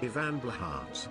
Ivan Blahart.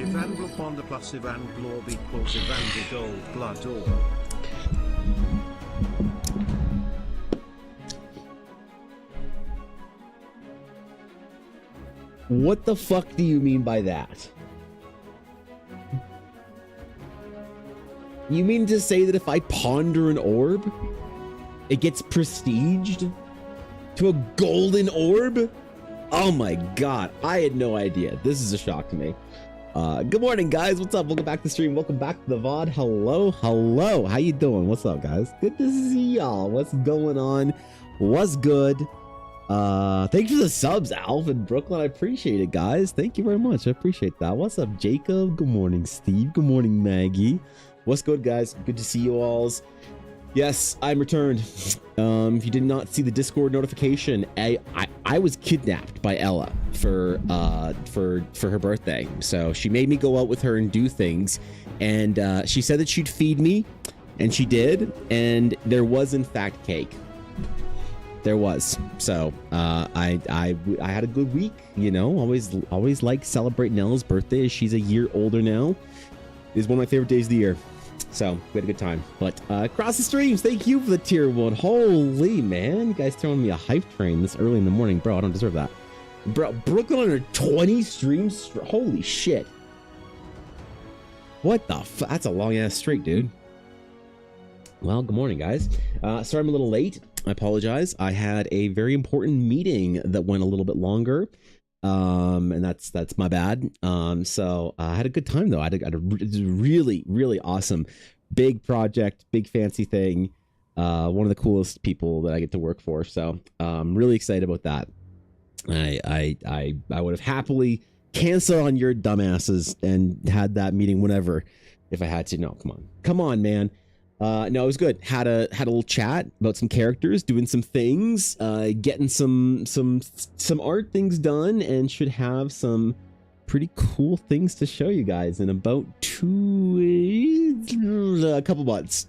Ivan Blabonda plus Ivan Glorb equals Ivan the Gold Blood Orb. What the fuck do you mean by that? You mean to say that if I ponder an orb, it gets prestiged to a golden orb? Oh my god, I had no idea. This is a shock to me. Good morning, guys. What's up? Welcome back to the stream. Welcome back to the VOD. Hello, hello. How you doing? What's up, guys? Good to see y'all. What's going on? What's good? Thank you for the subs, Alf and Brooklyn. I appreciate it, guys. Thank you very much. I appreciate that. What's up, Jacob? Good morning, Steve. Good morning, Maggie. What's good, guys? Good to see you alls. Yes, I'm returned. If you did not see the Discord notification, I was kidnapped by Ella for her birthday. So she made me go out with her and do things, and she said that she'd feed me, and she did, and there was in fact cake. There was. So I had a good week, you know. Always like celebrating Ella's birthday. She's a year older now. It is one of my favorite days of the year. So we had a good time. But across the streams, thank you for the tier 1. Holy man, you guys throwing me a hype train this early in the morning, bro. I don't deserve that, bro. Brooklyn under 20 streams. Holy shit. What the f? That's a long ass streak, dude. Well, good morning, guys. Sorry I'm a little late. I apologize. I had a very important meeting that went a little bit longer. And that's my bad. So I had a good time though. I had a really, really awesome big project, big fancy thing. One of the coolest people that I get to work for. So I'm really excited about that. I would have happily canceled on your dumbasses and had that meeting whenever if I had to. No, come on, man. No, it was good. Had a little chat about some characters, doing some things, getting some art things done, and should have some pretty cool things to show you guys in about a couple months.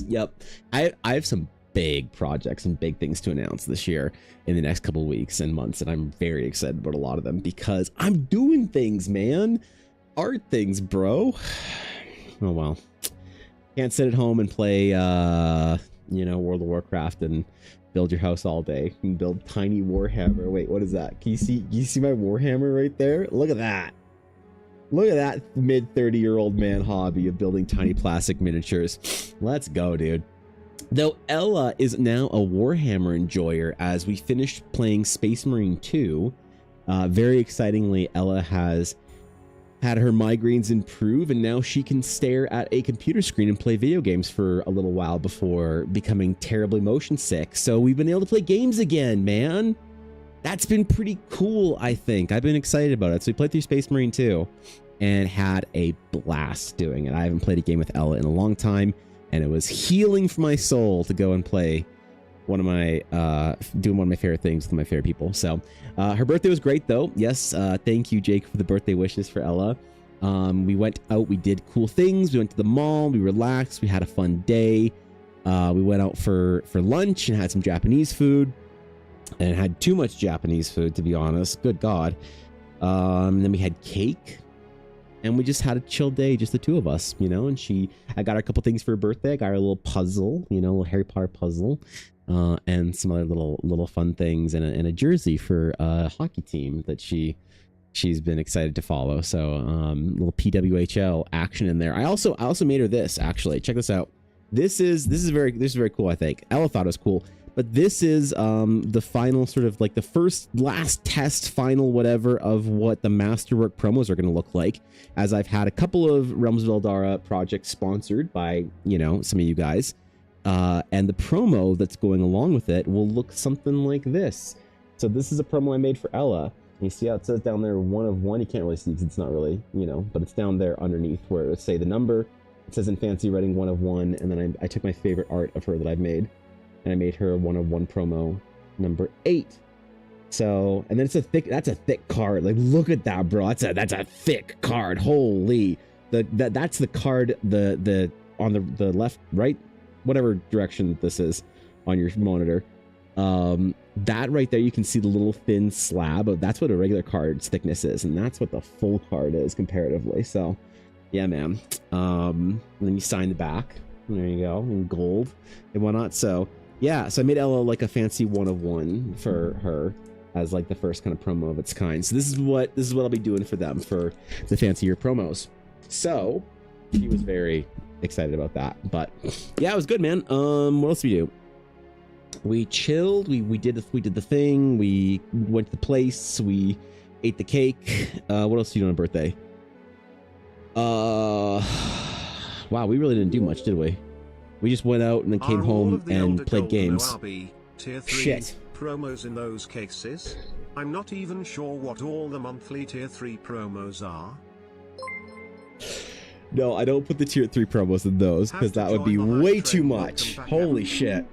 Yep. I have some big projects and big things to announce this year in the next couple weeks and months, and I'm very excited about a lot of them because I'm doing things, man. Art things, bro. Oh well. Can't sit at home and play World of Warcraft and build your house all day and build tiny Warhammer. Wait, what is that? Can you see my Warhammer right there? Look at that. Look at that mid 30-year-old man hobby of building tiny plastic miniatures. Let's go, dude. Though Ella is now a Warhammer enjoyer as we finished playing Space Marine 2. Very excitingly, Ella has had her migraines improve, and now she can stare at a computer screen and play video games for a little while before becoming terribly motion sick. So we've been able to play games again, man. That's been pretty cool, I think. I've been excited about it. So we played through Space Marine 2 and had a blast doing it. I haven't played a game with Ella in a long time, and it was healing for my soul to go and play doing one of my favorite things with my favorite people. So her birthday was great though. Yes, thank you, Jake, for the birthday wishes for Ella. We went out, we did cool things. We went to the mall, we relaxed, we had a fun day. We went out for lunch and had some Japanese food, and had too much Japanese food, to be honest. Good God. Then we had cake, and we just had a chill day, just the two of us, and I got her a couple things for her birthday. I got her a little puzzle, a little Harry Potter puzzle. And some other little fun things, and a jersey for a hockey team that she's been excited to follow. So little PWHL action in there. I also made her this, actually. Check this out. This is very cool, I think. Ella thought it was cool, but this is the final sort of like the last test final whatever of what the Masterwork promos are going to look like, as I've had a couple of Realms of Eldara projects sponsored by some of you guys. And the promo that's going along with it will look something like this. So this is a promo I made for Ella. You see how it says down there 1 of 1? You can't really see because it's not really, but it's down there underneath where it say the number. It says in fancy writing 1 of 1, and then I took my favorite art of her that I've made, and I made her 1 of 1 promo number 8. So, and then that's a thick card. Like, look at that, bro. That's a thick card. Holy. That's the card the on the left, right, whatever direction this is on your monitor. That right there, you can see the little thin slab that's what a regular card's thickness is, and that's what the full card is comparatively. So yeah, man. And then you sign the back, there you go, in gold and whatnot. So yeah, so I made Ella like a fancy 1 of 1 for her as like the first kind of promo of its kind. So this is what I'll be doing for them for the fancier promos. So she was very excited about that. But yeah, it was good, man. What else did we do? We chilled, we did the thing, we went to the place, we ate the cake. What else did you do on a birthday? Wow, we really didn't do much, did we? We just went out and then came home and played games. Tier 3 Shit. Promos in those cases? I'm not even sure what all the monthly tier 3 promos are. No, I don't put the tier 3 promos in those because that would be way too much. Holy shit.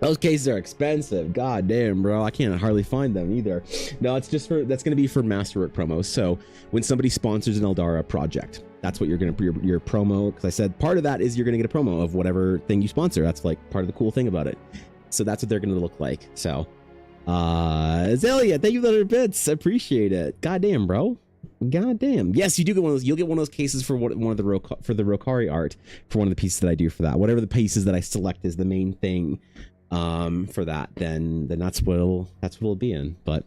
Those cases are expensive. God damn, bro. I can't hardly find them either. No, it's just that's going to be for Masterwork promos. So when somebody sponsors an Eldara project, that's what you're going to your promo. Because I said part of that is you're going to get a promo of whatever thing you sponsor. That's like part of the cool thing about it. So that's what they're going to look like. So, Azalea, thank you for the bits. Appreciate it. God damn, bro. God damn. Yes, you do get one of those. You'll get one of those cases for one of the Rokari art for one of the pieces that I do for that. Whatever the pieces that I select is the main thing for that, then that's what it'll be in. But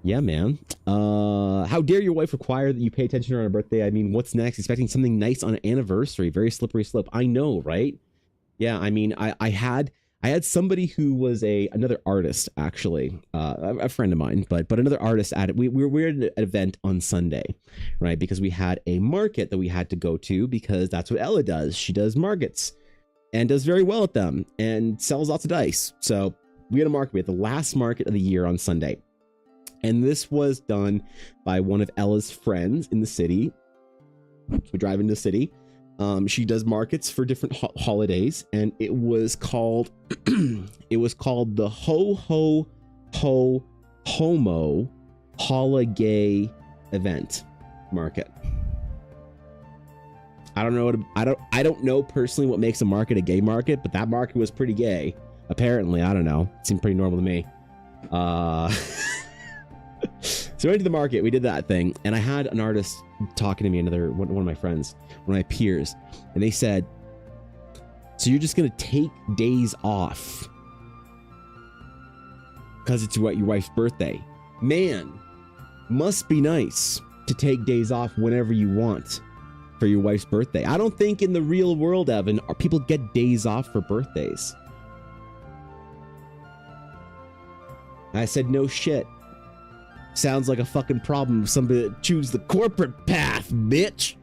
yeah, man. How dare your wife require that you pay attention to her on her birthday? I mean, what's next? Expecting something nice on an anniversary. Very slippery slope. I know, right? Yeah, I mean, I had somebody who was another artist, actually, a friend of mine, but another artist at it. We were at an event on Sunday, right? Because we had a market that we had to go to, because that's what Ella does. She does markets and does very well at them and sells lots of dice. So we had a market. We had the last market of the year on Sunday. And this was done by one of Ella's friends in the city. So we drive into the city. She does markets for different holidays, and it was called the Ho Ho Ho Homo Holiday Event Market. I don't know personally what makes a market a gay market, but that market was pretty gay. Apparently, I don't know. It seemed pretty normal to me. So we went to the market, we did that thing, and I had an artist talking to me, one of my friends, one of my peers, and they said, so you're just gonna take days off because it's your wife's birthday? Man, must be nice to take days off whenever you want for your wife's birthday. I don't think in the real world, Evan, people get days off for birthdays. I said, no shit. Sounds like a fucking problem if somebody that choose the corporate path, bitch.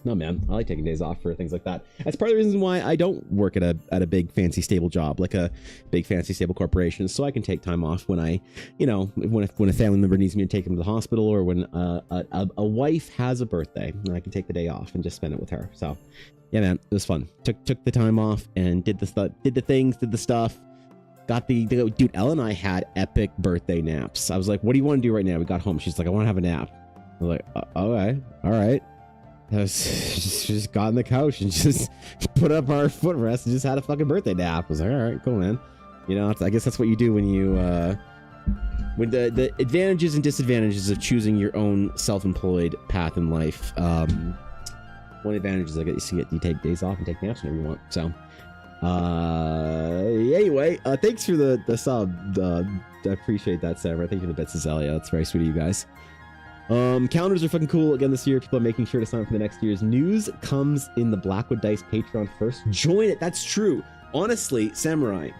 No, man, I like taking days off for things like that. That's part of the reason why I don't work at a big fancy stable job, like a big fancy stable corporation, so I can take time off when I, when a family member needs me to take them to the hospital, or when a wife has a birthday, and I can take the day off and just spend it with her. So, yeah, man, it was fun. Took the time off and did the stuff. Got dude, Ella and I had epic birthday naps. I was like, what do you want to do right now? We got home. She's like, I want to have a nap. I was like, okay, all right. Just got on the couch and just put up our footrest and just had a fucking birthday nap. I was like, all right, cool, man. I guess that's what you do when you, when the advantages and disadvantages of choosing your own self-employed path in life. One advantage is you take days off and take naps whenever you want. So, anyway, thanks for the sub. I appreciate that, Sarah. Thank you for the bits, Azalea. That's very sweet of you guys. Calendars are fucking cool again this year. People are making sure to sign up for the next year's. News comes in the Blackwood Dice Patreon first. Join it. That's true. Honestly, Samurai,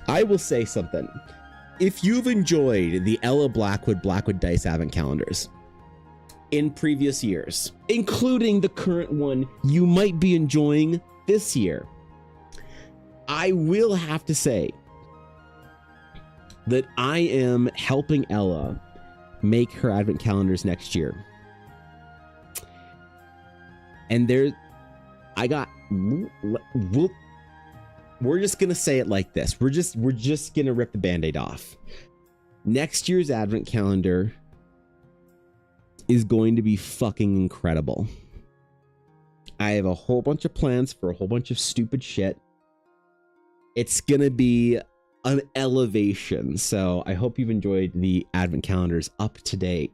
I will say something. If you've enjoyed the Ella Blackwood Dice Advent calendars in previous years, including the current one you might be enjoying this year, I will have to say that I am helping Ella make her advent calendars next year. And we're just gonna say it like this. We're just gonna rip the band-aid off. Next year's advent calendar is going to be fucking incredible. I have a whole bunch of plans for a whole bunch of stupid shit. It's gonna be an elevation. So I hope you've enjoyed the advent calendars up to date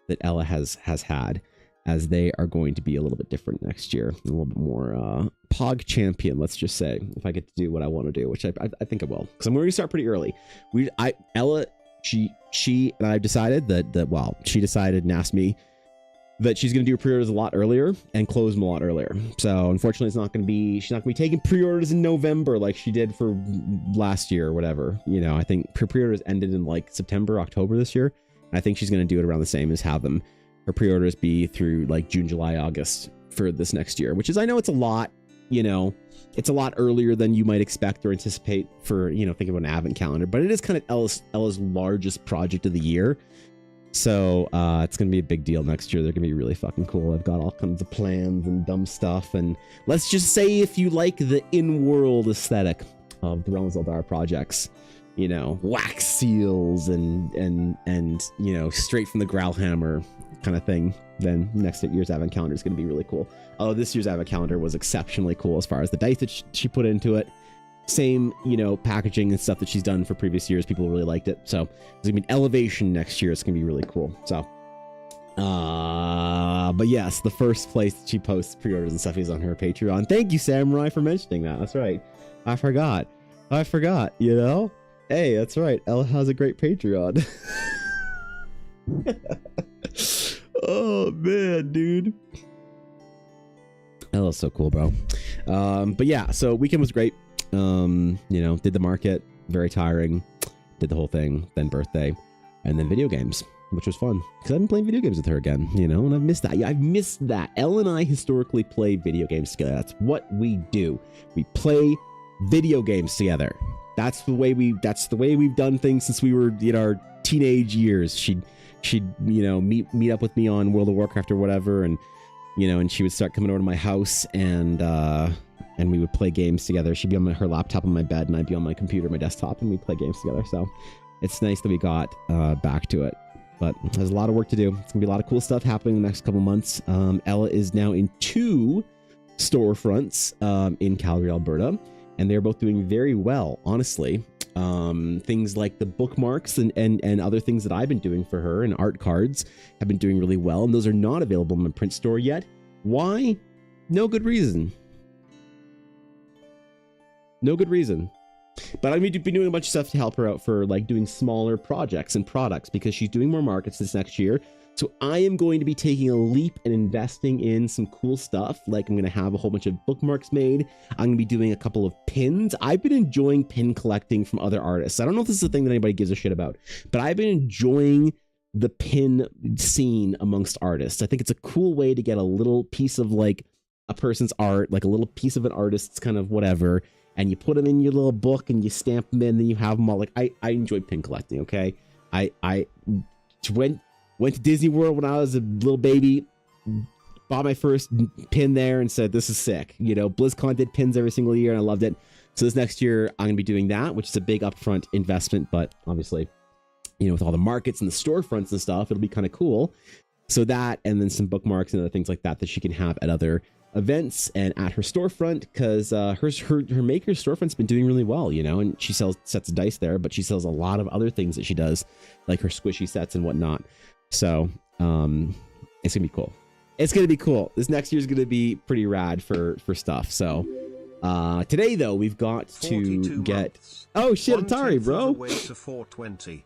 that Ella has had, as they are going to be a little bit different next year, a little bit more Pog champion, let's just say, if I get to do what I want to do, which I think I will, because I'm going to start pretty early. Ella, she and I've decided that she decided and asked me that she's going to do pre-orders a lot earlier and close them a lot earlier. So unfortunately, she's not going to be taking pre-orders in November like she did for last year or whatever. I think pre-orders ended in like September, October this year. And I think she's going to do it around the same, as have her pre-orders be through like June, July, August for this next year, which is, I know it's a lot, it's a lot earlier than you might expect or anticipate for, thinking about an advent calendar, but it is kind of Ella's largest project of the year. So it's going to be a big deal next year. They're going to be really fucking cool. I've got all kinds of plans and dumb stuff. And let's just say, if you like the in-world aesthetic of the Realm of Zeldar projects, wax seals and straight from the Growlhammer kind of thing, then next year's advent calendar is going to be really cool. Oh, this year's advent calendar was exceptionally cool as far as the dice that she put into it. Same, packaging and stuff that she's done for previous years. People really liked it. So there's gonna be an elevation next year. It's gonna be really cool. So, but yes, the first place that she posts pre-orders and stuff is on her Patreon. Thank you, Samurai, for mentioning that. That's right. I forgot. Hey, that's right. Ella has a great Patreon. Oh man, dude. Ella's so cool, bro. But yeah, so weekend was great. Did the market, very tiring, did the whole thing, then birthday, and then video games, which was fun because I've been playing video games with her again, and I've missed that. Yeah, I've missed that. Elle and I historically play video games together. That's what we do. We play video games together. That's the way we've done things since we were in our teenage years. She'd meet up with me on World of Warcraft or whatever, and you know, and she would start coming over to my house, and we would play games together. She'd be on her laptop on my bed, and I'd be on my computer, my desktop, and we'd play games together. So it's nice that we got back to it. But there's a lot of work to do. It's gonna be a lot of cool stuff happening in the next couple months. Ella is now in 2 storefronts in Calgary, Alberta, and they're both doing very well, honestly. Things like the bookmarks and other things that I've been doing for her, and art cards have been doing really well, and those are not available in the print store yet. Why? No good reason. No good reason. But I'm going to be doing a bunch of stuff to help her out for like doing smaller projects and products, because she's doing more markets this next year. So I am going to be taking a leap and investing in some cool stuff. Like I'm going to have a whole bunch of bookmarks made. I'm going to be doing a couple of pins. I've been enjoying pin collecting from other artists. I don't know if this is a thing that anybody gives a shit about, but I've been enjoying the pin scene amongst artists. I think it's a cool way to get a little piece of like a person's art, like a little piece of an artist's kind of whatever, and you put them in your little book and you stamp them in, then you have them all. Like I enjoy pin collecting. Okay. I went to Disney World when I was a little baby, bought my first pin there and said, this is sick. You know, BlizzCon did pins every single year and I loved it. So this next year I'm going to be doing that, which is a big upfront investment, but obviously, you know, with all the markets and the storefronts and stuff, it'll be kind of cool. So that, and then some bookmarks and other things like that she can have at other events and at her storefront, because her maker's storefront's been doing really well, you know, and she sells sets of dice there, but she sells a lot of other things that she does, like her squishy sets and whatnot. So it's gonna be cool. It's gonna be cool. This next year's gonna be pretty rad for stuff. So today though, we've got to get months. Oh shit, Atari, bro. Way to 420.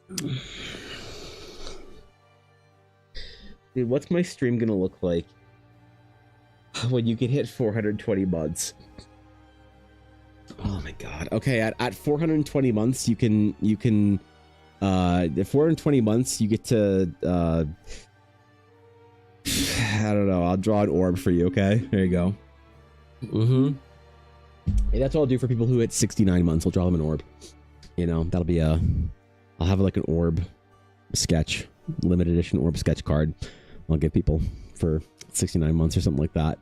Dude, what's my stream gonna look like when you can hit 420 months? Oh my god. Okay, at 420 months you can at 420 months you get to I don't know, I'll draw an orb for you. Okay, there you go. Hey, that's what I'll do for people who hit 69 months. I'll draw them an orb, you know. That'll be I'll have like an orb sketch, limited edition orb sketch card I'll give people for 69 months or something like that,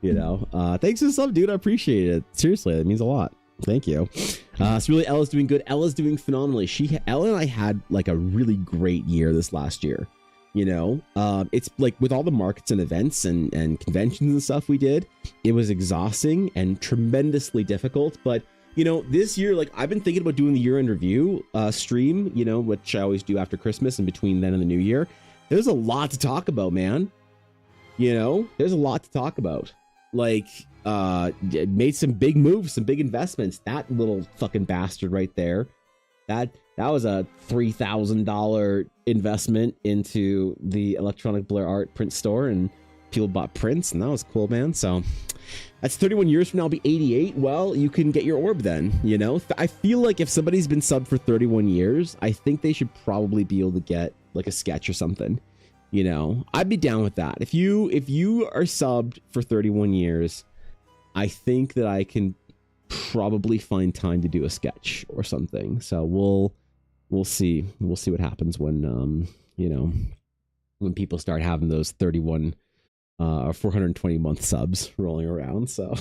you know. Thanks for the sub, dude. I appreciate it. Seriously, it means a lot. Thank you. So really, Ella's doing good. Ella's doing phenomenally. Ella and I had like a really great year this last year, you know. It's like with all the markets and events and conventions and stuff we did, it was exhausting and tremendously difficult. But you know, this year, like I've been thinking about doing the year-end review stream, you know, which I always do after Christmas and between then and the new year. There's a lot to talk about, man. You know, there's a lot to talk about. Like, made some big moves, some big investments. That little fucking bastard right there. That was a $3,000 investment into the Electronic Blur Art print store, and people bought prints, and that was cool, man. So that's 31 years from now. I'll be 88. Well, you can get your orb then, you know. I feel like if somebody's been subbed for 31 years, I think they should probably be able to get like a sketch or something. You know, I'd be down with that. If you are subbed for 31 years, I think that I can probably find time to do a sketch or something. So we'll see what happens when you know, when people start having those 31 or 420 month subs rolling around. So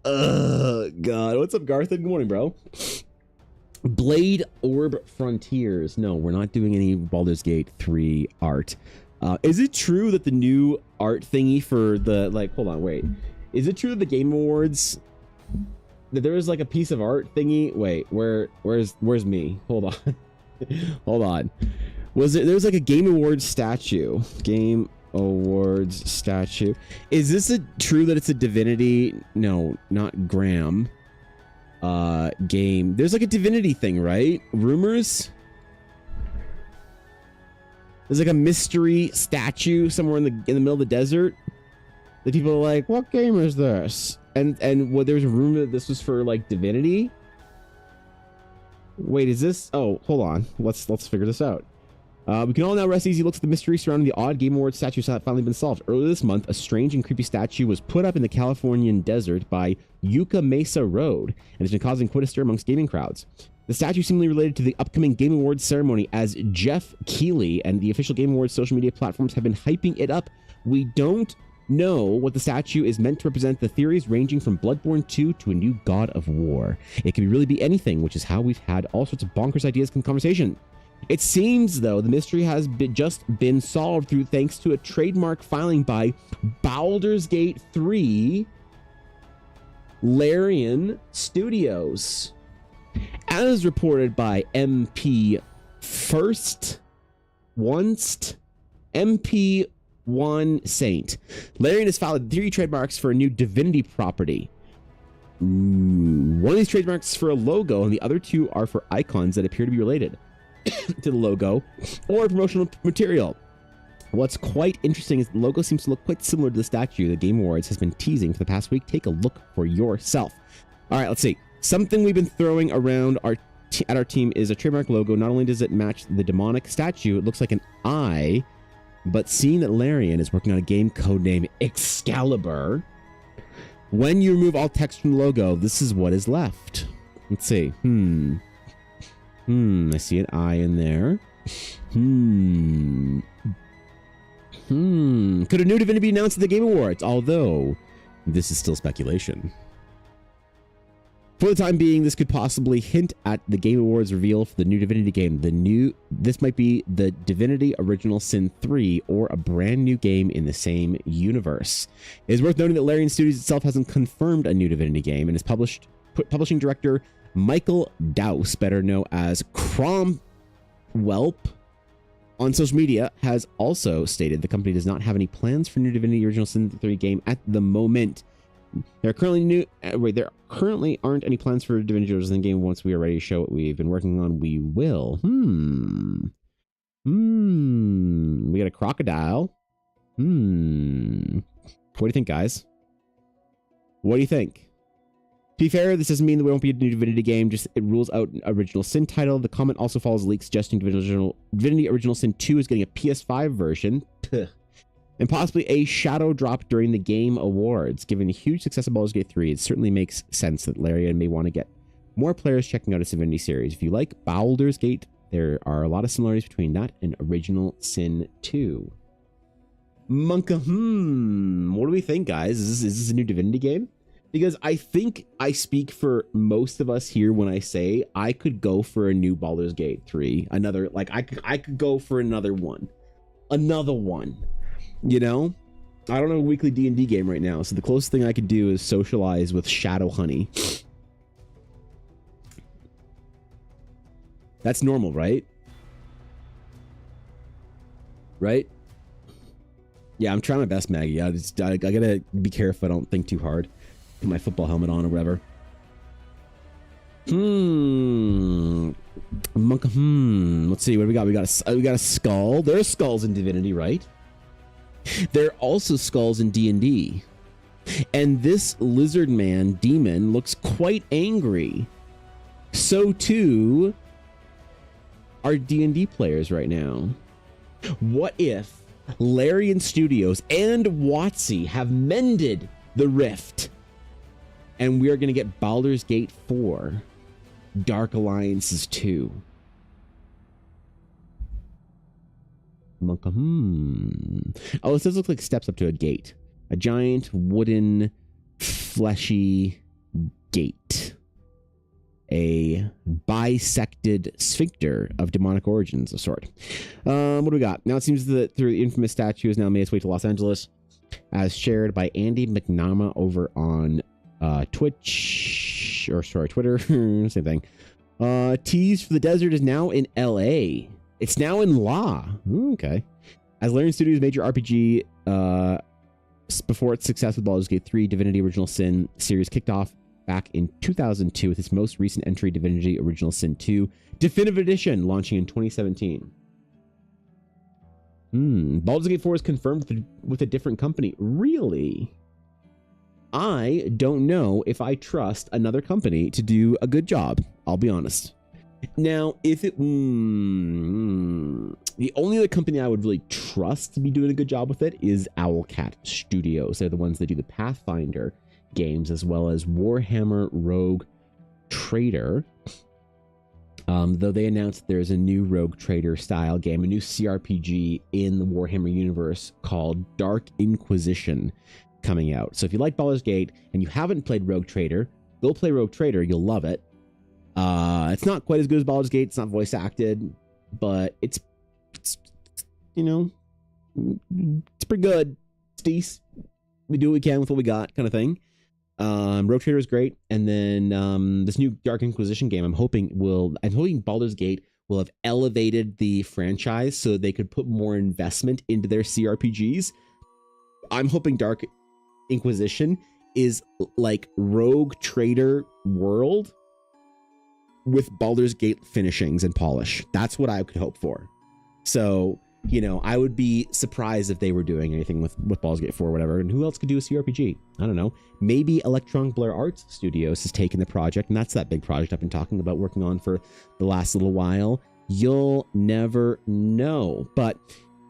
God, what's up, Garth? Good morning, bro. Blade Orb Frontiers. No, we're not doing any Baldur's Gate 3 art. Is it true that the new art thingy for the, like, hold on, wait. Is it true that the Game Awards, that there was like a piece of art thingy? Wait, where's me? Hold on. Hold on. There was like a Game Awards statue. Game Awards statue. Is this true that it's a Divinity? No, not Graham. Game. There's like a Divinity thing, right? Rumors? There's like a mystery statue somewhere in the middle of the desert that people are like, what game is this? And what, there's a rumor that this was for like Divinity. Wait, is this? Oh, hold on. Let's figure this out. We can all now rest easy looks at the mystery surrounding the odd Game Awards statue has finally been solved. Earlier this month, a strange and creepy statue was put up in the Californian desert by Yucca Mesa Road and has been causing quite a stir amongst gaming crowds. The statue seemingly related to the upcoming Game Awards ceremony, as Jeff Keighley and the official Game Awards social media platforms have been hyping it up. We don't know what the statue is meant to represent. The theories ranging from Bloodborne 2 to a new God of War. It could really be anything, which is how we've had all sorts of bonkers ideas in conversation. It seems, though, the mystery has just been solved through thanks to a trademark filing by Baldur's Gate 3 Larian Studios. As reported by MP MP1 Saint, Larian has filed 3 trademarks for a new Divinity property. One of these trademarks is for a logo, and the other 2 are for icons that appear to be related to the logo or promotional material. What's quite interesting is the logo seems to look quite similar to the statue the Game Awards has been teasing for the past week. Take a look for yourself. All right, let's see. Something we've been throwing around at our team is a trademark logo. Not only does it match the demonic statue, it looks like an eye, but seeing that Larian is working on a game codename Excalibur, when you remove all text from the logo, this is what is left. Let's see. I see an eye in there. Could a new Divinity be announced at the Game Awards? Although, this is still speculation. For the time being, this could possibly hint at the Game Awards reveal for the new Divinity game. This might be the Divinity Original Sin 3 or a brand new game in the same universe. It is worth noting that Larian Studios itself hasn't confirmed a new Divinity game, and its publishing director Michael Dowse, better known as Cromwelp on social media, has also stated the company does not have any plans for new Divinity Original Sin 3 game at the moment. There currently aren't any plans for Divinity Original Sin game. Once we are ready to show what we've been working on, we will. We got a crocodile. What do you think, guys? What do you think? To be fair, this doesn't mean that we won't be a new Divinity game, just it rules out an Original Sin title. The comment also follows a leak suggesting Divinity Original Sin 2 is getting a PS5 version. And possibly a shadow drop during the Game Awards. Given the huge success of Baldur's Gate 3, it certainly makes sense that Larian may want to get more players checking out its Divinity series. If you like Baldur's Gate, there are a lot of similarities between that and Original Sin 2. Monka, what do we think, guys? Is this a new Divinity game? Because I think I speak for most of us here when I say I could go for a new Baldur's Gate 3. Another, like, I could go for another one. You know, I don't have a weekly D&D game right now, so the closest thing I could do is socialize with Shadow Honey. That's normal, right? Right? Yeah, I'm trying my best, Maggie. I gotta be careful I don't think too hard. Put my football helmet on or whatever. Let's see, what do we got? We got a skull. There are skulls in Divinity, right? There are also skulls in D&D. And this lizard man demon looks quite angry. So too are D&D players right now. What if Larian Studios and WotC have mended the rift and we are going to get Baldur's Gate 4, Dark Alliances 2? Oh, this does look like steps up to a gate. A giant wooden fleshy gate. A bisected sphincter of demonic origins of sort. What do we got? Now it seems that through the infamous statue has now made its way to Los Angeles, as shared by Andy McNamara over on Twitter. Same thing. Tease for the desert is now in LA. It's now in law. Okay. As Larian Studios' major RPG, before its success with Baldur's Gate 3, Divinity Original Sin series kicked off back in 2002 with its most recent entry, Divinity Original Sin 2 Definitive Edition, launching in 2017. Baldur's Gate 4 is confirmed with a different company. Really? I don't know if I trust another company to do a good job. I'll be honest. Now, if it, the only other company I would really trust to be doing a good job with it is Owlcat Studios. They're the ones that do the Pathfinder games as well as Warhammer Rogue Trader. Though they announced there's a new Rogue Trader style game, a new CRPG in the Warhammer universe called Dark Inquisition coming out. So if you like Baldur's Gate and you haven't played Rogue Trader, go play Rogue Trader. You'll love it. It's not quite as good as Baldur's Gate. It's not voice acted, but it's you know, it's pretty good. It's decent. We do what we can with what we got, kind of thing. Rogue Trader is great, and then this new Dark Inquisition game, I'm hoping Baldur's Gate will have elevated the franchise so they could put more investment into their CRPGs. I'm hoping Dark Inquisition is like Rogue Trader World with Baldur's Gate finishings and polish. That's what I could hope for. So, you know, I would be surprised if they were doing anything with Baldur's Gate 4 or whatever. And who else could do a CRPG? I don't know. Maybe Electronic Blair Arts Studios has taken the project, and that's that big project I've been talking about working on for the last little while. You'll never know. But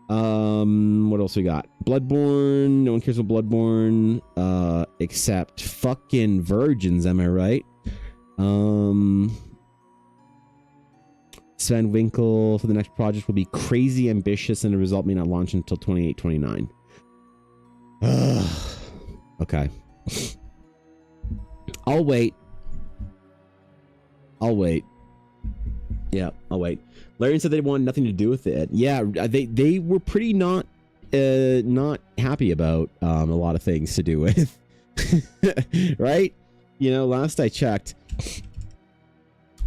what else we got? Bloodborne. No one cares about Bloodborne except fucking virgins, am I right? Sven Winkle for the next project will be crazy ambitious and the result may not launch until 28-29. Okay. I'll wait. Yeah, I'll wait. Larian said they wanted nothing to do with it. Yeah, they were pretty not happy about a lot of things to do with. Right? You know, last I checked,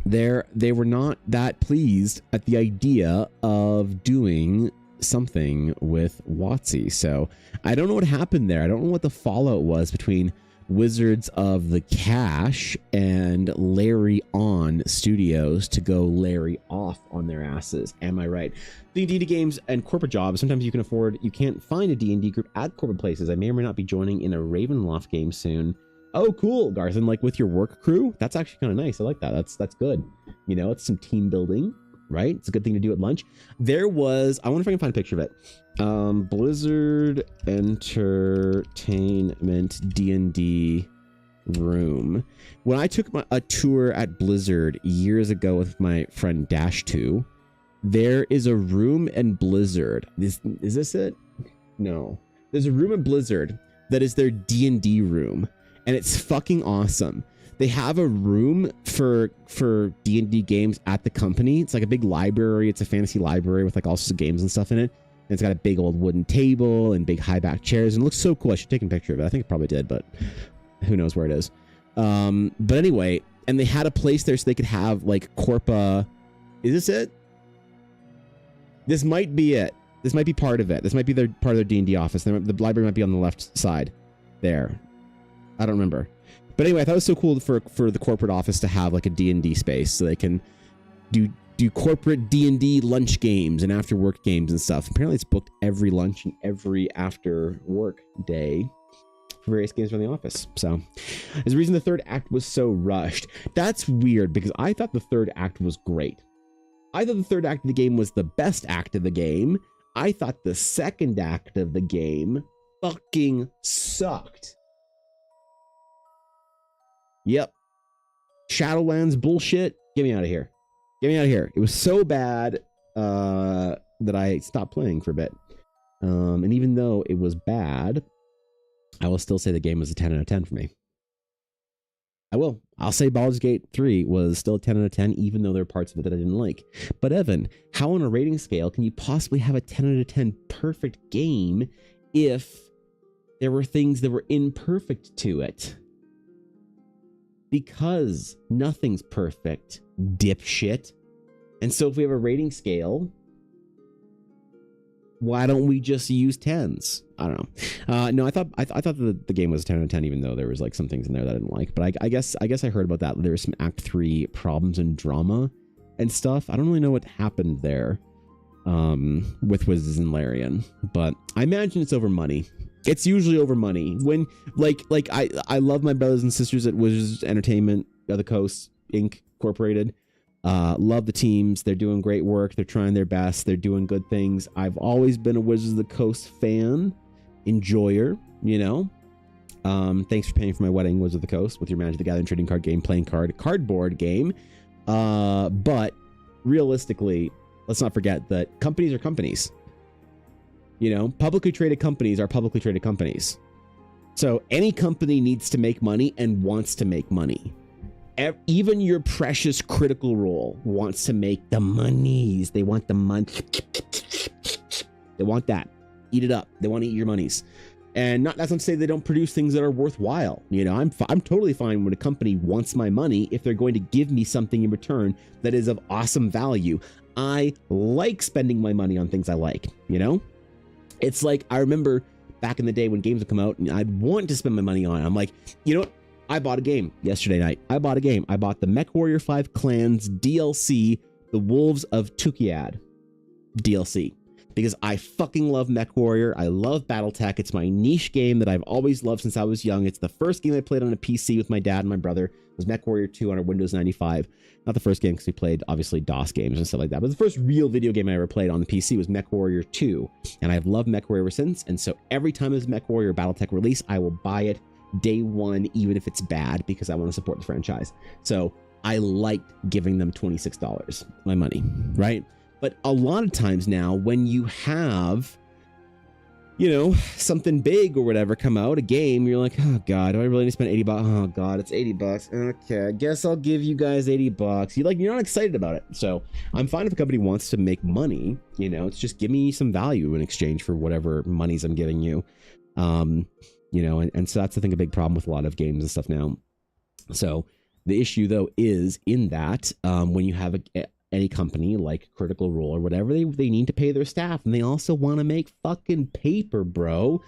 they were not that pleased at the idea of doing something with WotC. So I don't know what happened there. I don't know what the fallout was between Wizards of the Cash and Larry On Studios to go Larry off on their asses. Am I right? D&D games and corporate jobs, sometimes you can't find a D&D group at corporate places. I may or may not be joining in a Ravenloft game soon. Oh, cool, Garthen, like with your work crew? That's actually kind of nice. I like that. That's good. You know, it's some team building, right? It's a good thing to do at lunch. There was, I wonder if I can find a picture of it. Blizzard Entertainment D&D room. When I took a tour at Blizzard years ago with my friend Dash2, there is a room in Blizzard. Is this it? No. There's a room in Blizzard that is their D&D room. And it's fucking awesome. They have a room for D&D games at the company. It's like a big library. It's a fantasy library with like all sorts of games and stuff in it. And it's got a big old wooden table and big high back chairs. And it looks so cool. I should take a picture of it. I think it probably did, but who knows where it is. But anyway, and they had a place there so they could have like Corpa. Is this it? This might be it. This might be part of it. This might be part of their D&D office. The library might be on the left side there. I don't remember. But anyway, I thought it was so cool for the corporate office to have like a D&D space so they can do corporate D&D lunch games and after work games and stuff. Apparently it's booked every lunch and every after work day for various games around the office. So there's a reason the third act was so rushed. That's weird because I thought the third act was great. I thought the third act of the game was the best act of the game. I thought the second act of the game fucking sucked. Yep. Shadowlands bullshit. Get me out of here. Get me out of here. It was so bad that I stopped playing for a bit. And even though it was bad, I will still say the game was a 10 out of 10 for me. I will. I'll say Baldur's Gate 3 was still a 10 out of 10, even though there are parts of it that I didn't like. But Evan, how on a rating scale can you possibly have a 10 out of 10 perfect game if there were things that were imperfect to it? Because nothing's perfect, dipshit. And so if we have a rating scale, why don't we just use 10s? I don't know. No, I thought the game was 10 out of 10, even though there was like some things in there that I didn't like. But I guess I heard about that. There was some Act 3 problems and drama and stuff. I don't really know what happened there with Wizards and Larian, but I imagine it's over money. It's usually over money. When like I love my brothers and sisters at Wizards Entertainment, the Coast Inc. Incorporated. Love the teams. They're doing great work. They're trying their best. They're doing good things. I've always been a Wizards of the Coast fan, enjoyer, you know. Thanks for paying for my wedding, Wizards of the Coast, with your Magic the Gathering trading card game, playing cardboard game. But realistically, let's not forget that companies are companies. You know, publicly traded companies are publicly traded companies. So any company needs to make money and wants to make money. Even your precious Critical Role wants to make the monies. They want the money. They want that. Eat it up. They want to eat your monies. And that's not to say they don't produce things that are worthwhile. You know, I'm totally fine when a company wants my money if they're going to give me something in return that is of awesome value. I like spending my money on things I like, you know? It's like, I remember back in the day when games would come out and I'd want to spend my money on it. I'm like, you know what? I bought a game yesterday night. I bought the MechWarrior 5 Clans DLC, The Wolves of Tukiad DLC. Because I fucking love MechWarrior. I love Battletech. It's my niche game that I've always loved since I was young. It's the first game I played on a PC with my dad and my brother. It was MechWarrior 2 on our Windows 95. Not the first game because we played, obviously, DOS games and stuff like that. But the first real video game I ever played on the PC was MechWarrior 2. And I've loved MechWarrior ever since. And so every time there's a MechWarrior Battletech release, I will buy it day one, even if it's bad, because I want to support the franchise. So I liked giving them $26, my money, right? But a lot of times now, when you have, you know, something big or whatever come out, a game, you're like, oh God, do I really need to spend $80? Oh God, it's $80. Okay, I guess I'll give you guys $80. You're not excited about it. So I'm fine if a company wants to make money, you know, it's just give me some value in exchange for whatever monies I'm giving you. You know, and so that's, I think, a big problem with a lot of games and stuff now. So the issue, though, is in that when you have any company like Critical Role or whatever, they need to pay their staff, and they also want to make fucking paper, bro.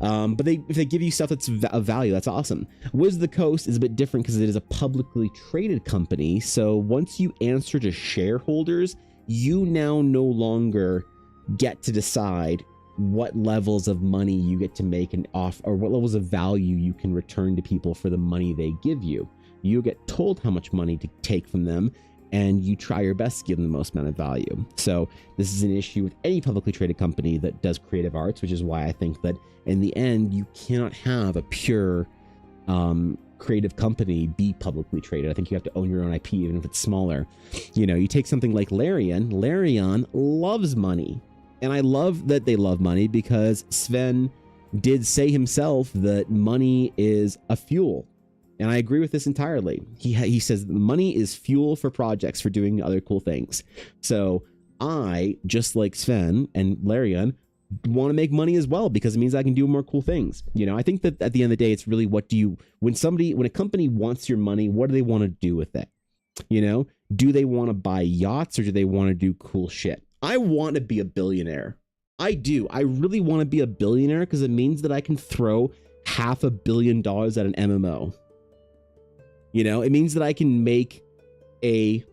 But if they give you stuff that's of value, that's awesome. Wizards of the Coast is a bit different because it is a publicly traded company. So once you answer to shareholders, you now no longer get to decide what levels of money you get to make and off, or what levels of value you can return to people for the money they give you. You get told how much money to take from them, and you try your best to give them the most amount of value. So this is an issue with any publicly traded company that does creative arts, which is why I think that in the end, you cannot have a pure creative company be publicly traded. I think you have to own your own IP, even if it's smaller. You know, you take something like Larian. Larian loves money. And I love that they love money, because Sven did say himself that money is a fuel. And I agree with this entirely. He says money is fuel for projects, for doing other cool things. So I, just like Sven and Larian, want to make money as well, because it means I can do more cool things. You know, I think that at the end of the day, it's really when a company wants your money, what do they want to do with it? You know, do they want to buy yachts, or do they want to do cool shit? I want to be a billionaire. I do. I really want to be a billionaire, because it means that I can throw $500 million at an MMO. You know, it means that I can make the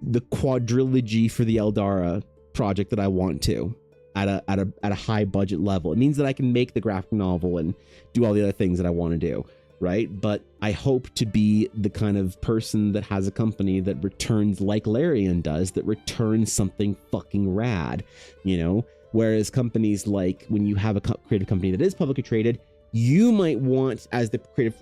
quadrilogy for the Eldara project that I want to at a high budget level. It means that I can make the graphic novel and do all the other things that I want to do, right? But I hope to be the kind of person that has a company that returns, like Larian does, that returns something fucking rad, you know? Whereas companies like, when you have a creative company that is publicly traded, you might want, as the creative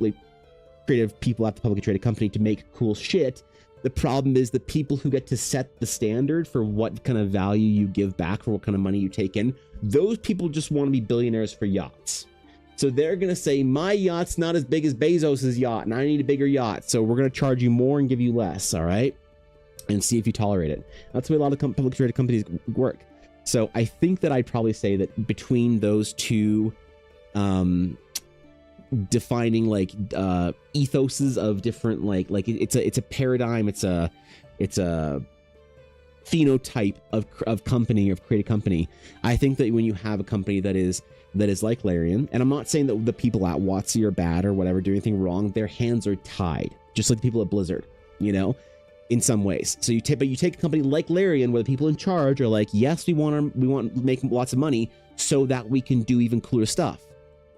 people at the publicly traded company, to make cool shit. The problem is the people who get to set the standard for what kind of value you give back, for what kind of money you take in, those people just want to be billionaires for yachts. So they're going to say, my yacht's not as big as Bezos's yacht, and I need a bigger yacht, so we're going to charge you more and give you less, all right? And see if you tolerate it. That's the way a lot of publicly traded companies work. So I think that I'd probably say that between those two defining like ethoses of different like it's a paradigm, it's a phenotype of company, of creative company. I think that when you have a company that is like Larian, and I'm not saying that the people at WotC are bad or whatever, do anything wrong, their hands are tied, just like the people at Blizzard, you know, in some ways. So you take a company like Larian, where the people in charge are like, yes, we want to make lots of money so that we can do even cooler stuff,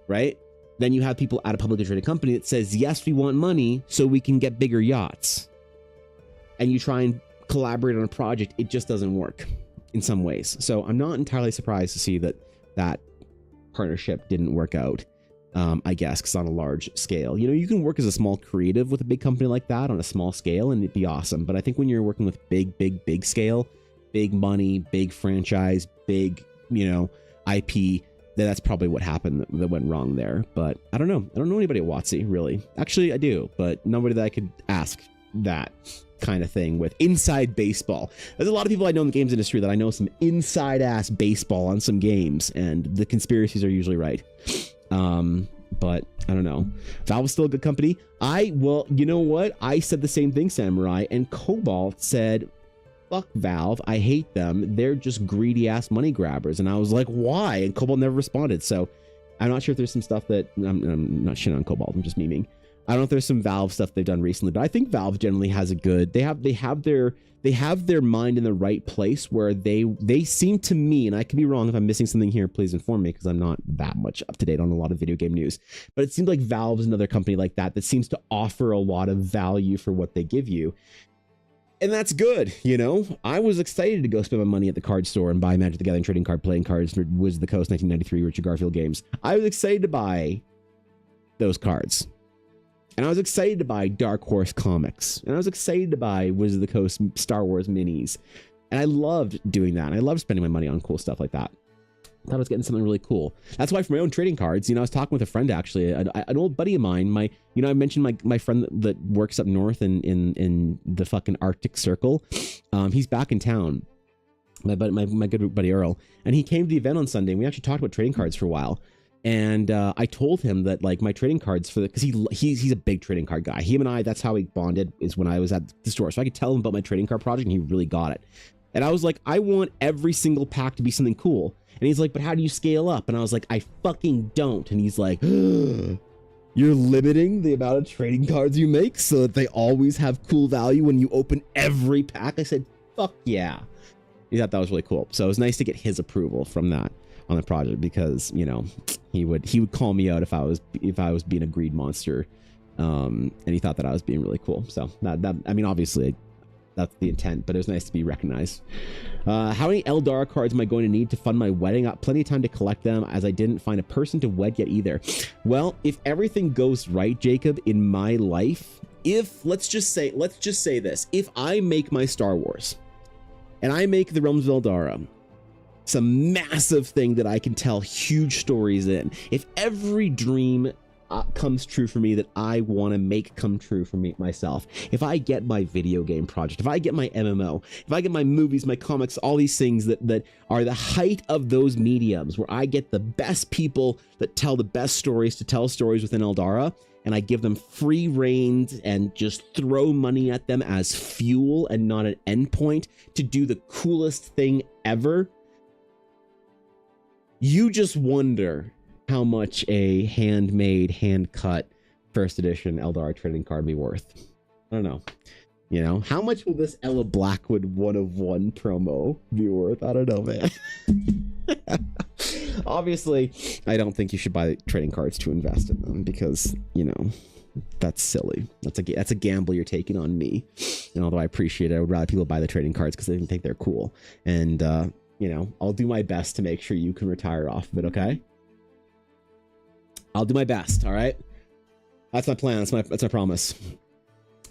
right? Then you have people at a publicly traded company that says, yes, we want money so we can get bigger yachts. And you try and collaborate on a project, it just doesn't work in some ways. So I'm not entirely surprised to see that partnership didn't work out. I guess because on a large scale, you know, you can work as a small creative with a big company like that on a small scale and it'd be awesome. But I think when you're working with big scale, big money, big franchise, big, you know, IP, that's probably what happened that went wrong there. But I don't know. I don't know anybody at WotC really. Actually, I do, but nobody that I could ask that kind of thing with inside baseball. There's a lot of people I know in the games industry that I know some inside ass baseball on some games, and the conspiracies are usually right. But I don't know. Valve is still a good company. Well, you know what? I said the same thing, Samurai, and Cobalt said, fuck Valve. I hate them. They're just greedy ass money grabbers. And I was like, why? And Cobalt never responded. So I'm not sure if there's some stuff that I'm not shitting on Cobalt. I'm just memeing. I don't know if there's some Valve stuff they've done recently, but I think Valve generally has a good, they have their mind in the right place where they seem to me, and I could be wrong if I'm missing something here, please inform me because I'm not that much up to date on a lot of video game news, but it seems like Valve's another company like that seems to offer a lot of value for what they give you. And that's good, you know? I was excited to go spend my money at the card store and buy Magic the Gathering trading card playing cards for Wizards of the Coast 1993 Richard Garfield games. I was excited to buy those cards. And I was excited to buy Dark Horse comics. And I was excited to buy Wizards of the Coast Star Wars minis. And I loved doing that. And I loved spending my money on cool stuff like that. I thought I was getting something really cool. That's why for my own trading cards, you know, I was talking with a friend actually, an old buddy of mine. I mentioned my friend that works up north in the fucking Arctic Circle. He's back in town. My good buddy Earl. And he came to the event on Sunday and we actually talked about trading cards for a while. And I told him that like my trading cards for because he's a big trading card guy. Him and I, that's how we bonded, is when I was at the store. So I could tell him about my trading card project and he really got it. And I was like, I want every single pack to be something cool. And he's like, but how do you scale up? And I was like, I fucking don't. And he's like, you're limiting the amount of trading cards you make so that they always have cool value when you open every pack. I said, fuck yeah. He thought that was really cool. So it was nice to get his approval from that on the project because, you know, he would call me out if I was being a greed monster. And he thought that I was being really cool. So that I mean, obviously that's the intent, but it was nice to be recognized. How many Eldara cards am I going to need to fund my wedding? I got plenty of time to collect them as I didn't find a person to wed yet either. Well, if everything goes right, Jacob, in my life, let's just say this, if I make my Star Wars and I make the Realms of Eldara some massive thing that I can tell huge stories in, if every dream comes true for me that I want to make come true for me myself, if I get my video game project, if I get my MMO, if I get my movies, my comics, all these things that are the height of those mediums where I get the best people that tell the best stories to tell stories within Eldara, and I give them free reign and just throw money at them as fuel and not an endpoint to do the coolest thing ever, you just wonder how much a handmade, hand-cut first edition Eldar trading card be worth. I don't know. You know, how much will this Ella Blackwood 1 of 1 promo be worth? I don't know, man. Obviously, I don't think you should buy trading cards to invest in them because, you know, that's silly. That's a gamble you're taking on me. And although I appreciate it, I would rather people buy the trading cards because they think they're cool. And, you know, I'll do my best to make sure you can retire off of it, okay? I'll do my best, all right? That's my plan. That's my promise.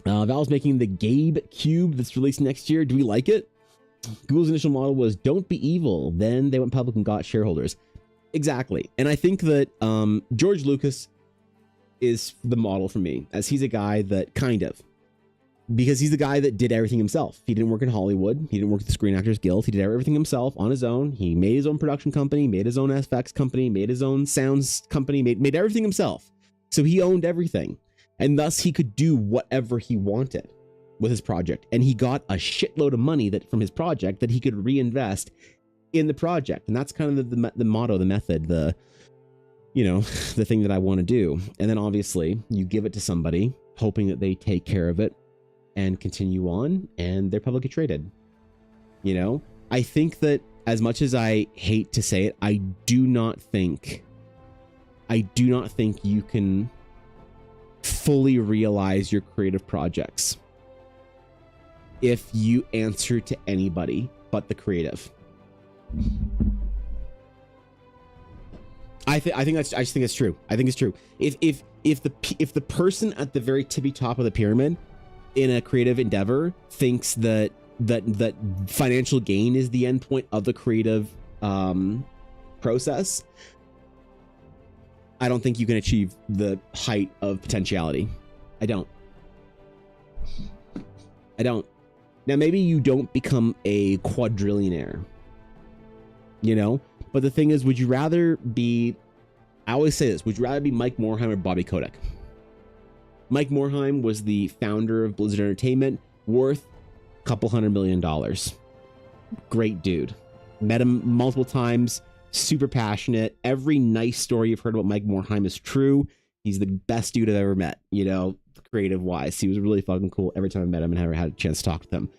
Valve's making the Gabe Cube that's released next year. Do we like it? Google's initial model was don't be evil. Then they went public and got shareholders. Exactly. And I think that George Lucas is the model for me, as he's a guy that because he's the guy that did everything himself. He didn't work in Hollywood. He didn't work at the Screen Actors Guild. He did everything himself on his own. He made his own production company, made his own FX company, made his own sounds company, made everything himself. So he owned everything. And thus he could do whatever he wanted with his project. And he got a shitload of money from his project that he could reinvest in the project. And that's kind of the motto, the method, the thing that I want to do. And then obviously you give it to somebody hoping that they take care of it and continue on, and they're publicly traded. You know, I think that as much as I hate to say it, I do not think you can fully realize your creative projects if you answer to anybody but the creative. I just think it's true. I think it's true. If the person at the very tippy top of the pyramid in a creative endeavor thinks that financial gain is the end point of the creative process, I don't think you can achieve the height of potentiality. I don't. Now, maybe you don't become a quadrillionaire, you know? But the thing is, would you rather be, I always say this, would you rather be Mike Morhaime or Bobby Kotick? Mike Morhaime was the founder of Blizzard Entertainment, worth a couple $100 million. Great dude. Met him multiple times, super passionate. Every nice story you've heard about Mike Morhaime is true. He's the best dude I've ever met, you know, creative wise. He was really fucking cool every time I met him and ever had a chance to talk with him.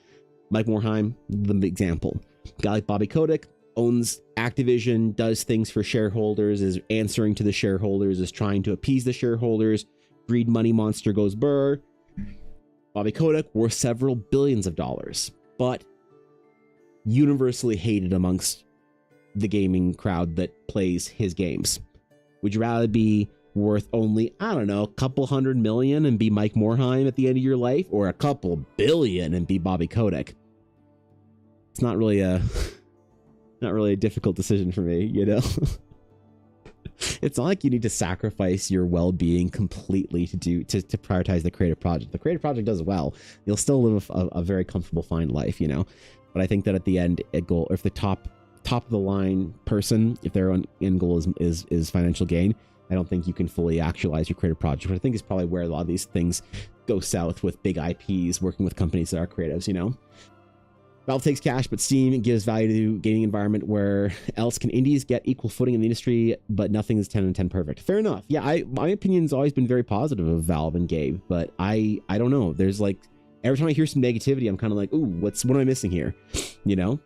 Mike Morhaime, the example. A guy like Bobby Kotick owns Activision, does things for shareholders, is answering to the shareholders, is trying to appease the shareholders. Greed money monster goes burr. Bobby Kotick worth several billions of dollars, but universally hated amongst the gaming crowd that plays his games. Would you rather be worth only, I don't know, a couple $100 million and be Mike Morhaime at the end of your life, or a couple billion and be Bobby Kotick? It's not really a difficult decision for me, you know. It's not like you need to sacrifice your well-being completely to prioritize the creative project. The creative project does well, you'll still live a very comfortable, fine life, you know. But I think that at the end, a goal, if the top of the line person, if their end goal is financial gain, I don't think you can fully actualize your creative project. But I think it's probably where a lot of these things go south with big IPs working with companies that are creatives, you know. Valve takes cash, but Steam gives value to gaming environment. Where else can indies get equal footing in the industry, but nothing is 10 and 10 perfect? Fair enough. Yeah, my opinion's always been very positive of Valve and Gabe, but I don't know. There's like, every time I hear some negativity, I'm kind of like, ooh, what am I missing here? You know,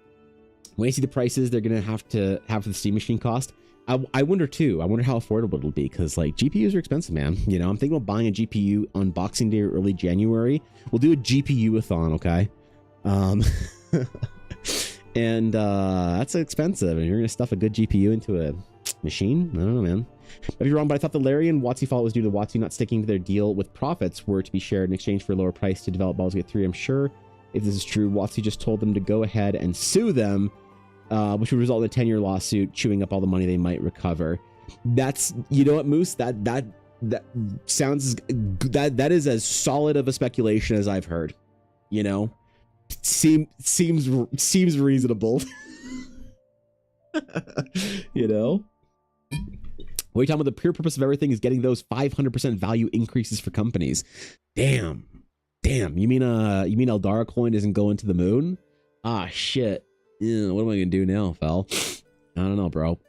when I see the prices they're gonna have for the Steam machine cost, I wonder too. I wonder how affordable it'll be, because like GPUs are expensive, man. You know, I'm thinking about buying a GPU on Boxing Day or early January. We'll do a GPU-a-thon, okay? And that's expensive, and you're gonna stuff a good GPU into a machine? I don't know, man. Maybe you're wrong, but I thought the Larian WotC fallout was due to WotC not sticking to their deal with profits were to be shared in exchange for a lower price to develop Baldur's Gate 3. I'm sure if this is true, WotC just told them to go ahead and sue them, which would result in a 10-year lawsuit, chewing up all the money they might recover. That's, you know what, Moose, that sounds, that is as solid of a speculation as I've heard, you know. Seems reasonable. You know, what are you talking about? The pure purpose of everything is getting those 500% value increases for companies. Damn, you mean Eldara coin isn't going to the moon? Ah, shit. Yeah, what am I gonna do now, fel? I don't know, bro.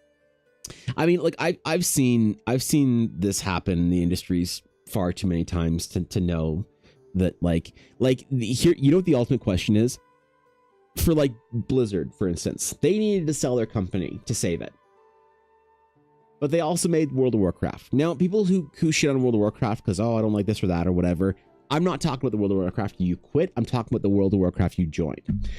I mean, like, I've seen this happen in the industries far too many times to know that like here, you know what the ultimate question is for, like, Blizzard, for instance. They needed to sell their company to save it, but they also made World of Warcraft. Now, people who shit on World of Warcraft because, oh, I don't like this or that or whatever, I'm not talking about the World of Warcraft you quit. I'm talking about the World of Warcraft you joined.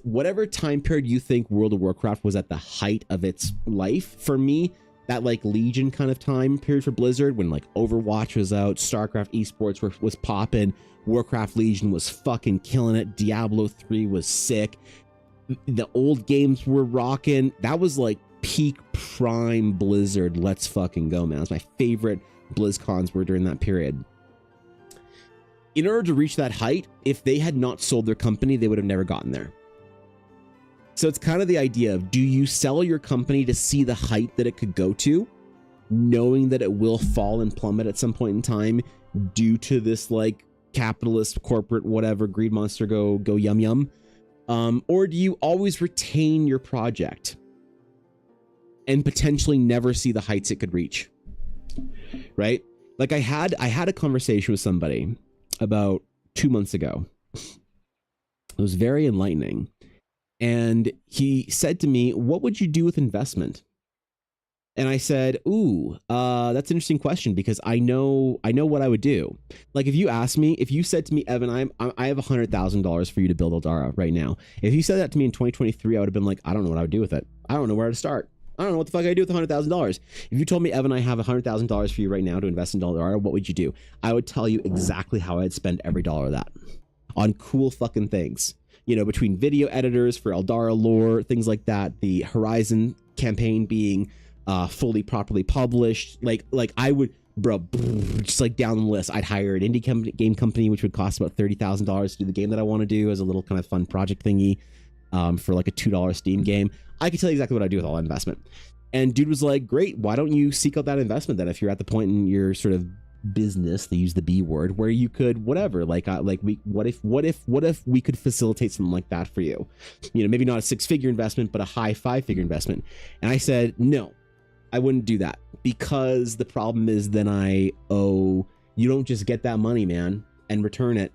Whatever time period you think World of Warcraft was at the height of its life, for me, that like Legion kind of time period for Blizzard, when like Overwatch was out, StarCraft esports was popping, Warcraft Legion was fucking killing it, Diablo 3 was sick, the old games were rocking. That was like peak prime Blizzard. Let's fucking go, man. That's my favorite BlizzCons were during that period. In order to reach that height, if they had not sold their company, they would have never gotten there. So it's kind of the idea of, do you sell your company to see the height that it could go to, knowing that it will fall and plummet at some point in time due to this like capitalist corporate whatever greed monster go yum yum, or do you always retain your project and potentially never see the heights it could reach? Right? Like I had a conversation with somebody about 2 months ago. It was very enlightening. And he said to me, what would you do with investment? And I said, "Ooh, that's an interesting question because I know what I would do. Like if you said to me, Evan, I have $100,000 for you to build Eldara right now. If you said that to me in 2023, I would have been like, I don't know what I would do with it. I don't know where to start. I don't know what the fuck I do with $100,000. If you told me, Evan, I have $100,000 for you right now to invest in Eldara, what would you do? I would tell you exactly how I'd spend every dollar of that on cool fucking things. You know, between video editors for Eldara lore, things like that. The Horizon campaign being fully properly published, like I would, bro, just like down the list. I'd hire an indie game company, which would cost about $30,000 to do the game that I want to do as a little kind of fun project thingy, for like a $2 Steam game. I can tell you exactly what I do with all that investment. And dude was like, great, why don't you seek out that investment then if you're at the point in your sort of business, they use the B word, where you could whatever, what if we could facilitate something like that for you? You know, maybe not a 6-figure investment, but a high 5-figure investment. And I said, no, I wouldn't do that, because the problem is then you don't just get that money, man, and return it.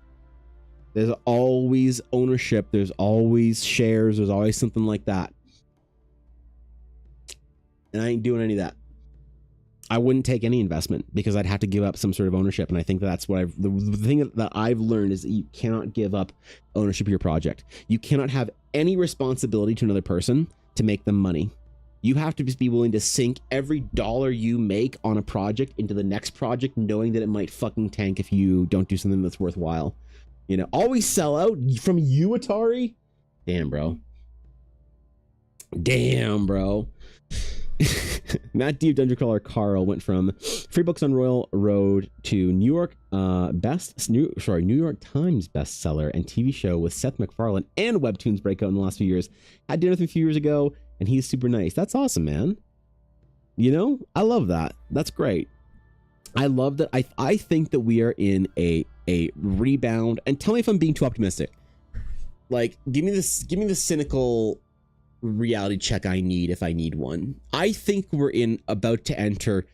There's always ownership. There's always shares. There's always something like that. And I ain't doing any of that. I wouldn't take any investment because I'd have to give up some sort of ownership. And I think that's what the thing that I've learned is that you cannot give up ownership of your project. You cannot have any responsibility to another person to make them money. You have to just be willing to sink every dollar you make on a project into the next project, knowing that it might fucking tank if you don't do something that's worthwhile. You know, always sell out from you, Atari. Damn, bro. Matt Deep Dungeon Crawler Carl went from free books on Royal Road to New York Times bestseller and TV show with Seth MacFarlane and Webtoons breakout in the last few years. Had dinner with him a few years ago, and he's super nice. That's awesome, man. You know, I love that. That's great. I love that. I think that we are in a rebound. And tell me if I'm being too optimistic. Like, give me the cynical reality check I need if I need one. I think we're about to enter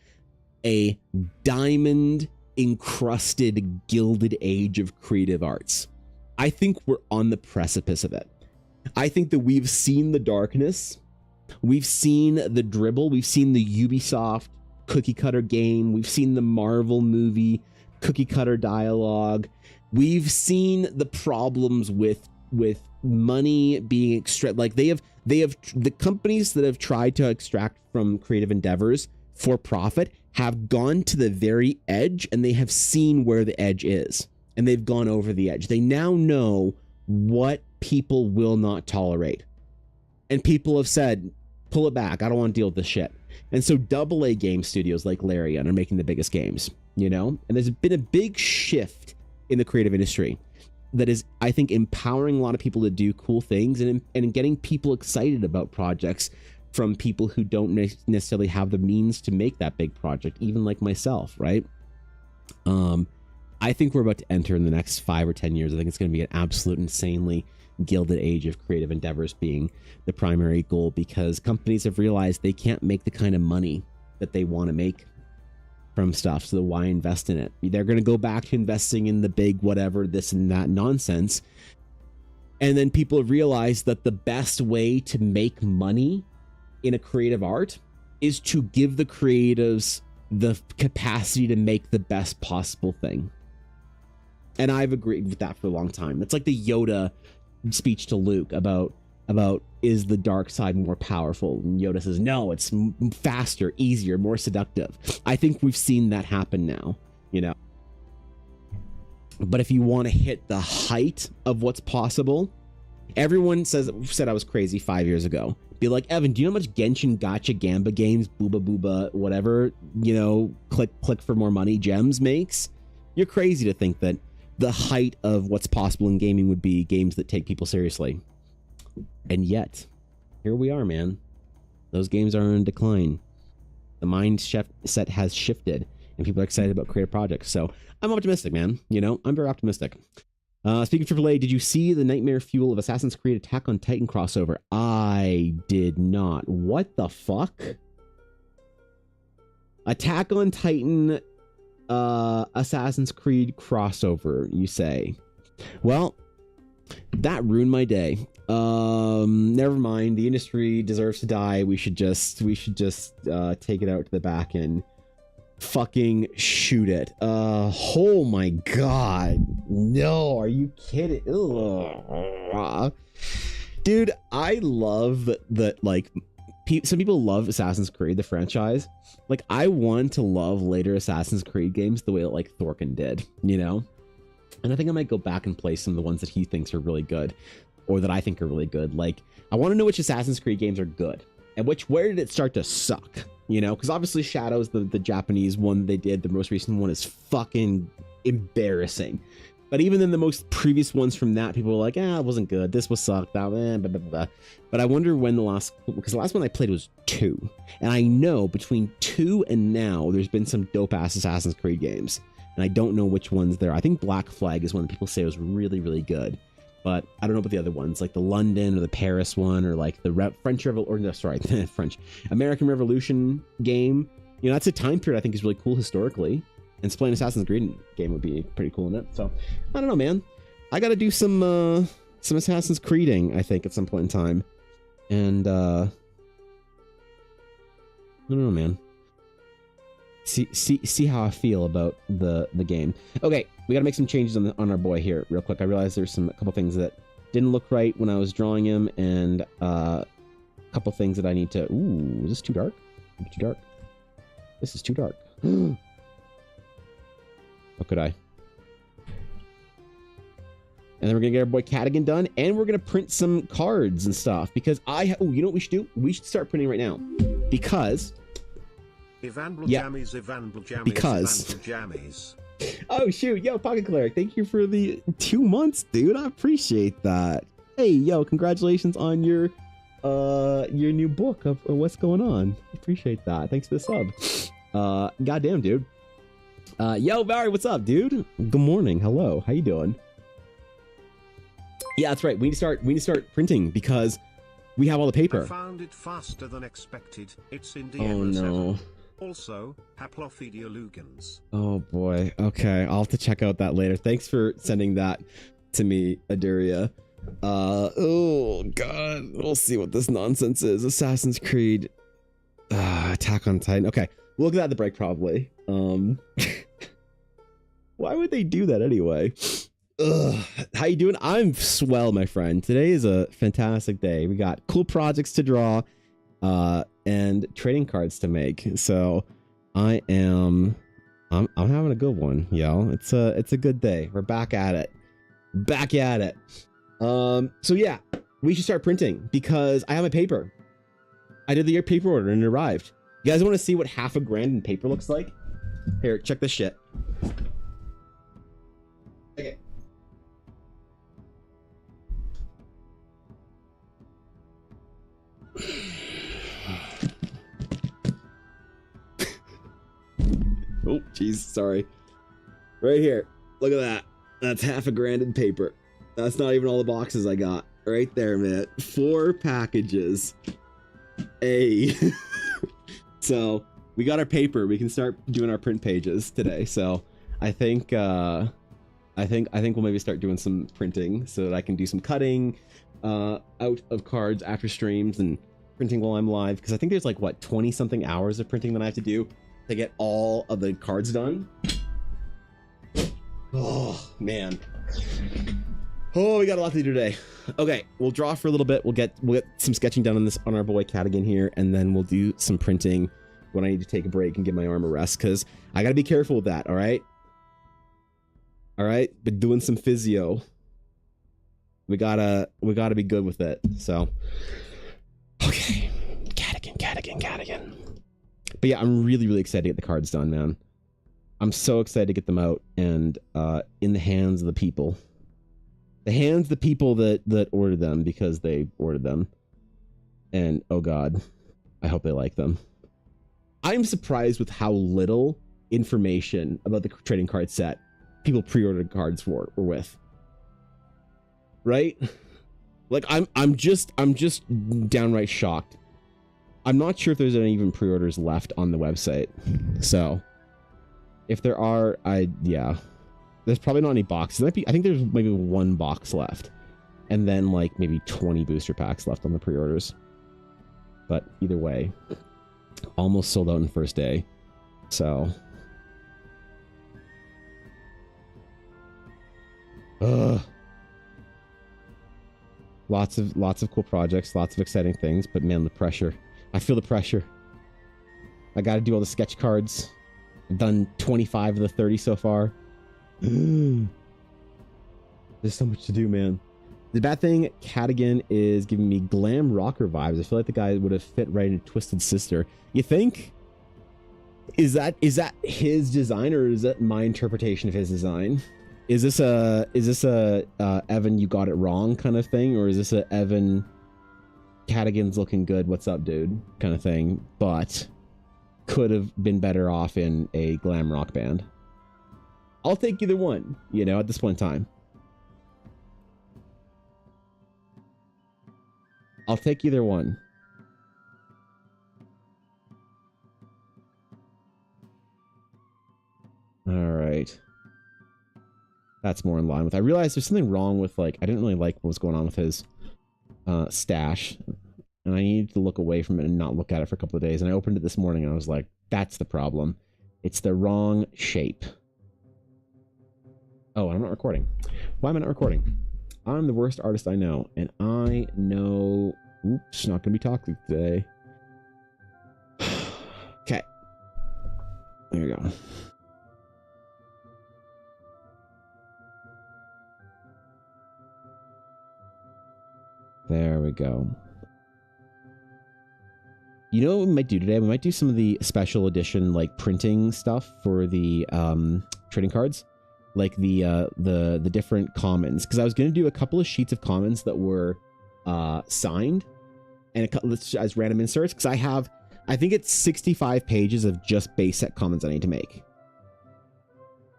a diamond encrusted gilded age of creative arts. I think we're on the precipice of it. I think that we've seen the darkness, we've seen the dribble, we've seen the Ubisoft cookie cutter game, we've seen the Marvel movie cookie cutter dialogue, we've seen the problems with money being extracted. Like they have the companies that have tried to extract from creative endeavors for profit have gone to the very edge, and they have seen where the edge is, and they've gone over the edge. They now know what people will not tolerate, and people have said, pull it back, I don't want to deal with this shit. And so AA game studios like Larian are making the biggest games, you know, and there's been a big shift in the creative industry that is, I think, empowering a lot of people to do cool things and getting people excited about projects from people who don't necessarily have the means to make that big project, even like myself, right? I think we're about to enter in the next 5 or 10 years. I think it's going to be an absolute insanely gilded age of creative endeavors being the primary goal, because companies have realized they can't make the kind of money that they want to make from stuff, so why invest in it? They're going to go back to investing in the big whatever, this and that nonsense. And then people have realized that the best way to make money in a creative art is to give the creatives the capacity to make the best possible thing. And I've agreed with that for a long time. It's like the Yoda speech to Luke about is the dark side more powerful? And Yoda says, no, it's faster, easier, more seductive. I think we've seen that happen now, you know. But if you want to hit the height of what's possible, everyone said I was crazy 5 years ago. Be like, Evan, do you know how much Genshin Gacha Gamba games, Booba Booba, whatever, you know, click for more money gems makes? You're crazy to think that the height of what's possible in gaming would be games that take people seriously. And yet, here we are, man. Those games are in decline. The mindset has shifted, and people are excited about creative projects. So I'm optimistic, man. You know, I'm very optimistic. Speaking of AAA, did you see the Nightmare Fuel of Assassin's Creed Attack on Titan crossover? I did not. What the fuck? Attack on Titan Assassin's Creed crossover, you say? Well, that ruined my day. Never mind. The industry deserves to die. We should just take it out to the back and fucking shoot it. Oh my god. No, are you kidding? Ugh. Dude, I love that, like, some people love Assassin's Creed, the franchise. Like, I want to love later Assassin's Creed games the way that, like, Thorkin did, you know? And I think I might go back and play some of the ones that he thinks are really good, or that I think are really good. Like, I want to know which Assassin's Creed games are good, and where did it start to suck, you know? Because obviously Shadows, the Japanese one they did, the most recent one, is fucking embarrassing. But even then, the most previous ones from that, people were like, it wasn't good. This was sucked. Blah, blah, blah, blah. But I wonder when because the last one I played was 2. And I know between 2 and now, there's been some dope-ass Assassin's Creed games. And I don't know which ones there are. I think Black Flag is one that people say was really, really good. But I don't know about the other ones, like the London or the Paris one, or like the American Revolution game. You know, that's a time period I think is really cool historically. And playing Assassin's Creed game would be pretty cool in it. So, I don't know, man. I got to do some Assassin's Creeding, I think, at some point in time. And, I don't know, man. See how I feel about the game. Okay, we got to make some changes on our boy here real quick. I realized there's a couple things that didn't look right when I was drawing him, and a couple things that I need to... Ooh, is this too dark? Too dark. This is too dark. How could I? And then we're gonna get our boy Cadigan done, and we're gonna print some cards and stuff, because you know what we should do? We should start printing right now, because oh shoot, yo, Pocket Cleric, thank you for the 2 months, dude. I appreciate that. Hey, yo, congratulations on your new book of what's going on. Appreciate that. Thanks for the sub. Goddamn, dude. Yo, Barry, what's up, dude? Good morning. Hello. How you doing? Yeah, that's right. We need to start printing because we have all the paper. I found it faster than expected. It's in Oh no. 7. Also, Haplophidia lugans. Oh boy. Okay, I'll have to check out that later. Thanks for sending that to me, Aduria. Oh god. We'll see what this nonsense is. Assassin's Creed. Attack on Titan. Okay. We'll look at that at the break, probably. Why would they do that anyway? Ugh. How you doing? I'm swell, my friend. Today is a fantastic day. We got cool projects to draw, and trading cards to make. So I'm having a good one, yo. It's a good day. We're back at it. Back at it. So yeah, we should start printing because I have my paper. I did the paper order and it arrived. You guys want to see what half a grand in paper looks like? Here, check this shit. Okay. Oh, jeez, sorry. Right here. Look at that. That's half a grand in paper. That's not even all the boxes I got. Right there, man. 4 packages. Hey. So we got our paper. We can start doing our print pages today. So I think we'll maybe start doing some printing so that I can do some cutting out of cards after streams and printing while I'm live. Because I think there's like what 20 something hours of printing that I have to do to get all of the cards done. Oh man. Oh, we got a lot to do today. Okay, we'll draw for a little bit. We'll get some sketching done on our boy Cadigan here, and then we'll do some printing when I need to take a break and give my arm a rest, because I gotta be careful with that. All right. Been doing some physio. We gotta be good with it. So, okay, Cadigan. But yeah, I'm really excited to get the cards done, man. I'm so excited to get them out and in the hands of the people. The hands of the people that ordered them because they ordered them. And oh god, I hope they like them. I'm surprised with how little information about the trading card set people pre-ordered cards for or with. Right? Like I'm just downright shocked. I'm not sure if there's any even pre-orders left on the website. So if there are, yeah. There's probably not any boxes. I think there's maybe 1 box left. and then like maybe 20 booster packs left on the pre-orders. But either way, almost sold out in first day. So lots of cool projects, lots of exciting things, but man, the pressure. I feel the pressure. I got to do all the sketch cards. I've done 25 of the 30 so far. There's so much to do, man. The bad thing, Cadigan is giving me glam rocker vibes. I feel like the guy would have fit right into Twisted Sister. You think? Is that his design, or is that my interpretation of his design? Is this a Evan, you got it wrong kind of thing, or is this a Evan, Cadigan's looking good, what's up, dude, kind of thing? But could have been better off in a glam rock band. I'll take either one, you know, at this point in time. I'll take either one. All right. That's more in line with... I realized there's something wrong with, like... I didn't really like what was going on with his stash. And I needed to look away from it and not look at it for a couple of days. And I opened it this morning and I was like, that's the problem. It's the wrong shape. Oh, I'm not recording. Why am I not recording? I'm the worst artist I know. And I know... Oops, not going to be talking today. Okay. There you go. There we go. You know what we might do today? We might do some of the special edition, like, printing stuff for the trading cards. Like the different commons. Because I was going to do a couple of sheets of commons that were signed. And as random inserts. Because I think it's 65 pages of just base set commons I need to make.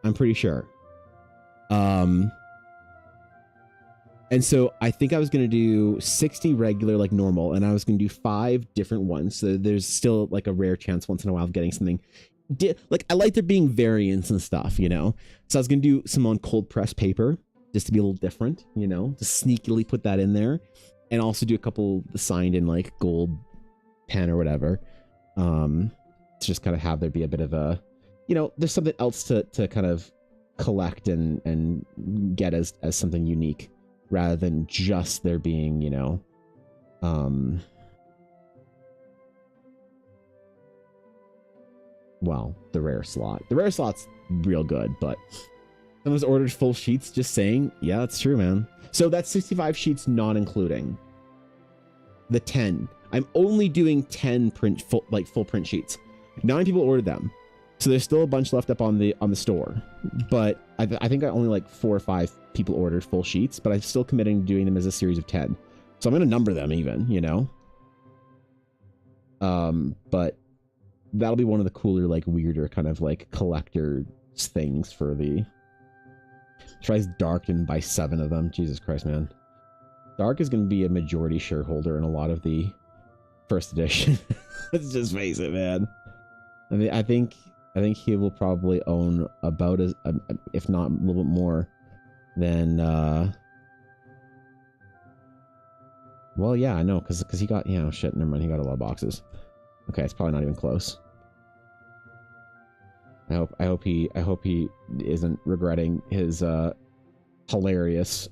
I'm pretty sure. And so I think I was going to do 60 regular, like normal, and I was going to do 5 different ones. So there's still like a rare chance once in a while of getting something. Like, I like there being variants and stuff, you know? So I was going to do some on cold press paper, just to be a little different, you know? To sneakily put that in there. And also do a couple signed in like gold pen or whatever. To just kind of have there be a bit of a, you know, there's something else to kind of collect and get as something unique. Rather than just there being, you know, well, the rare slot. The rare slot's real good, but someone's ordered full sheets, just saying, yeah, that's true, man. So that's 65 sheets, not including the 10. I'm only doing 10 full print sheets. 9 people ordered them. So there's still a bunch left up on the store, but I think I only like 4 or 5 people ordered full sheets, but I'm still committing to doing them as a series of 10. So I'm going to number them even, you know? But that'll be one of the cooler, like weirder kind of like collector things for the... Tries Dark by 7 of them. Jesus Christ, man. Dark is going to be a majority shareholder in a lot of the first edition. Let's just face it, man. I mean, I think he will probably own about as, if not a little bit more than, well, yeah, I know, because he got, you know, shit, never mind, he got a lot of boxes. Okay, it's probably not even close. I hope he isn't regretting his, hilarious,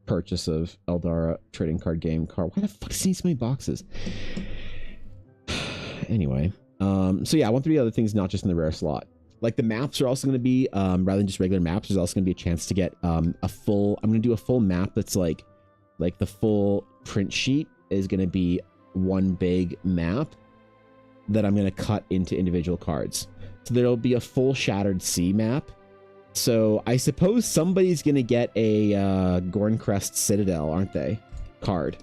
purchase of Eldara trading card game card. Why the fuck does he need so many boxes? Anyway, so yeah, I want 3 other things, not just in the rare slot. Like the maps are also going to be, rather than just regular maps, there's also going to be a chance to get a full, I'm going to do a full map that's like the full print sheet is going to be one big map that I'm going to cut into individual cards. So there'll be a full Shattered Sea map. So I suppose somebody's going to get a Gorncrest Citadel, aren't they? Card.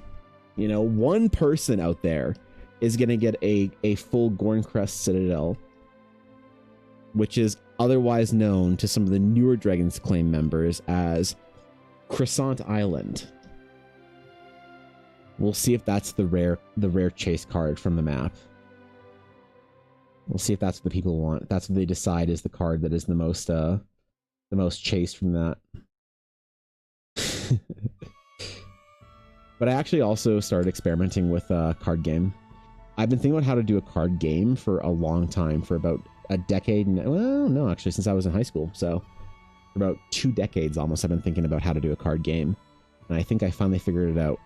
You know, one person out there is going to get a full Gorncrest Citadel, which is otherwise known to some of the newer Dragon's Claim members as Croissant Island. We'll see if that's the rare chase card from the map. We'll see if that's what the people want. If that's what they decide is the card that is the most chased from that. But I actually also started experimenting with a card game. I've been thinking about how to do a card game for a long time, for about a decade. Well, no, actually, since I was in high school. So for about 2 decades almost, I've been thinking about how to do a card game. And I think I finally figured it out.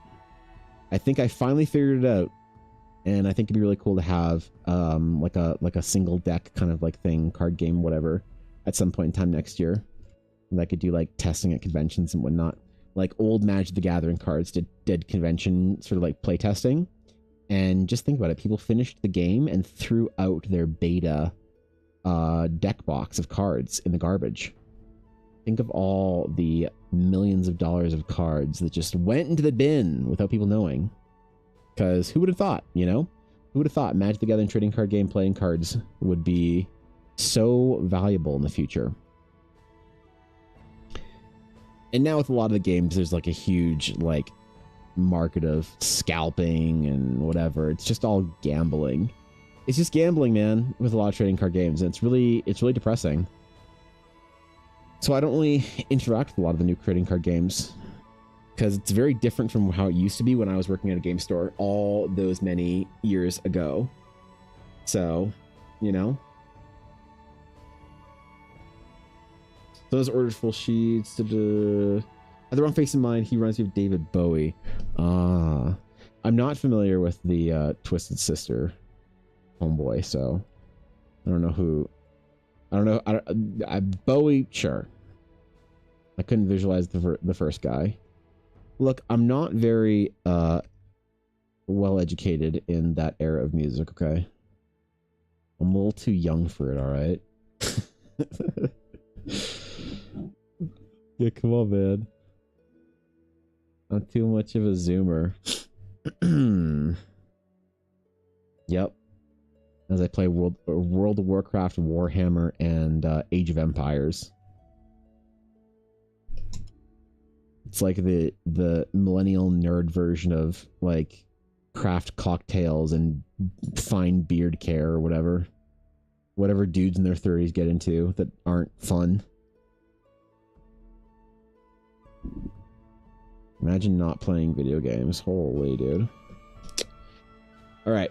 And I think it'd be really cool to have like a single deck kind of like thing, card game, whatever, at some point in time next year. And I could do like testing at conventions and whatnot. Like old Magic the Gathering cards did convention sort of like play testing. And just think about it. People finished the game and threw out their beta deck box of cards in the garbage. Think of all the millions of dollars of cards that just went into the bin without people knowing. Because who would have thought, you know? Who would have thought Magic the Gathering trading card game playing cards would be so valuable in the future? And now with a lot of the games, there's like a huge like market of scalping and whatever. It's just all gambling. It's just gambling, man, with a lot of trading card games. And it's really depressing. So I don't really interact with a lot of the new trading card games because it's very different from how it used to be when I was working at a game store all those many years ago. So, you know. Those ordered full sheets. Had the wrong face in mind. He reminds me of David Bowie. I'm not familiar with the Twisted Sister homeboy, so I don't know who. I don't know. Bowie, sure. I couldn't visualize the first guy. Look, I'm not very well educated in that era of music. Okay, I'm a little too young for it. All right. Yeah, come on, man. I'm too much of a zoomer. Yep. As I play World of Warcraft, Warhammer, and Age of Empires. It's like the millennial nerd version of like craft cocktails and fine beard care or whatever. Whatever dudes in their 30s get into that aren't fun. Imagine not playing video games. Holy dude. Alright,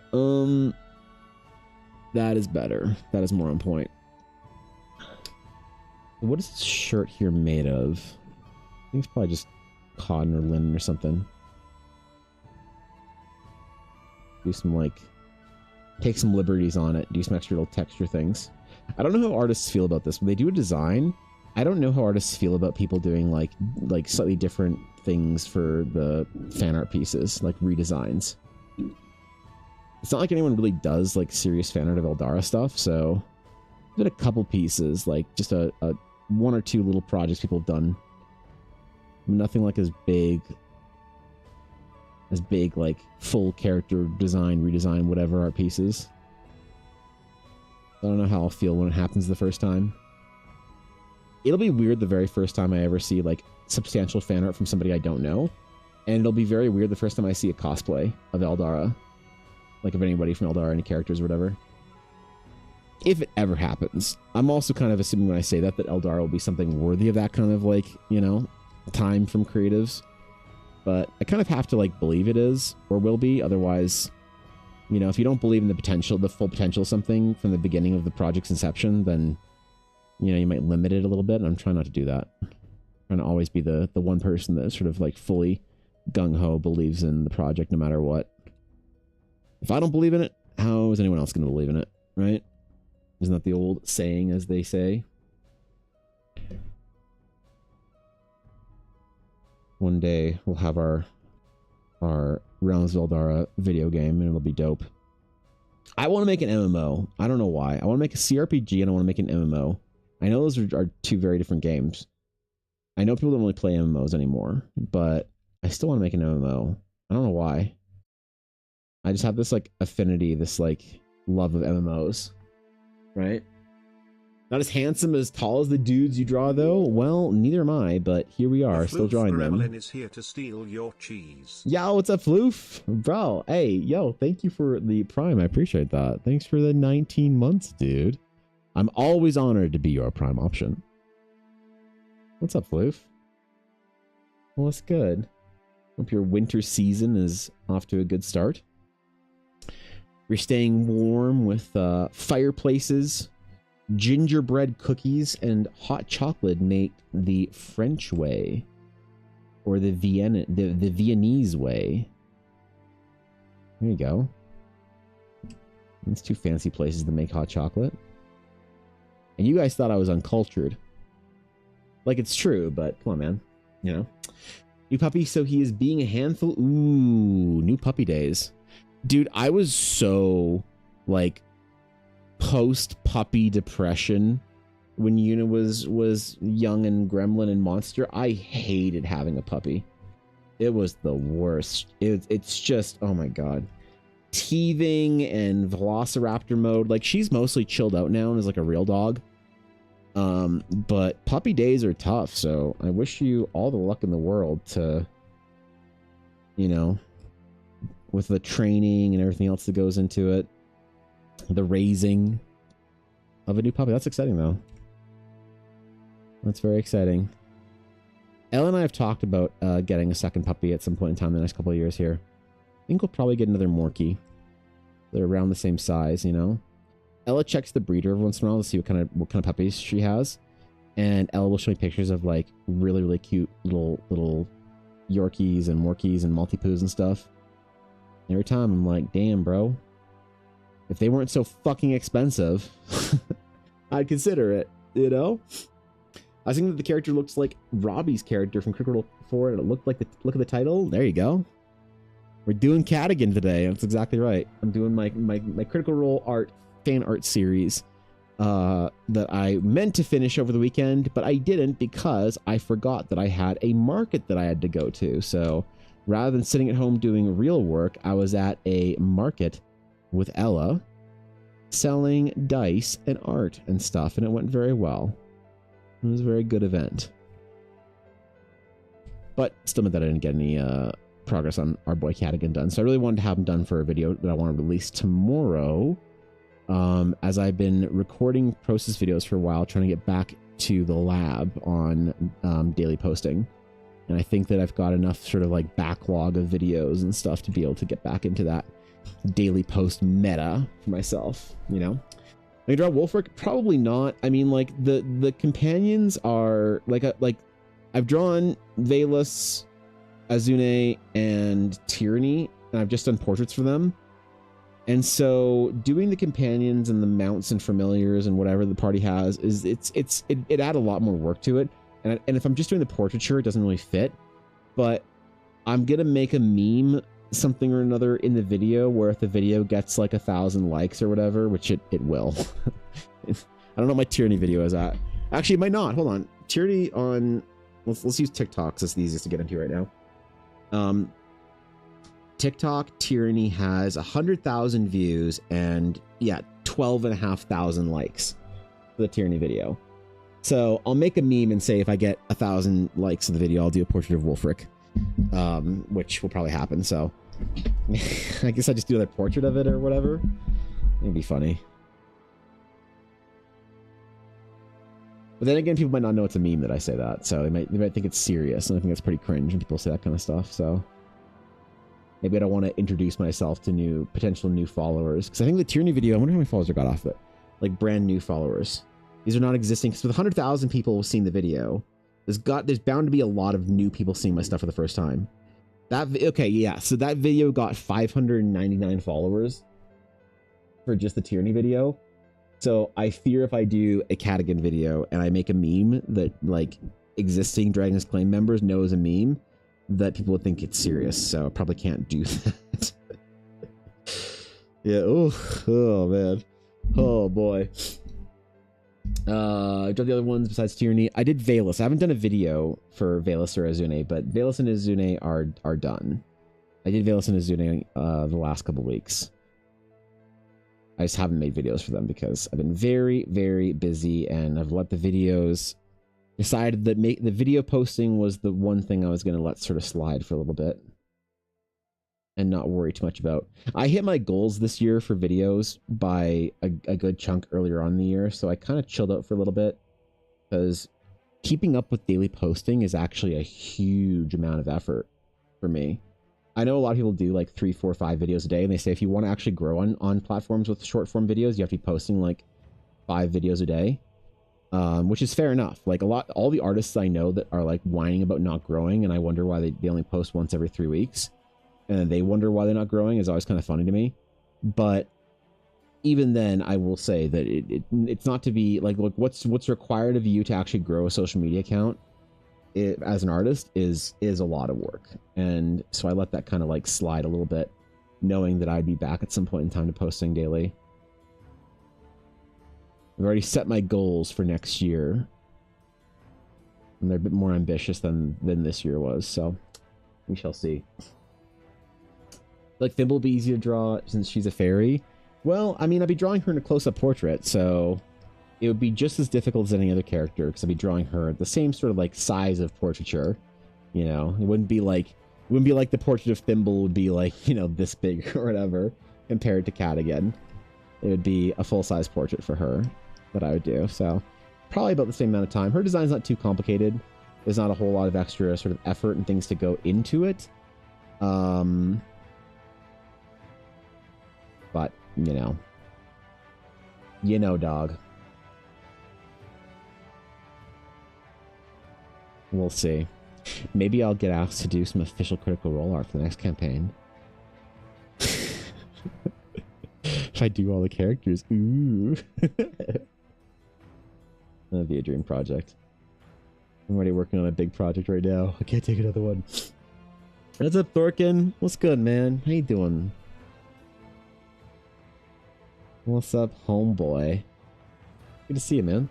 that is better. That is more on point. What is this shirt here made of? I think it's probably just cotton or linen or something. Do some like... Take some liberties on it. Do some extra little texture things. I don't know how artists feel about this. When they do a design, I don't know how artists feel about people doing like slightly different things for the fan art pieces, like redesigns. It's not like anyone really does like serious fan art of Eldara stuff, so I did a couple pieces, like just a 1 or 2 little projects people have done. Nothing like as big like full character design, redesign, whatever art pieces. I don't know how I'll feel when it happens the first time. It'll be weird the very first time I ever see like substantial fan art from somebody I don't know. And it'll be very weird the first time I see a cosplay of Eldara. Like of anybody from Eldara, any characters or whatever. If it ever happens. I'm also kind of assuming when I say that Eldara will be something worthy of that kind of like, you know, time from creatives. But I kind of have to like believe it is or will be. Otherwise, you know, if you don't believe in the potential, the full potential of something from the beginning of the project's inception, then, you know, you might limit it a little bit. And I'm trying not to do that. I'm trying to always be the one person that sort of like fully gung-ho believes in the project no matter what. If I don't believe in it, how is anyone else going to believe in it, right? Isn't that the old saying, as they say? One day we'll have our Realms of Eldara video game, and it'll be dope. I want to make an MMO. I don't know why. I want to make a CRPG, and I want to make an MMO. I know those are 2 very different games. I know people don't really play MMOs anymore, but I still want to make an MMO. I don't know why. I just have this like affinity, this like love of MMOs, right? Not as handsome, as tall as the dudes you draw, though. Well, neither am I, but here we are, still drawing them. Gremlin is here to steal your cheese. Yo, what's up, Floof? Bro, hey, yo, thank you for the Prime. I appreciate that. Thanks for the 19 months, dude. I'm always honored to be your Prime option. What's up, Floof? Well, that's good. Hope your winter season is off to a good start. You're staying warm with fireplaces, gingerbread cookies, and hot chocolate make the French way, or the Viennese way. There you go. That's two fancy places to make hot chocolate. And you guys thought I was uncultured. Like, it's true, but come on, man. You know? New puppy, so he is being a handful. Ooh, new puppy days. Dude, I was so, like, post-puppy depression when Yuna was young and gremlin and monster. I hated having a puppy. It was the worst. It's just, oh my god. Teething and velociraptor mode. Like, she's mostly chilled out now and is like a real dog. But puppy days are tough, so I wish you all the luck in the world to, you know, with the training and everything else that goes into it. The raising of a new puppy. That's exciting, though. That's very exciting. Ella and I have talked about getting a second puppy at some point in time in the next couple of years here. I think we'll probably get another Morkie. They're around the same size, you know? Ella checks the breeder every once in a while to see what kind of puppies she has. And Ella will show me pictures of, like, really, really cute little Yorkies and Morkies and Maltipoos and stuff. And every time I'm like, damn, bro. If they weren't so fucking expensive, I'd consider it, you know? I was thinking that the character looks like Robbie's character from Critical Role 4, and it looked like look at the title. There you go. We're doing Cadigan today. That's exactly right. I'm doing my Critical Role fan art series that I meant to finish over the weekend, but I didn't because I forgot that I had a market that I had to go to. So rather than sitting at home doing real work, I was at a market with Ella selling dice and art and stuff, and it went very well. It was a very good event. But still meant that I didn't get any progress on our boy Cadigan done. So I really wanted to have him done for a video that I want to release tomorrow. As I've been recording process videos for a while, trying to get back to the lab on daily posting. And I think that I've got enough sort of like backlog of videos and stuff to be able to get back into that daily post meta for myself, you know? I draw Wolfric? Probably not. I mean, like, the companions are like I've drawn Valus, Azune, and Tyranny, and I've just done portraits for them. And so doing the companions and the mounts and familiars and whatever the party has is it add a lot more work to it. And if I'm just doing the portraiture, it doesn't really fit. But I'm gonna make a meme something or another in the video where if the video gets like 1,000 likes or whatever, which it will. I don't know what my Tyranny video is at. Actually, it might not. Hold on. Tyranny on... Let's use TikTok, because it's the easiest to get into right now. TikTok Tyranny has 100,000 views and, yeah, 12,500 likes for the Tyranny video. So I'll make a meme and say if I get 1,000 likes of the video, I'll do a portrait of Wolfric, which will probably happen. So I guess I just do another portrait of it or whatever. It'd be funny. But then again, people might not know it's a meme that I say that, so they might think it's serious, and I think that's pretty cringe when people say that kind of stuff. So maybe I don't want to introduce myself to potential new followers, because I think the Tyranny video, I wonder how many followers I got off it, like brand new followers. These are not existing, because with 100,000 people seeing the video, there's bound to be a lot of new people seeing my stuff for the first time. Okay, yeah, so that video got 599 followers for just the Tyranny video. So I fear if I do a Cadigan video and I make a meme that like existing Dragon's Claim members know is a meme, that people would think it's serious. So I probably can't do that. Yeah. Oh man. Oh boy. I've done the other ones besides Tyranny. I did Valus. I haven't done a video for Valus or Azune, but Valus and Azune are done. I did Valus and Azune the last couple weeks. I just haven't made videos for them because I've been very, very busy, and I've let the videos... Decided that the video posting was the one thing I was going to let sort of slide for a little bit and not worry too much about. I hit my goals this year for videos by a good chunk earlier on in the year, so I kind of chilled out for a little bit because keeping up with daily posting is actually a huge amount of effort for me. I know a lot of people do like 3, 4, 5 videos a day, and they say if you want to actually grow on platforms with short form videos, you have to be posting like 5 videos a day, which is fair enough. Like all the artists I know that are like whining about not growing, and I wonder why they only post once every 3 weeks, and they wonder why they're not growing, is always kind of funny to me. But even then, I will say that it's not to be like, look, what's required of you to actually grow a social media account as an artist is a lot of work. And so I let that kind of like slide a little bit, knowing that I'd be back at some point in time to posting daily. I've already set my goals for next year, and they're a bit more ambitious than this year was, so we shall see. Like, Thimble will be easy to draw since she's a fairy. Well, I mean, I'd be drawing her in a close-up portrait, so it would be just as difficult as any other character, because I'd be drawing her at the same sort of like size of portraiture. You know, it wouldn't be like the portrait of Thimble would be like, you know, this big or whatever compared to Cat again. It would be a full-size portrait for her that I would do. So probably about the same amount of time. Her design's not too complicated. There's not a whole lot of extra sort of effort and things to go into it. But, you know, dog. We'll see. Maybe I'll get asked to do some official Critical Role art for the next campaign. If I do all the characters. Ooh. That'd be a dream project. I'm already working on a big project right now. I can't take another one. What's up, Thorkin? What's good, man? How you doing? What's up, homeboy? Good to see you, man.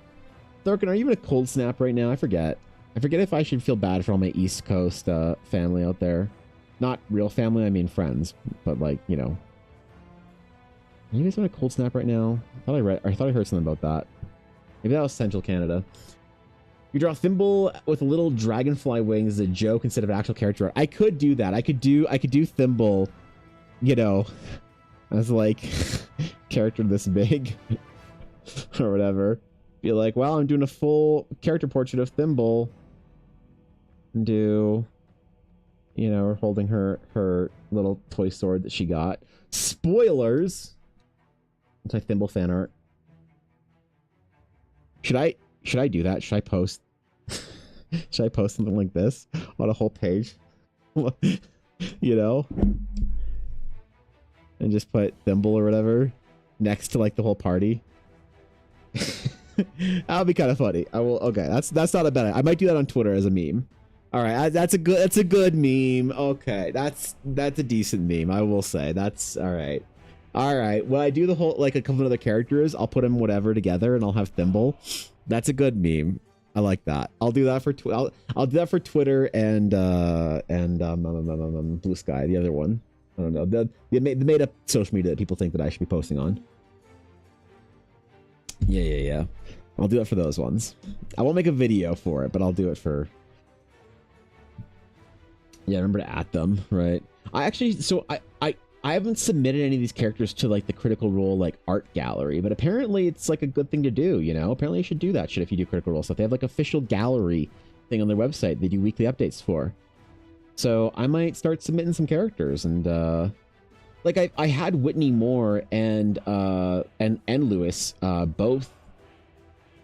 Thorkin, are you in a cold snap right now? I forget if I should feel bad for all my East Coast family out there. Not real family, I mean friends. But like, you know. Are you guys on a cold snap right now? I thought I heard something about that. Maybe that was Central Canada. You draw Thimble with a little dragonfly wings as a joke instead of an actual character art. I could do that. I could do Thimble, you know, as like character this big or whatever. Be like, well, I'm doing a full character portrait of Thimble. And do, you know, her holding her little toy sword that she got. Spoilers. It's my Thimble fan art. Should I do that? Should I post something like this on a whole page? You know? And just put Thimble or whatever next to like the whole party. That'll be kind of funny. I will. Okay, that's not a bad idea. I might do that on Twitter as a meme. All right, that's a good meme. Okay, that's a decent meme. I will say that's all right. All right. When I do the whole like a couple of other characters, I'll put them whatever together, and I'll have Thimble. That's a good meme. I like that. I'll do that for I'll do that for Twitter and Blue Sky, the other one. I don't know. The made up social media that people think that I should be posting on. Yeah. I'll do it for those ones. I won't make a video for it, but I'll do it for. Yeah, remember to at them, right? I actually, so I haven't submitted any of these characters to like the Critical Role like art gallery, but apparently it's like a good thing to do, you know? Apparently you should do that shit if you do Critical Role stuff. They have like official gallery thing on their website they do weekly updates for. So I might start submitting some characters, and like I had Whitney Moore and Lewis both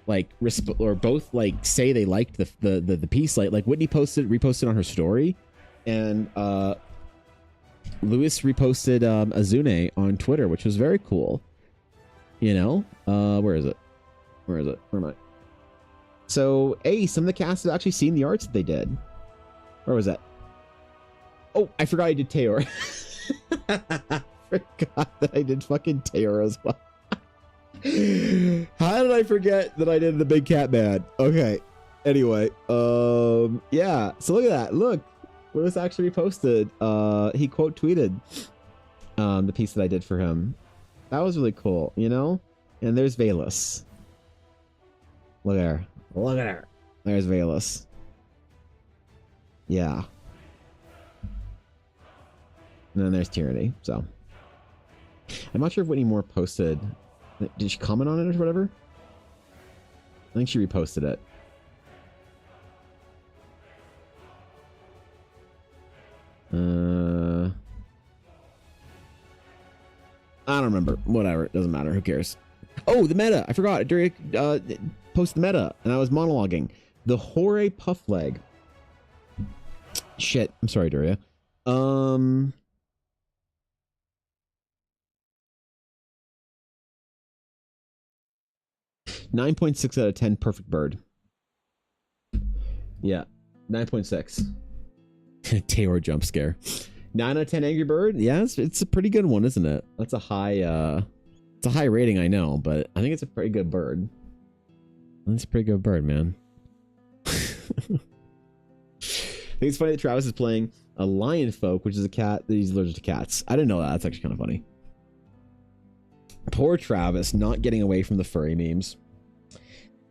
like both like say they liked the piece. Like Whitney reposted on her story, and Lewis reposted Azune on Twitter, which was very cool. You know, where is it? Where am I? So, some of the cast have actually seen the arts that they did. Where was that? Oh, I forgot I did Teor. Forgot that I did fucking Teor as well. How did I forget that I did the Big Cat Man? Okay. Anyway, yeah. So look at that. Look. Lewis actually reposted. He quote tweeted the piece that I did for him. That was really cool, you know? And there's Valus. Look at her. Look at her. There's Valus. Yeah. And then there's Tyranny. So I'm not sure if Whitney Moore posted. Did she comment on it or whatever? I think she reposted it. I don't remember. Whatever. It doesn't matter. Who cares? Oh, the meta. I forgot. Derek posted the meta, and I was monologuing. The Hore Puff Leg. Shit. I'm sorry, Duria. 9.6 out of 10 perfect bird. Yeah, 9.6. Taylor jump scare. 9 out of 10 angry bird. Yeah, it's a pretty good one, isn't it? That's a high it's a high rating, I know, but I think it's a pretty good bird. That's a pretty good bird, man. I think it's funny that Travis is playing a lion folk, which is a cat that he's allergic to cats. I didn't know that. That's actually kind of funny. Poor Travis, not getting away from the furry memes.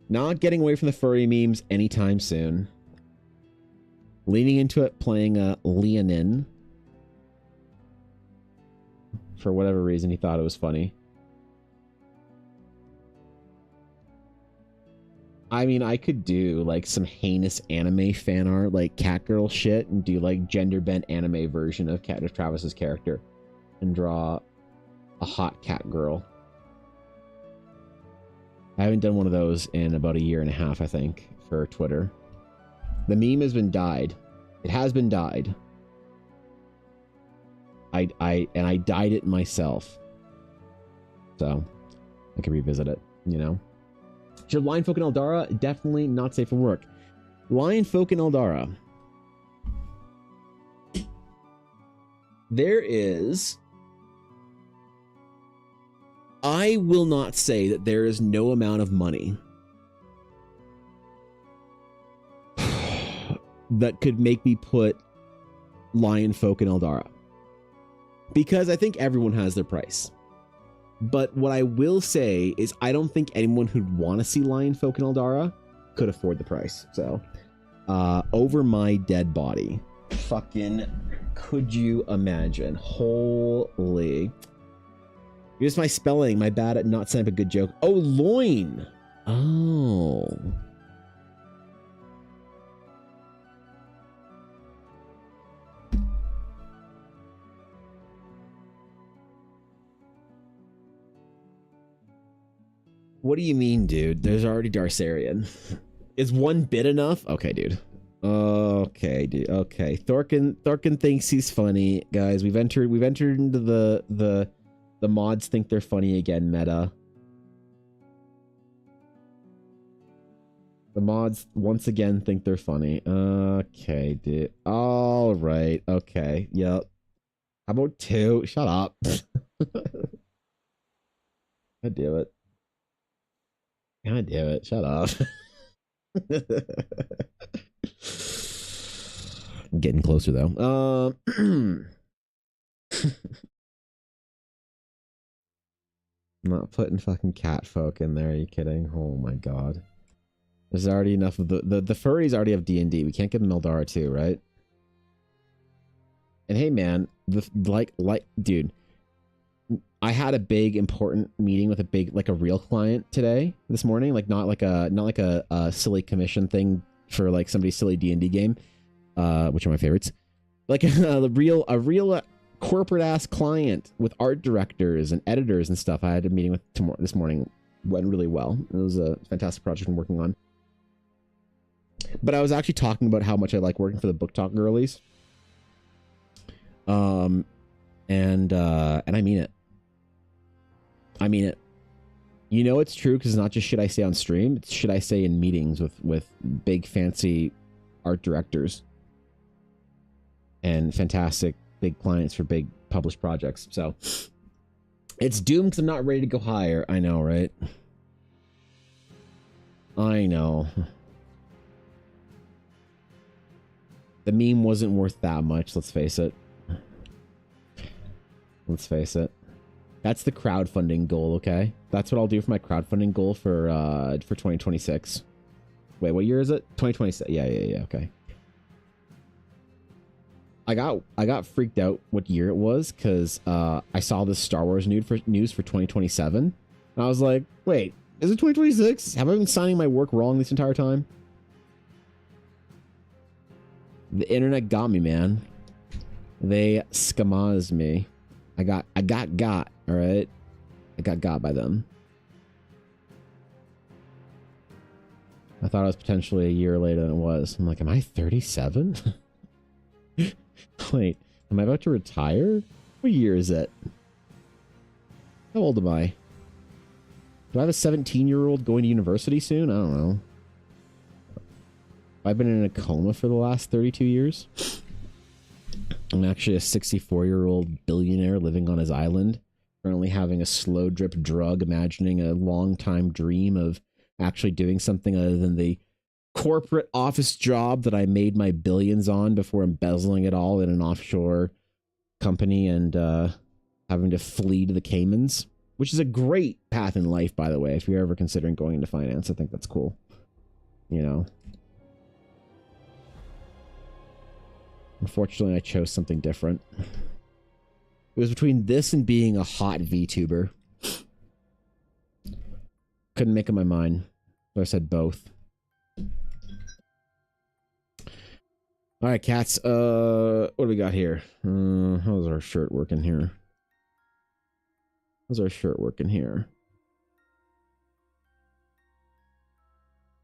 Not getting away from the furry memes anytime soon. Leaning into it, playing Leonin. For whatever reason, he thought it was funny. I mean, I could do like some heinous anime fan art, like Catgirl shit, and do like gender bent anime version of Travis's character, and draw a hot cat girl. I haven't done one of those in about a year and a half, I think, for Twitter. The meme has been dyed. It has been dyed. I dyed it myself. So I can revisit it, you know. Should Lion Folk in Eldara? Definitely not safe for work. Lion Folk in Eldara. There is... I will not say that there is no amount of money that could make me put Lion Folk in Eldara. Because I think everyone has their price. But what I will say is I don't think anyone who'd want to see Lion Folk in Eldara could afford the price. So, over my dead body. Fucking, could you imagine? Holy. Here's my spelling. My bad at not setting up a good joke. Oh, loin. Oh. What do you mean, dude? There's already Darcerian. Is one bit enough? Okay, dude. Okay, dude. Okay. Thorkin thinks he's funny. Guys, we've entered into the mods think they're funny again meta. The mods once again think they're funny. Okay, dude. All right. Okay. Yep. How about 2? Shut up. God damn it. God damn it. Shut up. I'm getting closer though. I'm not putting fucking cat folk in there. Are you kidding? Oh my god. There's already enough of the furries already have D&D. We can't give them Eldara too, right? And hey man, dude, I had a big important meeting with a real client this morning, like not like a silly commission thing for like somebody's silly D&D game, which are my favorites. Like a real corporate ass client with art directors and editors and stuff. I had a meeting with this morning. Went really well. It was a fantastic project I'm working on. But I was actually talking about how much I like working for the Book Talk girlies. And I mean it. I mean it. You know it's true because it's not just shit I say on stream. It's shit I say in meetings with big fancy art directors and fantastic big clients for big published projects. So it's doomed because I'm not ready to go higher. I know, right? I know. The meme wasn't worth that much, let's face it. Let's face it. That's the crowdfunding goal, okay? That's what I'll do for my crowdfunding goal for 2026. Wait, what year is it? 2026. Yeah, okay. I got freaked out what year it was because I saw this Star Wars news for 2027. And I was like, wait, is it 2026? Have I been signing my work wrong this entire time? The internet got me, man. They skamazed me. I got, all right? I got by them. I thought it was potentially a year later than it was. I'm like, am I 37? Wait, am I about to retire? What year is it? How old am I? Do I have a 17-year-old going to university soon? I don't know. I've been in a coma for the last 32 years. I'm actually a 64-year-old billionaire living on his island, currently having a slow drip drug, imagining a long-time dream of actually doing something other than the corporate office job that I made my billions on before embezzling it all in an offshore company and having to flee to the Caymans, which is a great path in life, by the way. If you're ever considering going into finance, I think that's cool. You know. Unfortunately, I chose something different. It was between this and being a hot VTuber. Couldn't make up my mind, so I said both. All right, cats. What do we got here? How's our shirt working here? How's our shirt working here?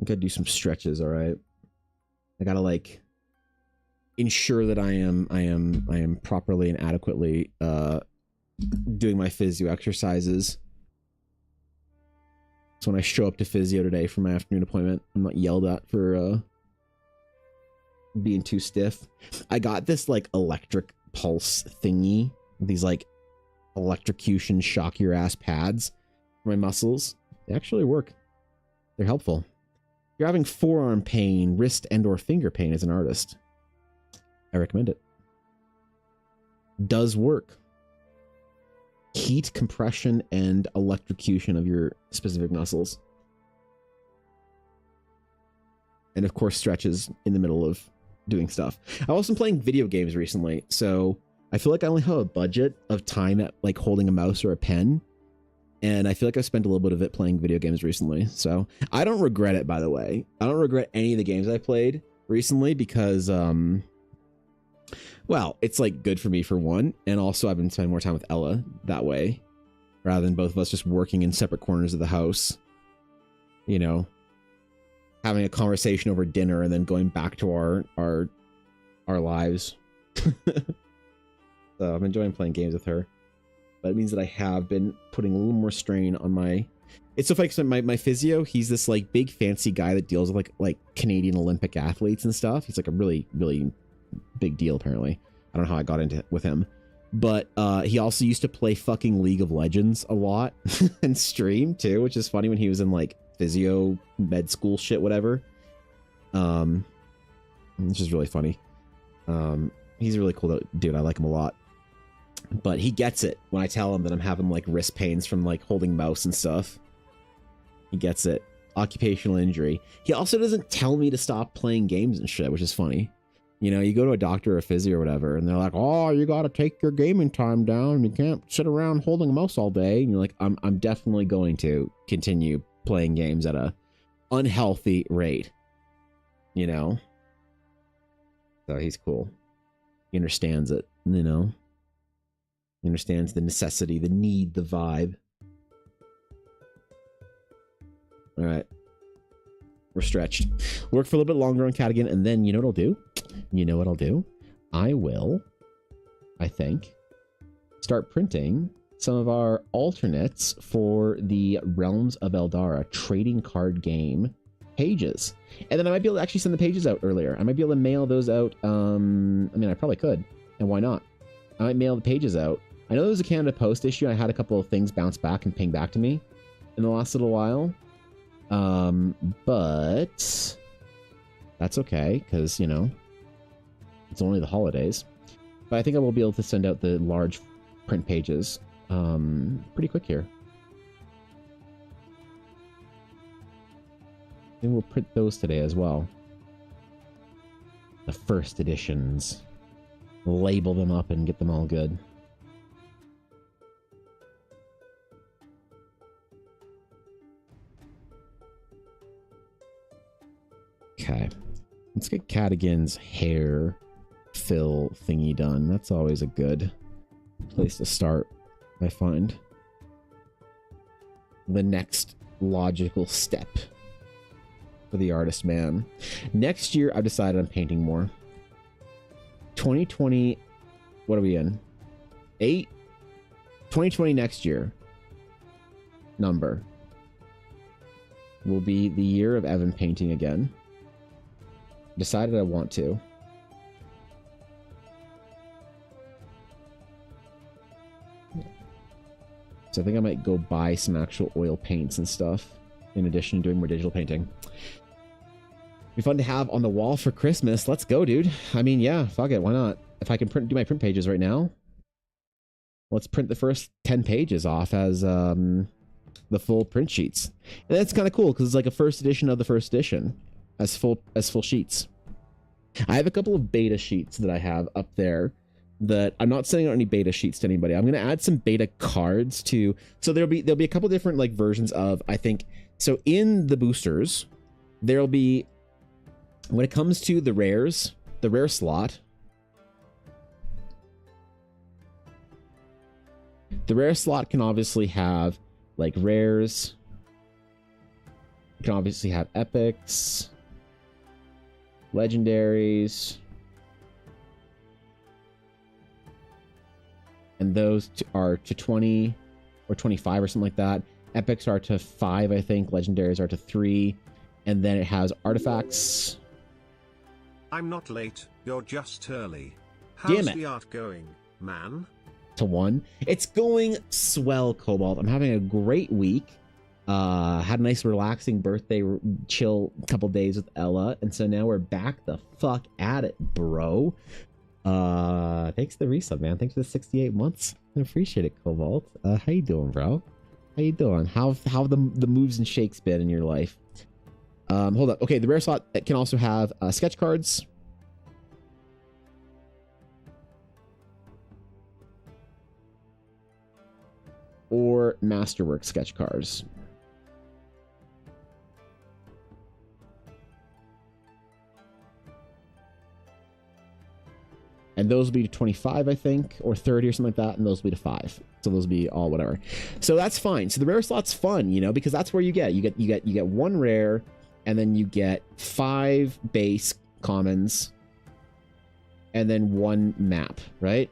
I gotta do some stretches. All right. I gotta like ensure that I am properly and adequately doing my physio exercises. So when I show up to physio today for my afternoon appointment, I'm not yelled at for being too stiff. I got this like electric pulse thingy, these like electrocution shock your ass pads for my muscles. They actually work. They're helpful. If you're having forearm pain, wrist and or finger pain as an artist, I recommend it. Does work. Heat, compression, and electrocution of your specific muscles. And of course, stretches in the middle of doing stuff. I've also been playing video games recently, so I feel like I only have a budget of time at like holding a mouse or a pen. And I feel like I've spent a little bit of it playing video games recently. So I don't regret it, by the way. I don't regret any of the games I played recently because, well, it's like good for me for one, and also I've been spending more time with Ella that way, rather than both of us just working in separate corners of the house. You know, having a conversation over dinner and then going back to our lives. So I'm enjoying playing games with her, but it means that I have been putting a little more strain on my. It's so funny because my physio, he's this like big fancy guy that deals with like Canadian Olympic athletes and stuff. He's like a really big deal, apparently. I don't know how I got into it with him, but he also used to play fucking League of Legends a lot and stream too, which is funny when he was in like physio med school shit, whatever. Which is really funny. He's a really cool dude. I like him a lot, but he gets it when I tell him that I'm having like wrist pains from like holding mouse and stuff. He gets it. Occupational injury. He also doesn't tell me to stop playing games and shit, which is funny. You know, you go to a doctor or a physio or whatever, and they're like, oh, you got to take your gaming time down. You can't sit around holding a mouse all day. And you're like, I'm definitely going to continue playing games at a unhealthy rate. You know? So he's cool. He understands it, you know? He understands the necessity, the need, the vibe. All right. We're stretched. Work for a little bit longer on Cadigan, and then you know what I'll do? You know what I'll do? I will, I think, start printing some of our alternates for the Realms of Eldara trading card game pages. And then I might be able to actually send the pages out earlier. I might be able to mail those out. I mean, I probably could. And why not? I might mail the pages out. I know there was a Canada Post issue. I had a couple of things bounce back and ping back to me in the last little while. But that's okay, because, you know, it's only the holidays. But I think I will be able to send out the large print pages pretty quick here. And we'll print those today as well. The first editions. Label them up and get them all good. Okay. Let's get Cadigan's hair fill thingy done. That's always a good place to start, I find. The next logical step for the artist man. Next year, I've decided I'm painting more. 2020, what are we in? 8? 2020 next year. Number. Will be the year of Evan painting again. Decided I want to. So I think I might go buy some actual oil paints and stuff, in addition to doing more digital painting. Be fun to have on the wall for Christmas. Let's go, dude. I mean, yeah, fuck it. Why not? If I can do my print pages right now, let's print the first 10 pages off as the full print sheets. And that's kind of cool because it's like a first edition of the first edition as full sheets. I have a couple of beta sheets that I have up there that I'm not sending out any beta sheets to anybody. I'm going to add some beta cards to, so there'll be a couple different like versions of, I think, so in the boosters, there'll be, when it comes to the rares, the rare slot, the rare slot can obviously have like rares. You can obviously have epics, legendaries, and those are to 20 or 25 or something like that. Epics are to 5, I think. Legendaries are to 3, and then it has artifacts. I'm not late, you're just early. Damn How's it. the art going, man? To 1. It's going swell, Cobalt. I'm having a great week. Had a nice relaxing birthday chill couple days with Ella, and so now we're back the fuck at it, bro. Thanks for the resub, man. Thanks for the 68 months. I appreciate it, Cobalt. How you doing, bro? How you doing? How the moves and shakes been in your life? Hold up. Okay, the rare slot can also have sketch cards. Or Masterwork sketch cards. And those will be to 25, I think, or 30 or something like that, and those will be to 5. So those will be all whatever. So that's fine. So the rare slot's fun, you know, because that's where you get one rare, and then you get 5 base commons, and then 1 map, right?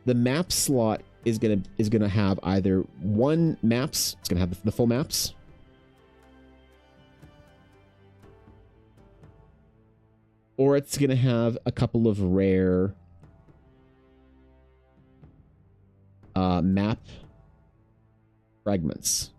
The map slot is gonna have either 1 maps, it's gonna have the full maps, or it's gonna have a couple of rare map fragments.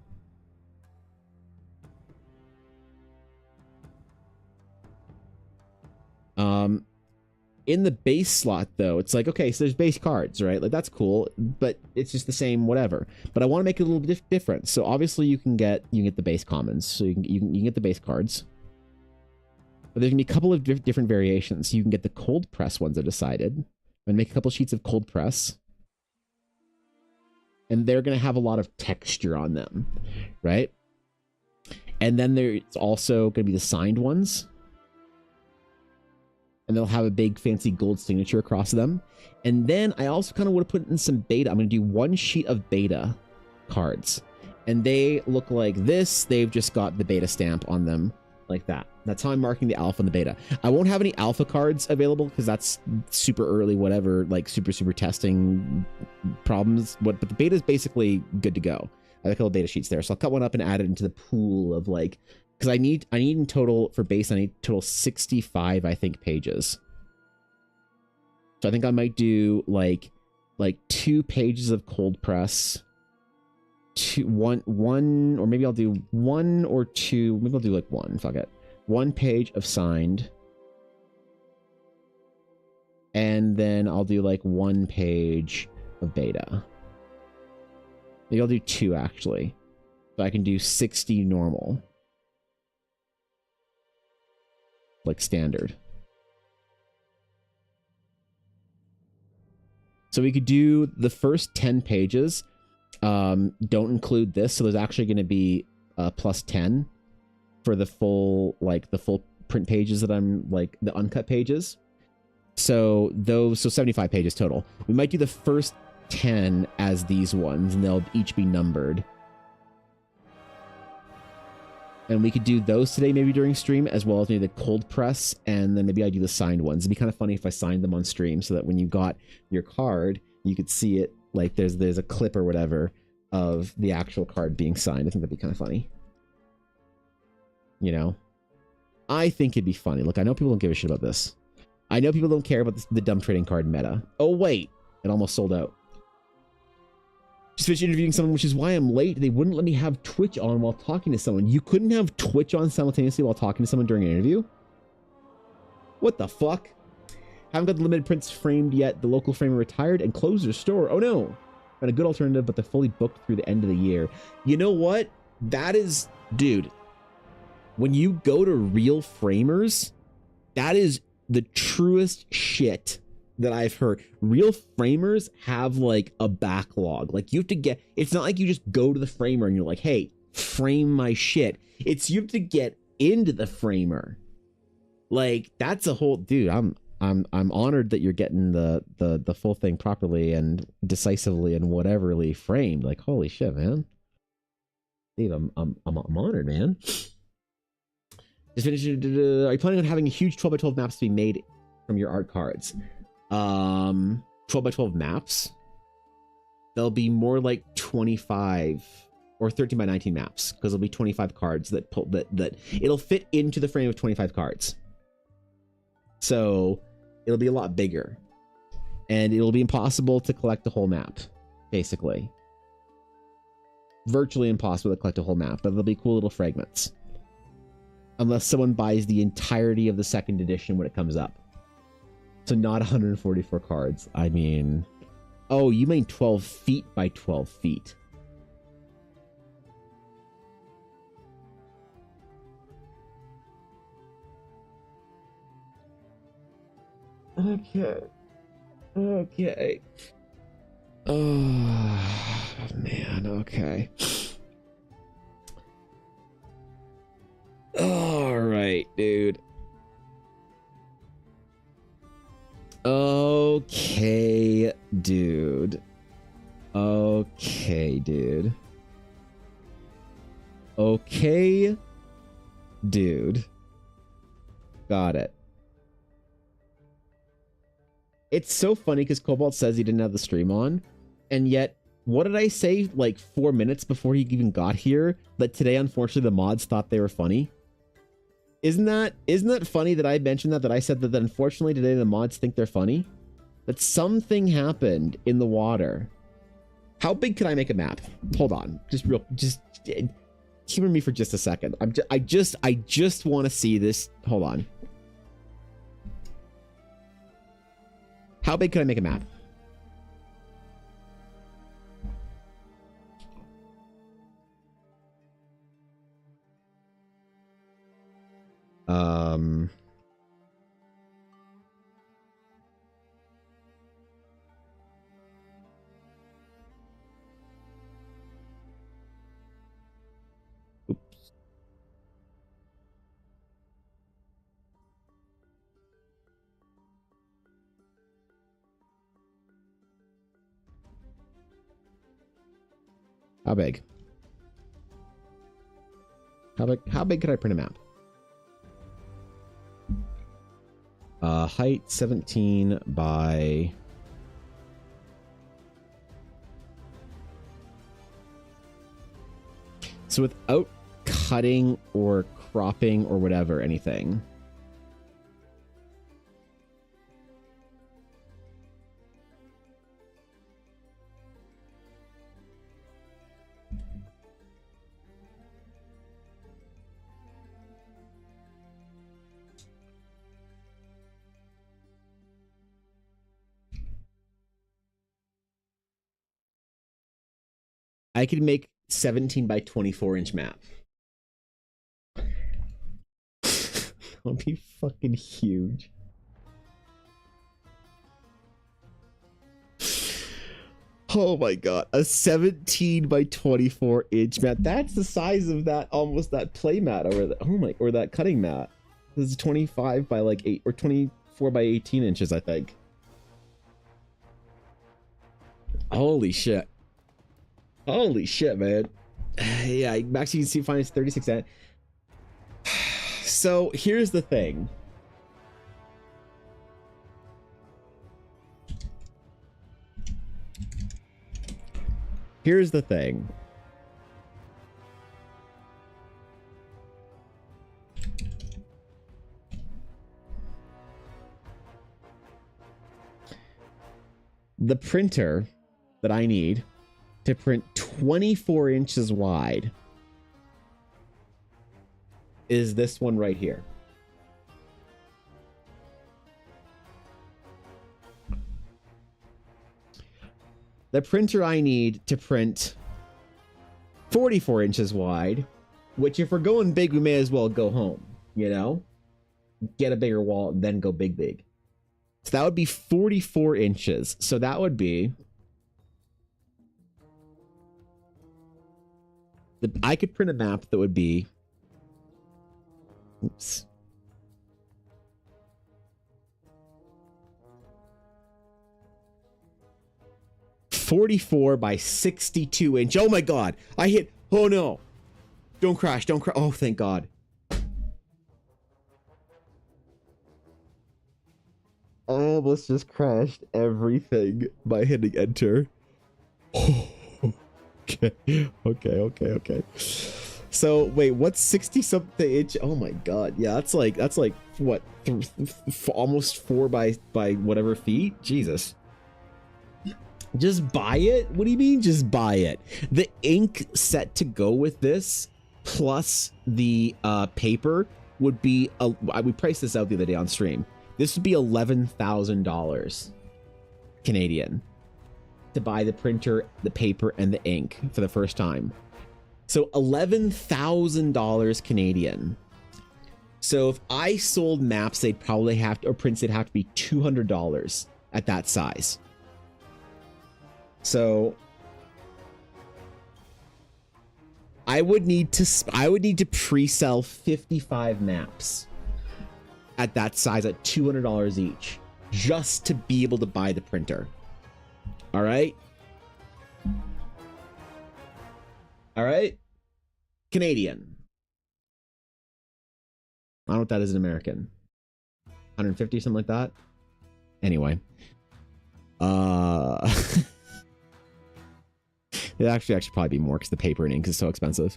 In the base slot, though, it's like, okay, so there's base cards, right? Like, that's cool, but it's just the same whatever. But I want to make it a little bit different. So obviously you can get the base commons, so you can get the base cards. But there's gonna be a couple of different variations. You can get the cold press ones I decided. I'm gonna make a couple sheets of cold press, and they're gonna have a lot of texture on them, right? And then there's also gonna be the signed ones, and they'll have a big fancy gold signature across them. And then I also kind of want to put in some beta. I'm going to do 1 sheet of beta cards, and they look like this. They've just got the beta stamp on them like that. That's how I'm marking the alpha and the beta. I won't have any alpha cards available because that's super early, whatever, like super testing problems. But the beta is basically good to go. I have a couple of beta sheets there, so I'll cut one up and add it into the pool of like, because I need in total for base, I need total 65, I think, pages. So I think I might do like 2 pages of cold press, one, or maybe I'll do 1 or 2. Maybe I'll do like 1. Fuck it. 1 page of signed, and then I'll do like 1 page of beta. Maybe I'll do 2 actually, so I can do 60 normal. Like standard. So we could do the first 10 pages. Don't include this, so there's actually going to be plus 10 for the full print pages that I'm like the uncut pages. So 75 pages total. We might do the first 10 as these ones, and they'll each be numbered. And we could do those today, maybe during stream, as well as maybe the cold press, and then maybe I do the signed ones. It'd be kind of funny if I signed them on stream, so that when you got your card, you could see it, like there's a clip or whatever of the actual card being signed. I think that'd be kind of funny. You know? I think it'd be funny. Look, I know people don't give a shit about this. I know people don't care about the dumb trading card meta. Oh, wait. It almost sold out. Just finished interviewing someone, which is why I'm late. They wouldn't let me have Twitch on while talking to someone. You couldn't have Twitch on simultaneously while talking to someone during an interview? What the fuck? Haven't got the limited prints framed yet. The local framer retired and closed their store. Oh no. And a good alternative, but they're fully booked through the end of the year. You know what? That is... Dude. When you go to real framers, that is the truest shit that I've heard. Real framers have like a backlog. Like you have to get, it's not like you just go to the framer and you're like, hey, frame my shit. It's you have to get into the framer. Like that's a whole, dude, I'm honored that you're getting the full thing properly and decisively and whateverly framed. Like, holy shit, man. Dude, I'm honored, man. Just finished. Are you planning on having a huge 12x12 maps to be made from your art cards? 12x12 maps? They'll be more like 25 or 13x19 maps because there'll be 25 cards that it'll fit into the frame of 25 cards. So it'll be a lot bigger, and it'll be impossible to collect the whole map, basically. Virtually impossible to collect a whole map, but there'll be cool little fragments. Unless someone buys the entirety of the second edition when it comes up. So not 144 cards. I mean... Oh, you mean 12 feet by 12 feet. Okay. Okay. Oh, man. Okay. All right, dude. Okay, dude. Okay, dude. Okay, dude. Got it. It's so funny because Cobalt says he didn't have the stream on, and yet, what did I say like 4 minutes before he even got here? That today, unfortunately, the mods thought they were funny. Isn't that funny that I mentioned that I said that unfortunately today the mods think they're funny? That something happened in the water. How big could I make a map? Hold on, just humor me for just a second. I just want to see this. Hold on. How big could I make a map? Oops. How big? How big could I print a map? Height 17 by... So without cutting or cropping or whatever, anything. I could make 17 by 24 inch map. That would be fucking huge. Oh my god, a 17 by 24 inch mat. That's the size of that, almost that play mat over the, oh my, or that cutting mat. This is 25 by like 8 or 24 4 by 18 inches, I think. Holy shit. Holy shit, man. Yeah, max you can see fine is 36 cents. So here's the thing. Here's the thing. The printer that I need to print 24 inches wide is this one right here. The printer I need to print 44 inches wide, which if we're going big, we may as well go home, you know? Get a bigger wall and then go big. So that would be 44 inches. So that would be... I could print a map that would be... Oops. .44 by 62 inch. Oh my god. I hit... Oh no. Don't crash. Don't crash. Oh, thank god. I almost just crashed everything by hitting enter. Okay. So wait, what's 60 something inch? Oh my god. Yeah, that's like what? Almost 4 by whatever feet? Jesus. Just buy it? What do you mean just buy it? The ink set to go with this plus the paper would be we priced this out the other day on stream. This would be $11,000 Canadian to buy the printer, the paper, and the ink for the first time. So $11,000 Canadian. So if I sold maps, they'd probably have to, or prints, they'd have to be $200 at that size. So I would need to pre-sell 55 maps at that size at $200 each just to be able to buy the printer. All right. Canadian. I don't know what that is in American. 150, something like that. Anyway. It actually probably be more because the paper and ink is so expensive.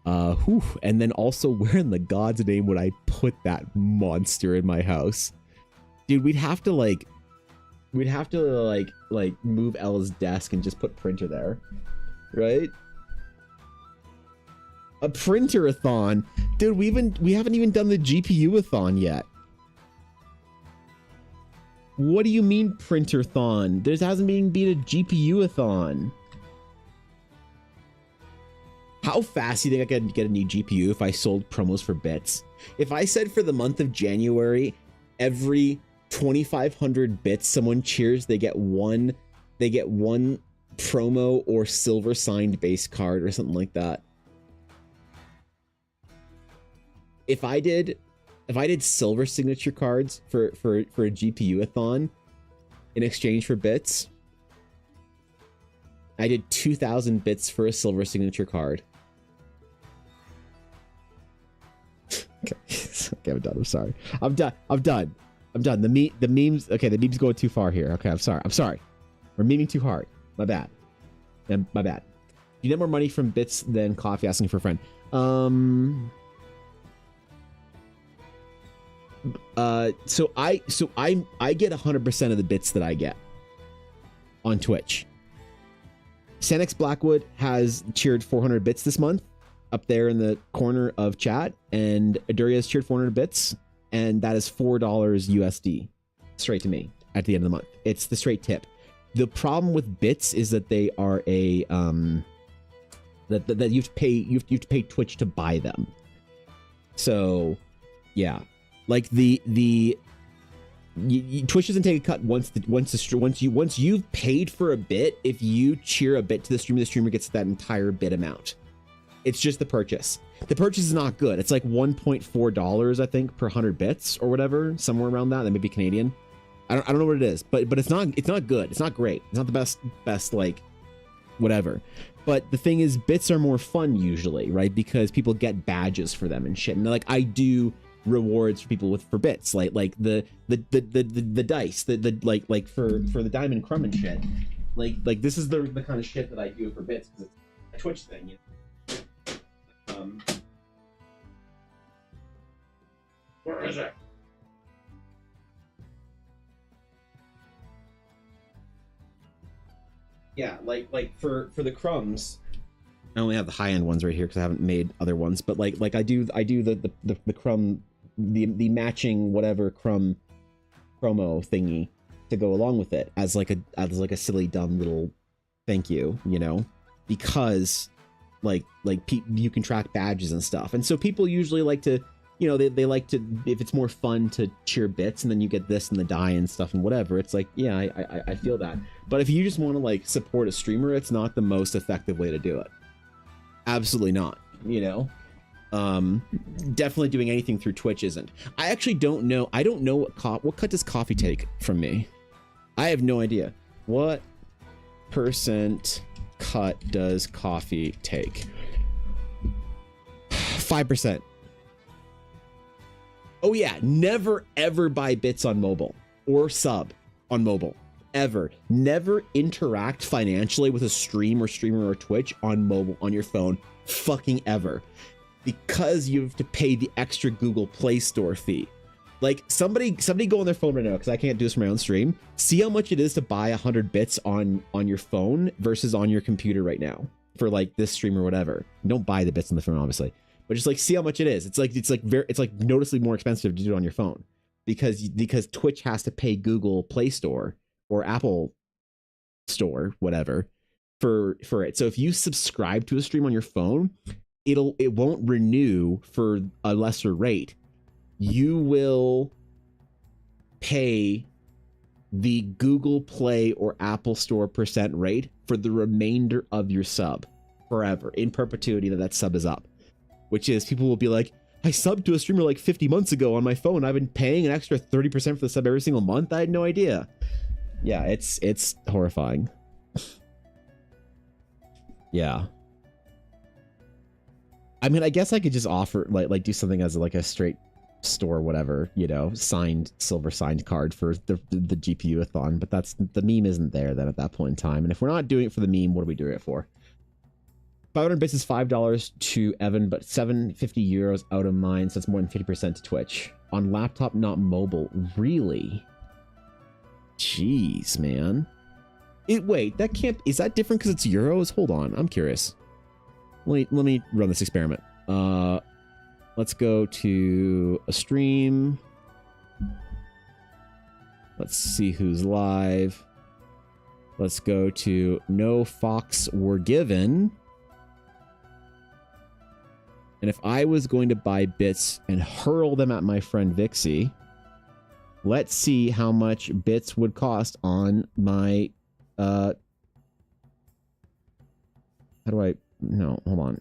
And then also, where in the God's name would I put that monster in my house? Dude, we'd have to move Ella's desk and just put printer there. Right? A printer-a-thon. Dude, we haven't even done the GPU-a-thon yet. What do you mean printer-thon? There hasn't even been a GPU-a-thon. How fast do you think I could get a new GPU if I sold promos for bits? If I said for the month of January, every 2,500 bits someone cheers, they get one promo or silver signed base card or something like that. If I did silver signature cards for a GPU-a-thon in exchange for bits, I did 2,000 bits for a silver signature card. Okay, I'm done. I'm sorry. I'm done. The memes. Okay, the memes going too far here. Okay, I'm sorry. We're memeing too hard. My bad. My bad. You get more money from bits than coffee asking for a friend. So I get 100% of the bits that I get on Twitch. Sanix Blackwood has cheered 400 bits this month up there in the corner of chat, and Aduria has cheered 400 bits, and that is $4 USD straight to me at the end of the month. It's the straight tip. The problem with bits is that they are that you have to pay Twitch to buy them. So yeah, like Twitch doesn't take a cut once you've paid for a bit. If you cheer a bit to the streamer gets that entire bit amount. It's just the purchase. The purchase is not good. It's like $1.4, I think, per 100 bits or whatever, somewhere around that. That may be Canadian. I don't know what it is, but it's not good. It's not great. It's not the best like whatever. But the thing is, bits are more fun usually, right? Because people get badges for them and shit. And like I do rewards for people for bits, like the dice, the like for the diamond crumb and shit. Like this is the kind of shit that I do for bits because it's a Twitch thing. You know? Where is it? Yeah, like for the crumbs, I only have the high end ones right here because I haven't made other ones. But like I do the crumb, the matching whatever crumb promo thingy to go along with it as like a silly dumb little thank you, you know, because like you can track badges and stuff, and so people usually like to, you know, they like to, if it's more fun to cheer bits and then you get this and the die and stuff and whatever, it's like, yeah, I feel that. But if you just want to like support a streamer, it's not the most effective way to do it. Absolutely not, you know. Definitely doing anything through Twitch isn't. I actually don't know. I don't know what cut does coffee take from me. I have no idea. What percent cut does coffee take? 5%. Oh yeah, never ever buy bits on mobile or sub on mobile. Ever. Never interact financially with a stream or streamer or Twitch on mobile on your phone. Fucking ever. Because you have to pay the extra Google Play Store fee. Like somebody go on their phone right now, because I can't do this for my own stream. See how much it is to buy 100 bits on your phone versus on your computer right now for like this stream or whatever. Don't buy the bits on the phone, obviously. But just like see how much it is. It's like noticeably more expensive to do it on your phone because Twitch has to pay Google Play Store or Apple Store, whatever, for it. So if you subscribe to a stream on your phone, it won't renew for a lesser rate. You will pay the Google Play or Apple Store % rate for the remainder of your sub forever, in perpetuity that sub is up. Which is, people will be like, I subbed to a streamer like 50 months ago on my phone. I've been paying an extra 30% for the sub every single month. I had no idea. Yeah, it's horrifying. Yeah. I mean, I guess I could just offer like do something as like a straight store, whatever, you know, silver signed card for the GPU-a-thon, but that's, the meme isn't there then at that point in time. And if we're not doing it for the meme, what are we doing it for? 500 bits is $5 to Evan, but 750 euros out of mine, so that's more than 50% to Twitch. On laptop, not mobile. Really? Jeez, man. Wait, that can't... Is that different because it's euros? Hold on, I'm curious. Let me run this experiment. Let's go to a stream. Let's see who's live. Let's go to No Fox Were Given. And if I was going to buy bits and hurl them at my friend Vixie, let's see how much bits would cost on my, how do I, no, hold on.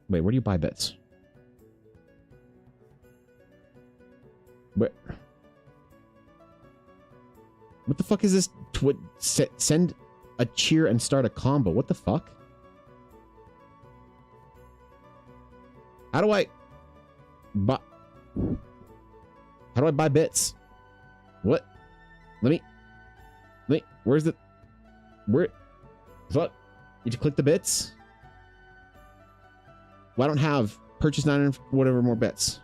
Wait, where do you buy bits? What the fuck is this? Send a cheer and start a combo. What the fuck? How do I buy bits? What? Let me, where's the, what? Need to click the bits? Well, I don't have purchase 900 whatever more bits.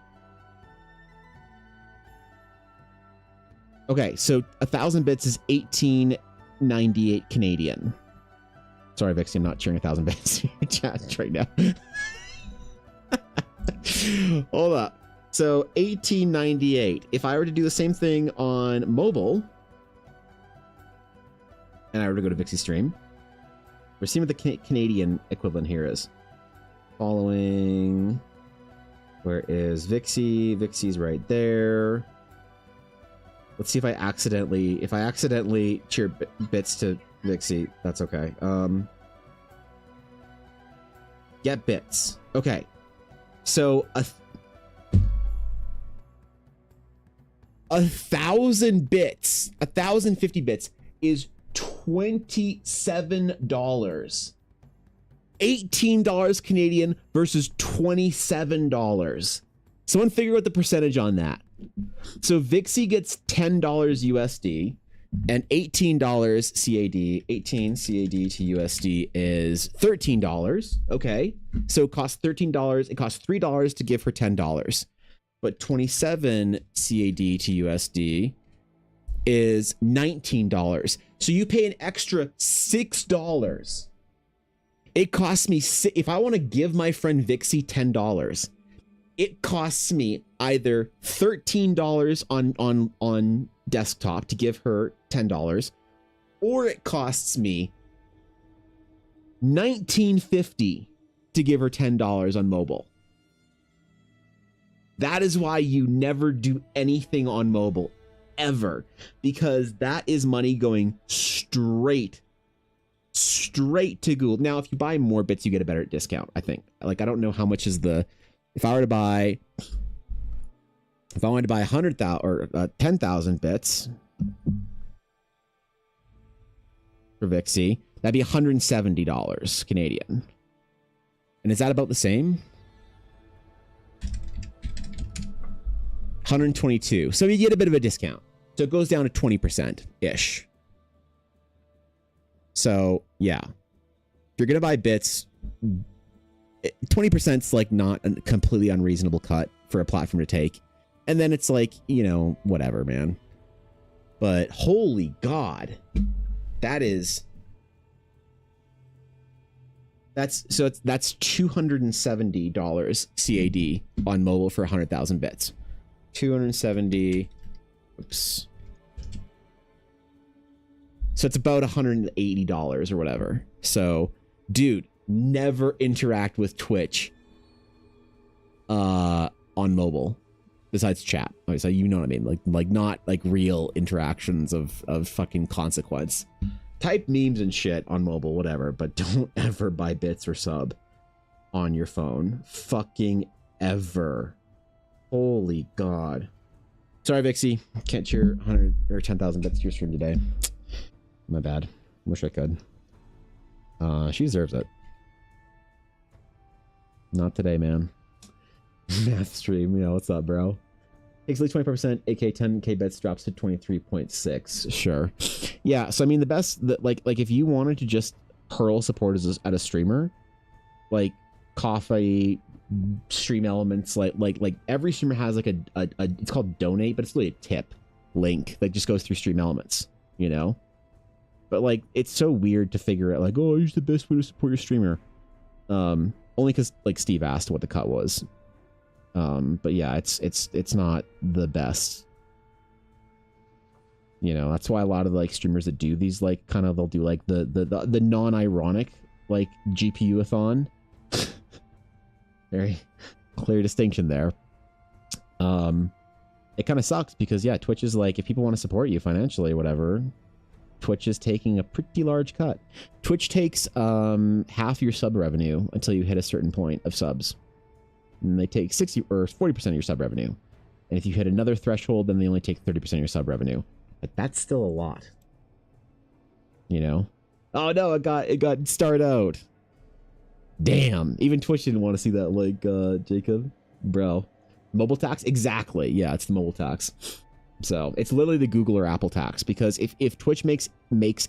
Okay, so 1,000 bits is 1898 Canadian. Sorry, Vixie, I'm not cheering 1,000 bits in your chat right now. Hold up. So 1898. If I were to do the same thing on mobile, and I were to go to Vixie's stream, we're seeing what the Canadian equivalent here is. Following. Where is Vixie? Vixie's right there. Let's see if I accidentally cheer bits to Vixie. That's okay. Get bits. Okay. So a 1,000 bits, 1,050 bits is $27. $18 Canadian versus $27. Someone figure out the percentage on that. So Vixie gets $10 USD and $18 CAD. 18 CAD to USD is $13. Okay. So it costs $13. It costs $3 to give her $10. But 27 CAD to USD is $19. So you pay an extra $6. It costs me, if I want to give my friend Vixie $10, it costs me either $13 on desktop to give her $10, or it costs me $19.50 to give her $10 on mobile. That is why you never do anything on mobile, ever, because that is money going straight to Google. Now, if you buy more bits, you get a better discount, I think. Like, I don't know how much is the, if I wanted to buy 100,000 or 10,000 bits for Vixie, that'd be $170 Canadian. And is that about the same? 122. So you get a bit of a discount. So it goes down to 20%-ish. So yeah, if you're going to buy bits, 20% is like not a completely unreasonable cut for a platform to take. And then it's like, you know, whatever, man. But holy God, that's $270 CAD on mobile for 100,000 bits. 270. Oops. So it's about $180 or whatever. So, dude, never interact with Twitch on mobile besides chat. So you know what I mean? Like not like real interactions of fucking consequence. Type memes and shit on mobile, whatever, but don't ever buy bits or sub on your phone. Fucking ever. Holy God. Sorry, Vixie. Can't cheer 100 or 10,000 bits to your stream today. My bad. Wish I could. She deserves it. Not today, man. Math stream. You know, what's up, bro? Takes like 25%, 8K, 10K bets drops to 23.6. Sure. Yeah, so I mean, the best, like if you wanted to just hurl support at a streamer, like Coffee, Stream Elements, like every streamer has like a it's called donate, but it's really a tip link that just goes through Stream Elements, you know? But like, it's so weird to figure out like, oh, use the best way to support your streamer. Only because like Steve asked what the cut was. But yeah, it's not the best. You know, that's why a lot of like streamers that do these like kind of, they'll do like the non-ironic like GPU-a-thon. Very clear distinction there. It kind of sucks because yeah, Twitch is like, if people want to support you financially or whatever, Twitch is taking a pretty large cut. Twitch takes half your sub revenue until you hit a certain point of subs. And they take 60 or 40% of your sub revenue. And if you hit another threshold, then they only take 30% of your sub revenue. But that's still a lot. You know? Oh no, it got starred out. Damn. Even Twitch didn't want to see that, like, Jacob. Bro. Mobile tax? Exactly. Yeah, it's the mobile tax. So it's literally the Google or Apple tax, because if Twitch makes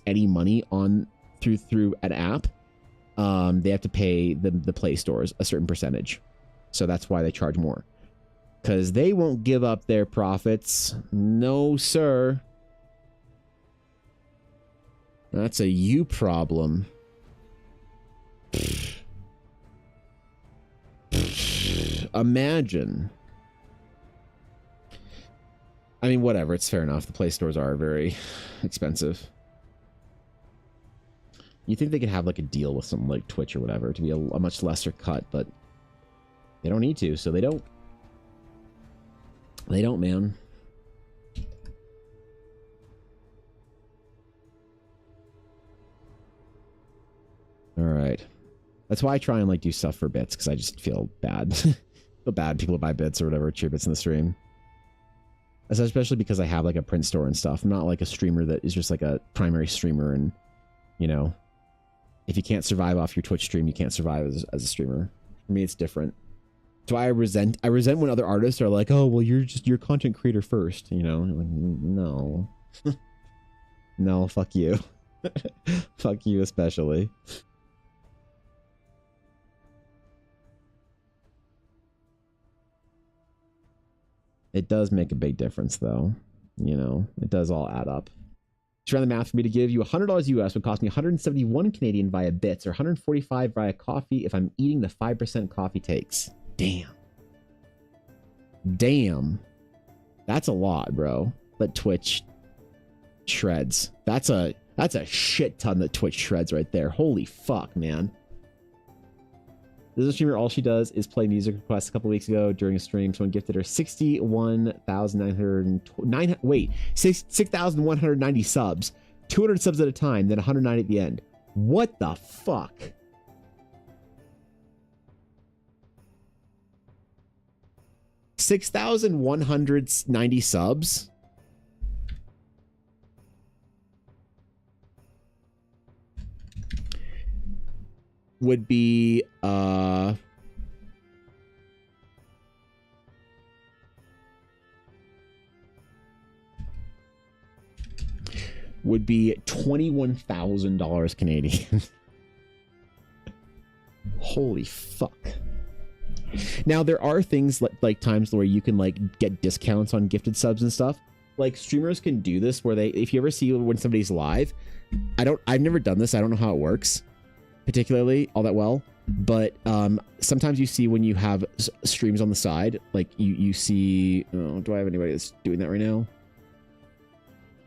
any money on through an app, they have to pay the Play stores a certain percentage. So that's why they charge more, because they won't give up their profits. No, sir. That's a you problem. Imagine. I mean, whatever. It's fair enough. The Play stores are very expensive. You think they could have like a deal with something like Twitch or whatever to be a much lesser cut, but they don't need to, so they don't. They don't, man. All right. That's why I try and like do stuff for bits, because I just feel bad. Feel bad people buy bits or whatever, cheer bits in the stream. Especially because I have like a print store and stuff. I'm not like a streamer that is just like a primary streamer, and you know, if you can't survive off your Twitch stream, you can't survive as a streamer. For me, it's different. So I resent when other artists are like, oh, well, you're content creator first, you know? Like, no. No, fuck you. Fuck you especially. It does make a big difference, though. You know, it does all add up. Just ran the math for me to give you $100 US would cost me 171 Canadian via bits, or 145 via coffee if I'm eating the 5% coffee takes. Damn. Damn. That's a lot, bro. But Twitch shreds. That's a shit ton that Twitch shreds right there. Holy fuck, man. This is a streamer, all she does is play music requests. A couple weeks ago during a stream, someone gifted her 6,190 subs. 200 subs at a time, then 190 at the end. What the fuck? $6,190 subs? Would be $21,000 Canadian. Holy fuck. Now there are things like times where you can like get discounts on gifted subs and stuff. Like streamers can do this where if you ever see when somebody's live, I've never done this. I don't know how it works particularly all that well, but sometimes you see when you have streams on the side, like you see, oh, do I have anybody that's doing that right now?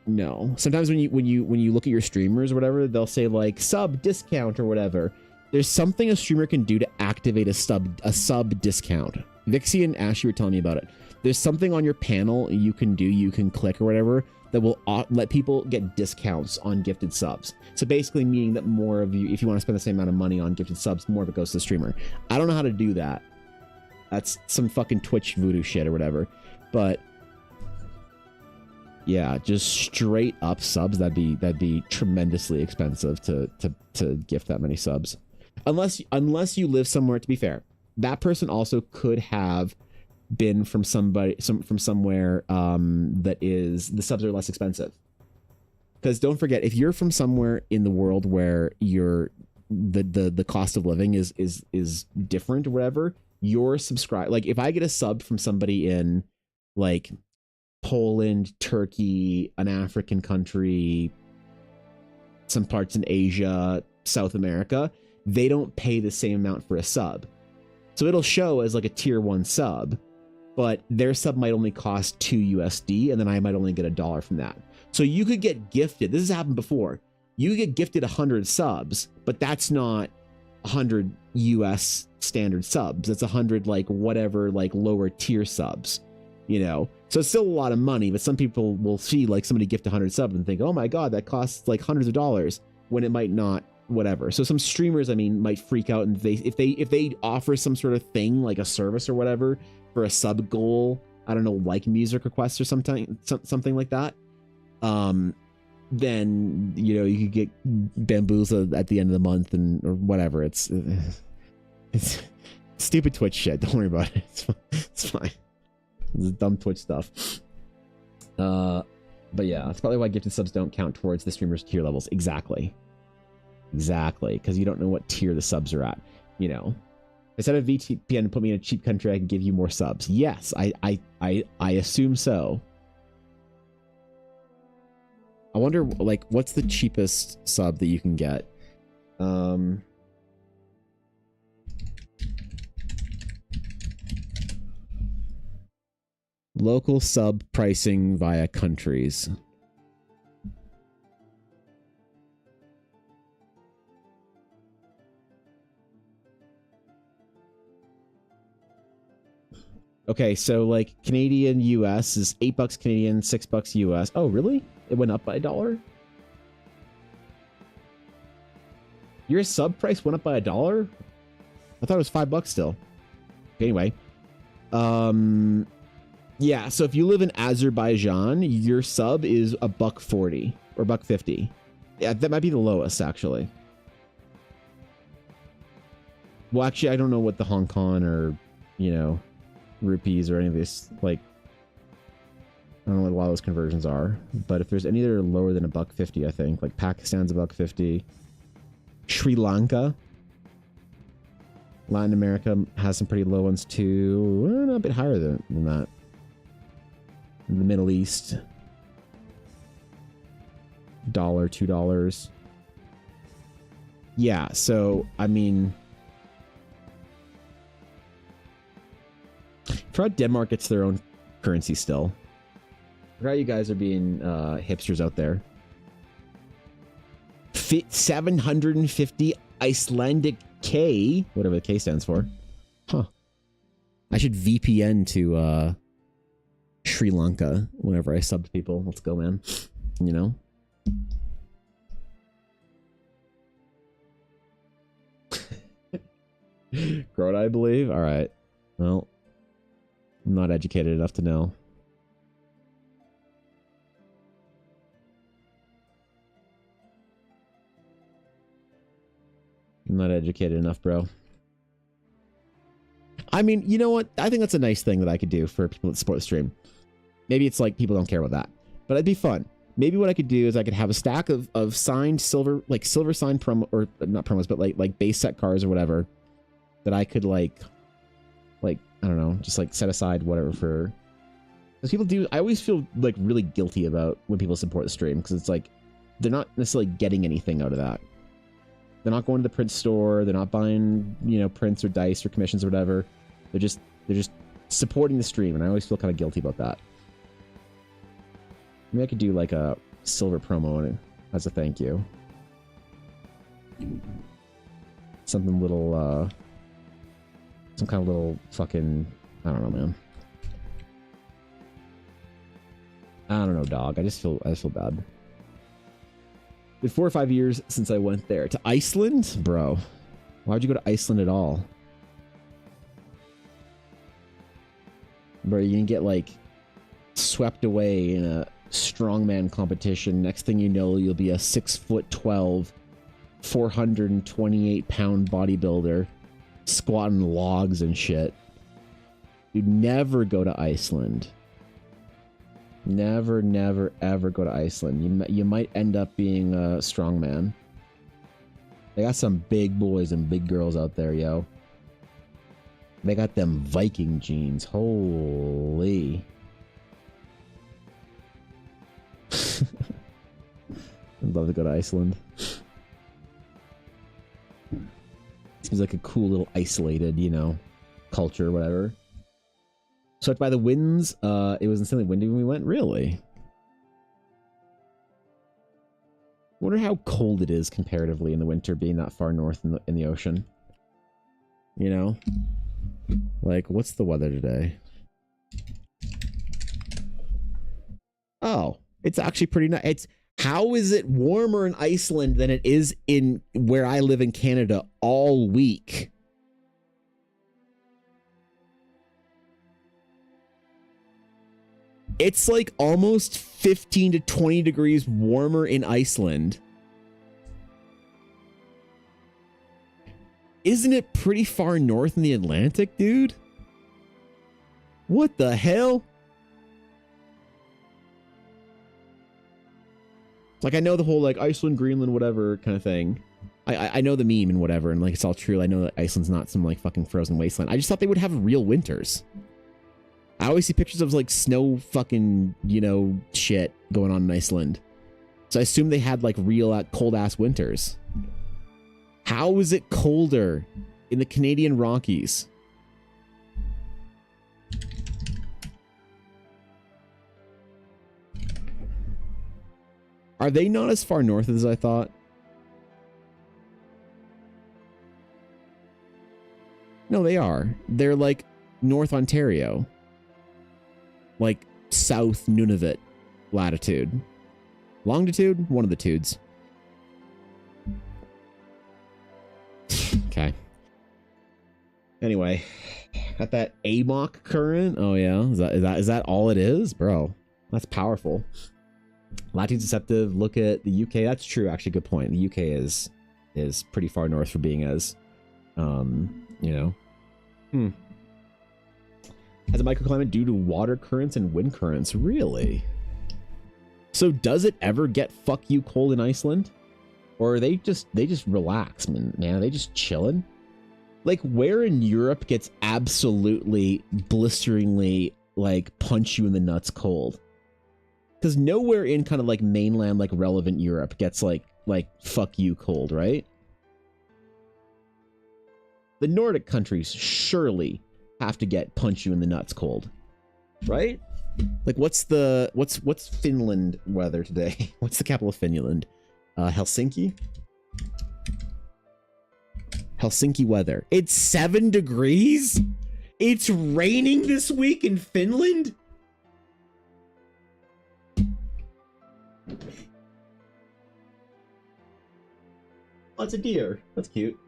No. Sometimes when you look at your streamers or whatever, they'll say like sub discount or whatever. There's something a streamer can do to activate a sub discount. Vixie and Ashley were telling me about it. There's something on your panel you can click or whatever that will let people get discounts on gifted subs. So basically meaning that more of you, if you want to spend the same amount of money on gifted subs, more of it goes to the streamer. I don't know how to do that. That's some fucking Twitch voodoo shit or whatever. But yeah, just straight up subs, that'd be tremendously expensive to gift that many subs. Unless you live somewhere, to be fair. That person also could have been from somewhere that is, the subs are less expensive. Because don't forget, if you're from somewhere in the world where the cost of living is different or whatever, your subscribe, like if I get a sub from somebody in like Poland, Turkey, an African country, some parts in Asia, South America, they don't pay the same amount for a sub. So it'll show as like a tier 1 sub, but their sub might only cost $2 USD, and then I might only get $1 from that. So you could get gifted, this has happened before, you could get gifted 100 subs, but that's not 100 US standard subs. That's 100 like whatever, like lower tier subs, you know? So it's still a lot of money, but some people will see like somebody gift 100 subs and think, oh my God, that costs like hundreds of dollars, when it might not, whatever. So some streamers, I mean, might freak out, and if they offer some sort of thing like a service or whatever for a sub goal, I don't know, like music requests or something like that, then you know you could get bamboozled at the end of the month or whatever. It's stupid Twitch shit. Don't worry about it. It's fine. It's dumb Twitch stuff. But yeah, that's probably why gifted subs don't count towards the streamer's tier levels. Exactly, because you don't know what tier the subs are at. You know, instead of VPN to put me in a cheap country, I can give you more subs. Yes, I assume so. I wonder, like, what's the cheapest sub that you can get? Local sub pricing via countries. Okay, so like Canadian US is $8 Canadian, $6 US. Oh, really? It went up by $1? Your sub price went up by $1? I thought it was $5 still. Anyway, yeah. So if you live in Azerbaijan, your sub is $1.40 or $1.50. Yeah, that might be the lowest actually. Well, actually, I don't know what the Hong Kong or, you know, rupees or any of this, like, I don't know what a lot of those conversions are, but if there's any that are lower than $1.50, I think, like Pakistan's $1.50, Sri Lanka, Latin America has some pretty low ones too, a bit higher than that. In the Middle East, $1, $2. Yeah, so, I mean, for Denmark gets their own currency still. How you guys are being hipsters out there. 750 Icelandic K, whatever the K stands for. Huh. I should VPN to Sri Lanka whenever I sub to people. Let's go, man. You know? Crowd, I believe. All right. Well, I'm not educated enough to know. I'm not educated enough, bro. I mean, you know what? I think that's a nice thing that I could do for people that support the stream. Maybe it's like people don't care about that, but it'd be fun. Maybe what I could do is I could have a stack of signed silver, like silver signed promo, or not promos, but like base set cars or whatever that I could like, I don't know, just like set aside whatever for, because people do, I always feel like really guilty about when people support the stream, because it's like, they're not necessarily getting anything out of that. They're not going to the print store. They're not buying, you know, prints or dice or commissions or whatever. They're just supporting the stream, and I always feel kind of guilty about that. Maybe I could do like a silver promo as a thank you. Something little, some kind of little fucking, I don't know, man. I don't know, dog. I just feel bad. Been 4 or 5 years since I went there. To Iceland? Bro. Why'd you go to Iceland at all? Bro, you're gonna get, like, swept away in a strongman competition. Next thing you know, you'll be a 6'12", 428-pound bodybuilder squatting logs and shit. You'd never go to Iceland. Never, never, ever go to Iceland. You might end up being a strongman. They got some big boys and big girls out there, yo. They got them Viking genes. Holy. I'd love to go to Iceland. Seems like a cool little isolated, you know, culture or whatever. Swept by the winds. It was insanely windy when we went. Really? Wonder how cold it is comparatively in the winter, being that far north in the ocean. You know, like what's the weather today? Oh, it's actually pretty nice. It's how is it warmer in Iceland than it is in where I live in Canada all week? It's like almost 15 to 20 degrees warmer in Iceland. Isn't it pretty far north in the Atlantic, dude? What the hell? It's like, I know the whole like Iceland, Greenland, whatever kind of thing. I know the meme and whatever, and like it's all true. I know that Iceland's not some like fucking frozen wasteland. I just thought they would have real winters. I always see pictures of like snow fucking, you know, shit going on in Iceland. So I assume they had like real cold ass winters. How is it colder in the Canadian Rockies? Are they not as far north as I thought? No, they are. They're like North Ontario. Like South Nunavut latitude. Longitude? One of the tudes. Anyway, got that AMOC current. Oh yeah, is that all it is, bro? That's powerful. Latitude deceptive. Look at the UK. That's true. Actually, good point. The UK is pretty far north for being as, you know. Has a microclimate due to water currents and wind currents. Really? So does it ever get fuck you cold in Iceland? Or are they just relax, man? Are they just chilling? Like, where in Europe gets absolutely blisteringly like punch you in the nuts cold? Because nowhere in kind of like mainland, like relevant Europe gets like fuck you cold, right? The Nordic countries surely have to get punch you in the nuts cold, right? Like, what's Finland weather today? What's the capital of Finland? Helsinki. Helsinki weather. It's 7 degrees. It's raining this week in Finland. Oh, it's a deer. That's cute.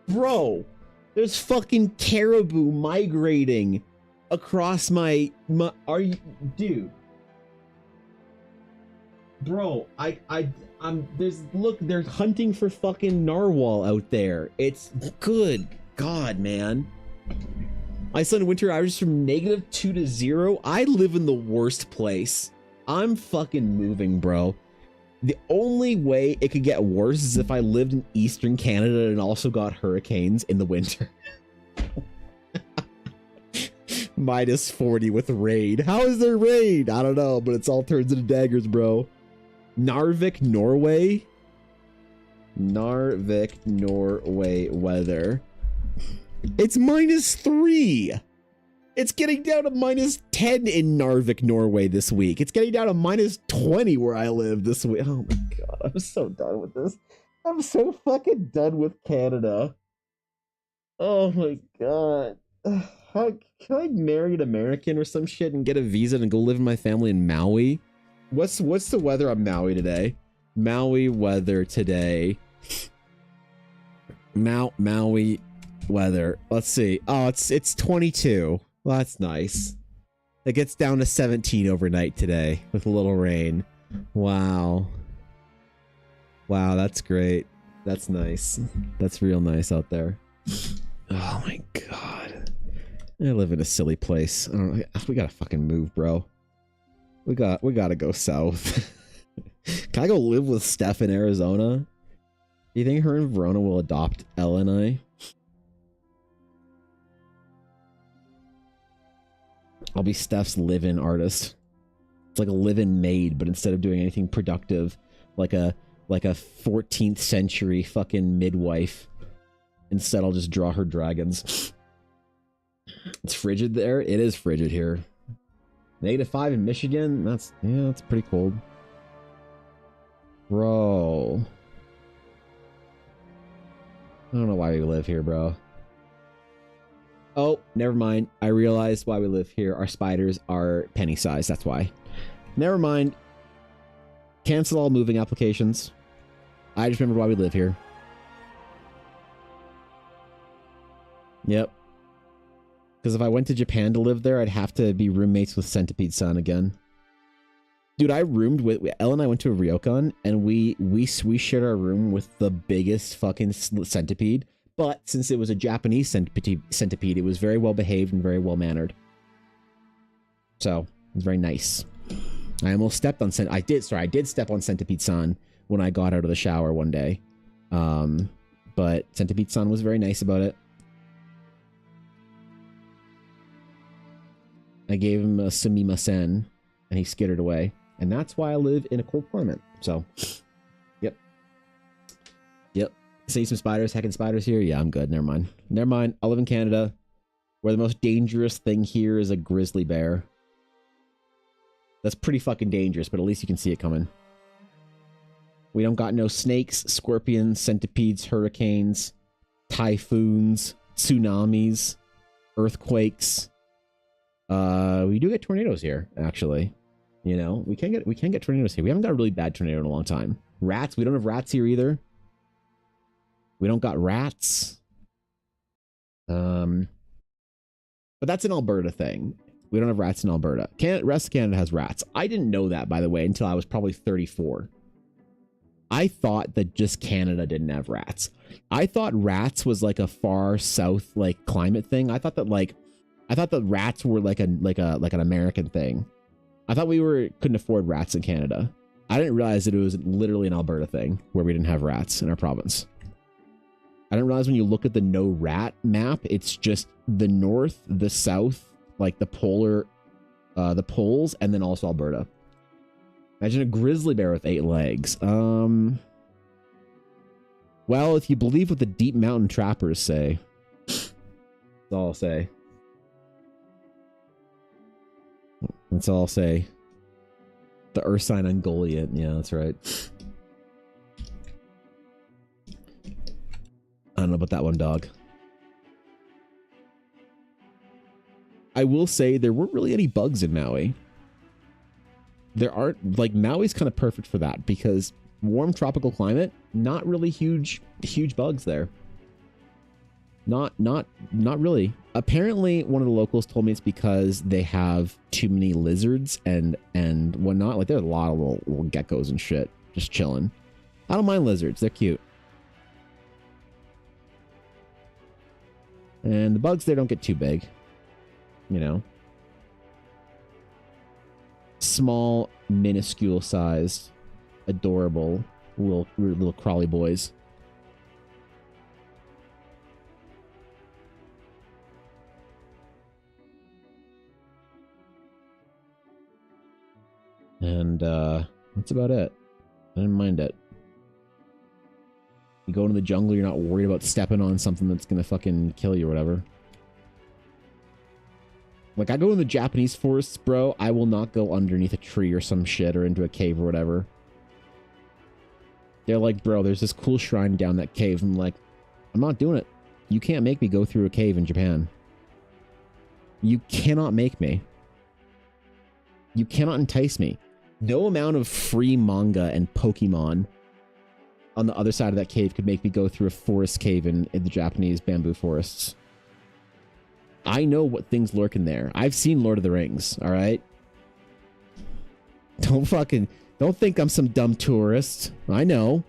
Bro, there's fucking caribou migrating across my are you, dude? Bro, they're hunting for fucking narwhal out there. It's good God, man. Iceland winter averages from -2 to 0. I live in the worst place. I'm fucking moving, bro. The only way it could get worse is if I lived in Eastern Canada and also got hurricanes in the winter. -40 with rain. How is there rain? I don't know, but it's all turns into daggers, bro. Narvik, Norway. Narvik, Norway weather. It's -3. It's getting down to -10 in Narvik, Norway this week. It's getting down to -20 where I live this week. Oh my god, I'm so done with this. I'm so fucking done with Canada. Oh my god. How can I marry an American or some shit and get a visa and go live with my family in Maui? What's the weather on Maui today? Maui weather today. Maui weather. Let's see. Oh, it's 22. Well, that's nice. It gets down to 17 overnight today with a little rain. Wow. Wow, that's great. That's nice. That's real nice out there. Oh my god. I live in a silly place. I don't know. We gotta fucking move, bro. We gotta go south. Can I go live with Steph in Arizona? Do you think her and Verona will adopt Ella and I? I'll be Steph's live-in artist. It's like a live-in maid, but instead of doing anything productive, like a 14th century fucking midwife, instead I'll just draw her dragons. It's frigid there. It is frigid here. -5 in Michigan. That's pretty cold. Bro. I don't know why we live here, bro. Oh, never mind. I realized why we live here. Our spiders are penny sized. That's why. Never mind. Cancel all moving applications. I just remember why we live here. Yep. Because if I went to Japan to live there, I'd have to be roommates with Centipede Sun again. Dude, I roomed with Elle and I went to a ryokan, and we shared our room with the biggest fucking centipede. But since it was a Japanese centipede, it was very well behaved and very well mannered. So it was very nice. I almost stepped on I did step on Centipede San when I got out of the shower one day. But Centipede San was very nice about it. I gave him a sumimasen and he skittered away. And that's why I live in a cold climate. So, yep. See some spiders, heckin' spiders here? Yeah, I'm good. Never mind. I live in Canada, where the most dangerous thing here is a grizzly bear. That's pretty fucking dangerous, but at least you can see it coming. We don't got no snakes, scorpions, centipedes, hurricanes, typhoons, tsunamis, earthquakes. We do get tornadoes here, actually. You know, we can get tornadoes here. We haven't got a really bad tornado in a long time. Rats, we don't have rats here either. We don't got rats. But that's an Alberta thing. We don't have rats in Alberta. Rest of Canada has rats. I didn't know that, by the way, until I was probably 34. I thought that just Canada didn't have rats. I thought rats was like a far south like climate thing. I thought that rats were like an American thing. I thought we couldn't afford rats in Canada. I didn't realize that it was literally an Alberta thing where we didn't have rats in our province. I didn't realize when you look at the no rat map, it's just the north, the south, like the poles, and then also Alberta. Imagine a grizzly bear with 8 legs. Well, if you believe what the Deep Mountain Trappers say, that's all I'll say. That's all I'll say. The Ursine Ungoliant. Yeah, that's right. I don't know about that one, dog. I will say there weren't really any bugs in Maui. There aren't, like, Maui's kind of perfect for that because warm tropical climate, not really huge bugs there. Not really. Apparently, one of the locals told me it's because they have too many lizards and whatnot. Like, there's a lot of little geckos and shit just chilling. I don't mind lizards. They're cute. And the bugs there don't get too big. You know? Small, minuscule sized, adorable little crawly boys. And that's about it. I didn't mind it. You go into the jungle, you're not worried about stepping on something that's gonna fucking kill you or whatever. Like, I go in the Japanese forests, bro, I will not go underneath a tree or some shit or into a cave or whatever. They're like, bro, there's this cool shrine down that cave. I'm like, I'm not doing it. You can't make me go through a cave in Japan. You cannot make me. You cannot entice me. No amount of free manga and Pokemon on the other side of that cave could make me go through a forest cave in the Japanese bamboo forests. I know what things lurk in there. I've seen Lord of the Rings, all right? Don't think I'm some dumb tourist. I know.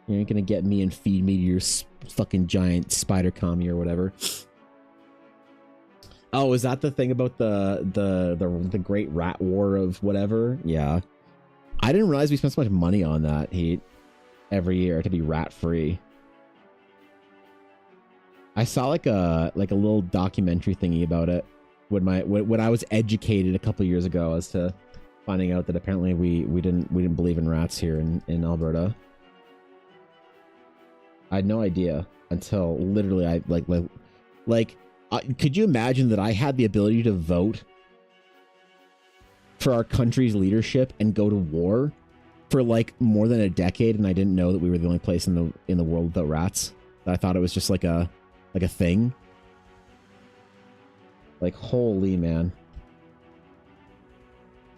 You ain't gonna get me and feed me to your fucking giant spider commie or whatever. Oh, is that the thing about the Great Rat War of whatever? Yeah. I didn't realize we spent so much money on that, Heat, every year to be rat free. I saw like a little documentary thingy about it when I was educated a couple years ago as to finding out that apparently we didn't believe in rats here in Alberta. I had no idea until literally I could you imagine that I had the ability to vote for our country's leadership and go to war for like more than a decade, and I didn't know that we were the only place in the world without rats? I thought it was just like a thing. Like, holy man.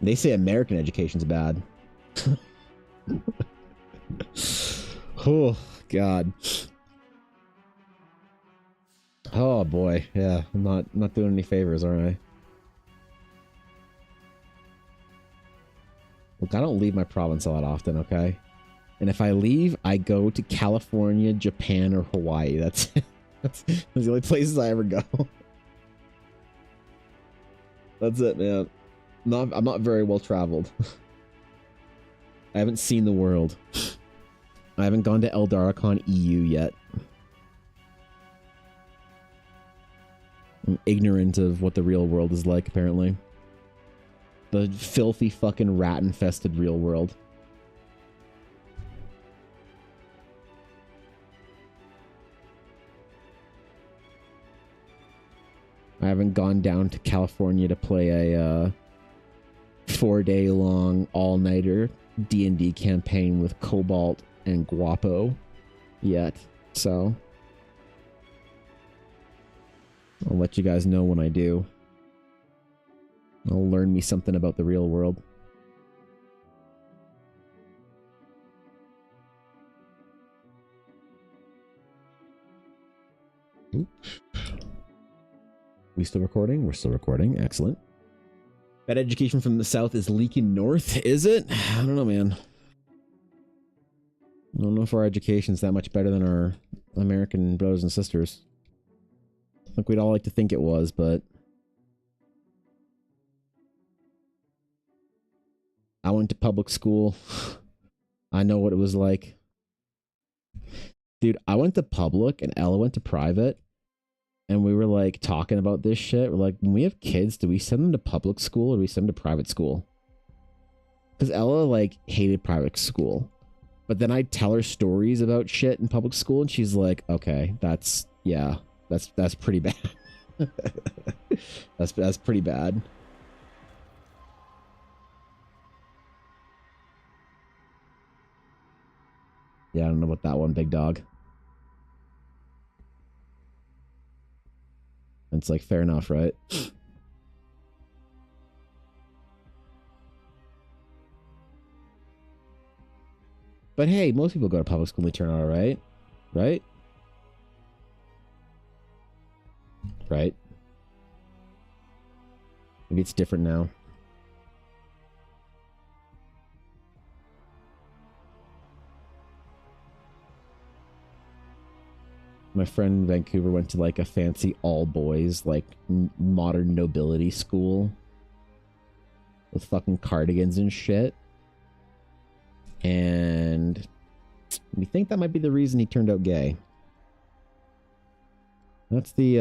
They say American education's bad. Oh God. Oh boy, yeah, I'm not doing any favors, aren't I? Look, I don't leave my province a lot often, okay? And if I leave, I go to California, Japan, or Hawaii. That's the only places I ever go. That's it, man. I'm not very well traveled. I haven't seen the world. I haven't gone to Eldaracon EU yet. I'm ignorant of what the real world is like, apparently. The filthy fucking rat-infested real world. I haven't gone down to California to play a 4-day-long all-nighter D&D campaign with Cobalt and Guapo yet, so I'll let you guys know when I do. It'll learn me something about the real world. We still recording? We're still recording. Excellent. Bad education from the south is leaking north, is it? I don't know, man. I don't know if our education's that much better than our American brothers and sisters. I think we'd all like to think it was, but I went to public school. I know what it was like. Dude, I went to public and Ella went to private. And we were like talking about this shit. We're like, when we have kids, do we send them to public school or do we send them to private school? Because Ella like hated private school. But then I tell her stories about shit in public school and she's like, okay, that's pretty bad. that's pretty bad. Yeah, I don't know about that one, big dog. It's like, fair enough, right? But hey, most people go to public school and they turn out all right. Right? Right? Maybe it's different now. My friend in Vancouver went to like a fancy all boys, like modern nobility school with fucking cardigans and shit. And we think that might be the reason he turned out gay. That's the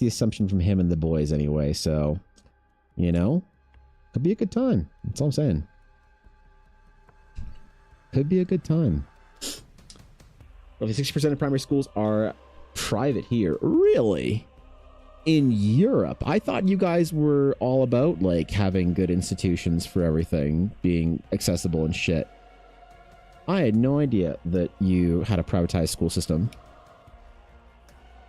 assumption from him and the boys anyway. So, you know, could be a good time. That's all I'm saying. Could be a good time. Roughly 60% of primary schools are private here. Really? In Europe? I thought you guys were all about like having good institutions for everything being accessible and shit. I had no idea that you had a privatized school system.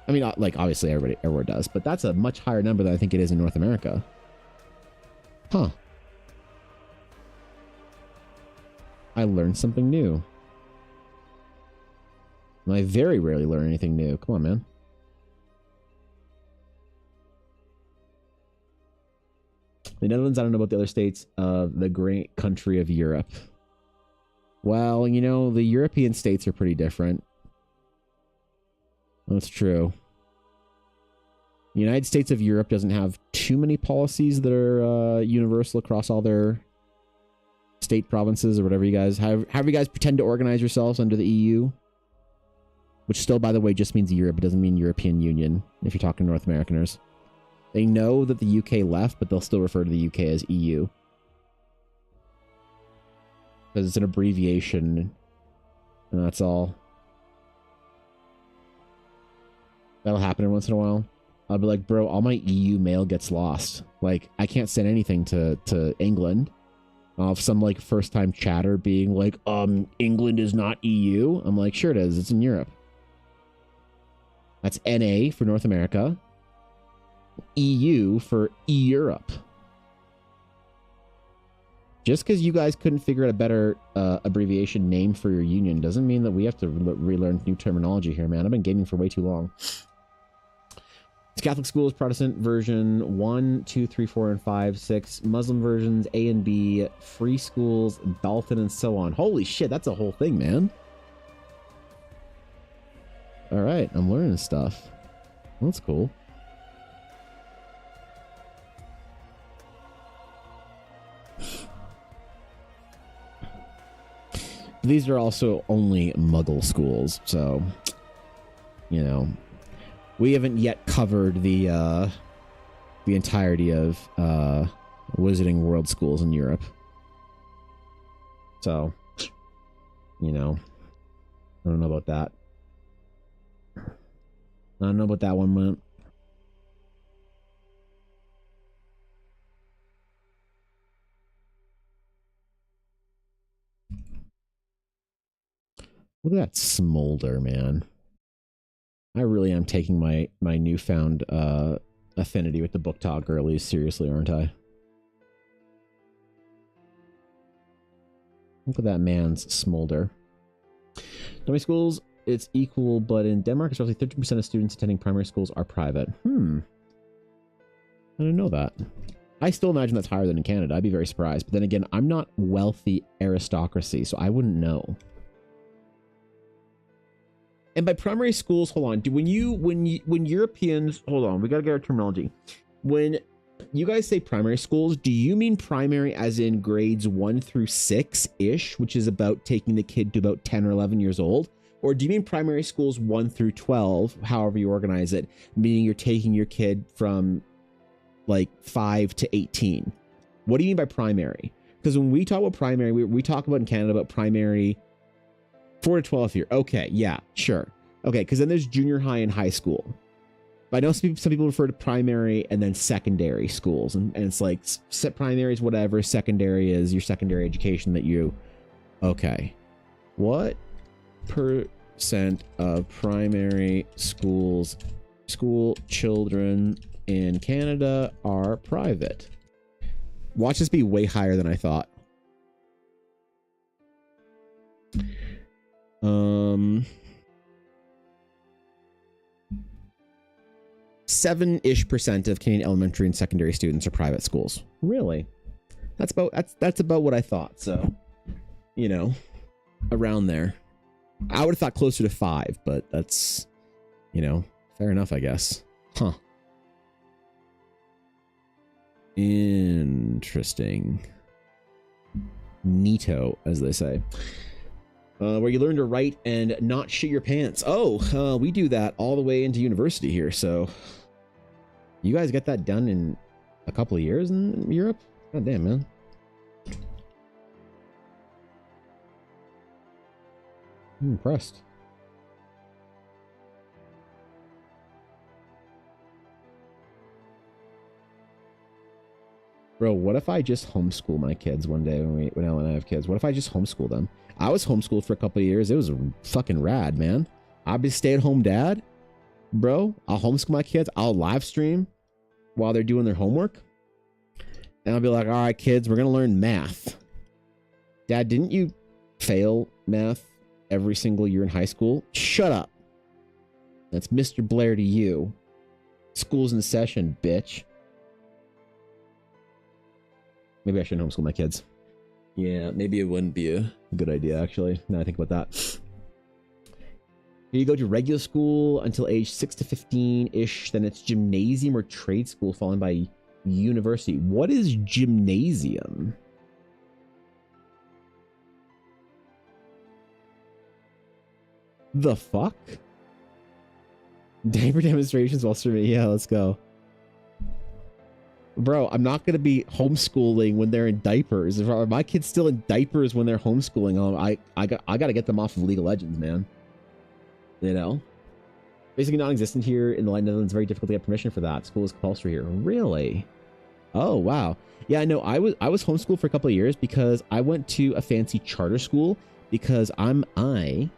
I mean, like obviously everywhere does, but that's a much higher number than I think it is in North America. Huh. I learned something new. I very rarely learn anything new. Come on, man. The Netherlands, I don't know about the other states of the great country of Europe. Well, you know, the European states are pretty different. That's true. The United States of Europe doesn't have too many policies that are universal across all their state provinces or whatever you guys have. However you guys pretend to organize yourselves under the EU. Which still, by the way, just means Europe. It doesn't mean European Union, if you're talking North Americaners. They know that the UK left, but they'll still refer to the UK as EU. Because it's an abbreviation, and that's all. That'll happen every once in a while. I'll be like, bro, all my EU mail gets lost. Like, I can't send anything to England. I'll have some, like, first-time chatter being like, England is not EU. I'm like, sure it is. It's in Europe. That's NA for North America. EU for Europe. Just because you guys couldn't figure out a better abbreviation name for your union doesn't mean that we have to relearn new terminology here, man. I've been gaming for way too long. It's Catholic schools, Protestant version 1, 2, 3, 4, and 5, 6. Muslim versions A and B, free schools, Dalton, and so on. Holy shit, that's a whole thing, man. All right, I'm learning stuff. That's cool. These are also only Muggle schools, so, you know, we haven't yet covered the entirety of Wizarding World schools in Europe. So, you know, I don't know about that. I don't know about that one, man. Look at that smolder, man. I really am taking my newfound affinity with the book talk girlies seriously, aren't I? Look at that man's smolder. Primary schools, it's equal, but in Denmark, it's roughly 13% of students attending primary schools are private. I didn't know that. I still imagine that's higher than in Canada. I'd be very surprised. But then again, I'm not wealthy aristocracy, so I wouldn't know. And by primary schools, hold on. When Europeans, hold on, we gotta get our terminology. When you guys say primary schools, do you mean primary as in grades 1 through 6-ish, which is about taking the kid to about 10 or 11 years old? Or do you mean primary schools 1 through 12, however you organize it, meaning you're taking your kid from like 5 to 18? What do you mean by primary? Because when we talk about primary, we talk about in Canada about primary 4 to 12 here. Okay, yeah, sure. Okay, because then there's junior high and high school. But I know some people refer to primary and then secondary schools. And it's like set primary is whatever. Secondary is your secondary education that you... Okay. What percent of primary school children in Canada are private? Watch this be way higher than I thought. 7-ish% of Canadian elementary and secondary students are private schools. Really? That's about what I thought. So, you know, around there. I would have thought closer to 5, but that's, you know, fair enough, I guess. Huh. Interesting. Neato, as they say. Where you learn to write and not shit your pants. Oh, we do that all the way into university here. So you guys get that done in a couple of years in Europe? God damn, man. I'm impressed. Bro, what if I just homeschool my kids one day when I have kids? What if I just homeschool them? I was homeschooled for a couple of years. It was fucking rad, man. I'll be a stay-at-home dad. Bro, I'll homeschool my kids. I'll live stream while they're doing their homework. And I'll be like, all right, kids, we're going to learn math. Dad, didn't you fail math every single year in high school? Shut up. That's Mr. Blair to you. School's in session, bitch. Maybe I shouldn't homeschool my kids. Yeah, maybe it wouldn't be a good idea, actually. Now I think about that. You go to regular school until age 6 to 15-ish. Then it's gymnasium or trade school, followed by university. What is gymnasium? The fuck? Diaper demonstrations while streaming. Yeah, let's go. Bro, I'm not going to be homeschooling when they're in diapers. Are my kids still in diapers when they're homeschooling? I got to get them off of League of Legends, man. You know? Basically non-existent here in the Netherlands. Very difficult to get permission for that. School is compulsory here. Really? Oh, wow. Yeah, no, I was homeschooled for a couple of years because I went to a fancy charter school because I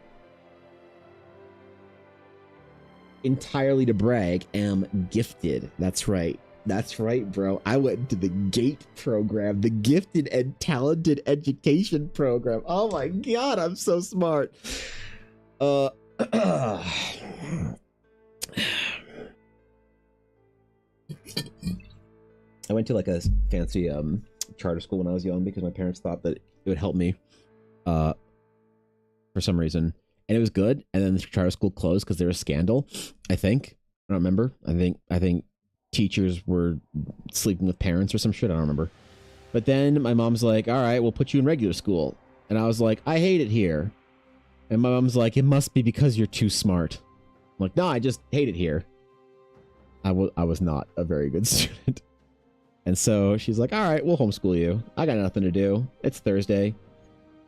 entirely to brag am gifted. That's right. That's right, bro. I went to the GATE program, the Gifted and Talented Education Program. Oh my god, I'm so smart. I went to like a fancy charter school when I was young because my parents thought that it would help me for some reason. And it was good. And then the charter school closed because there was a scandal, I think. I don't remember. I think teachers were sleeping with parents or some shit. I don't remember. But then my mom's like, all right, we'll put you in regular school. And I was like, I hate it here. And my mom's like, it must be because you're too smart. I'm like, no, I just hate it here. I was not a very good student. And so she's like, all right, we'll homeschool you. I got nothing to do. It's Thursday.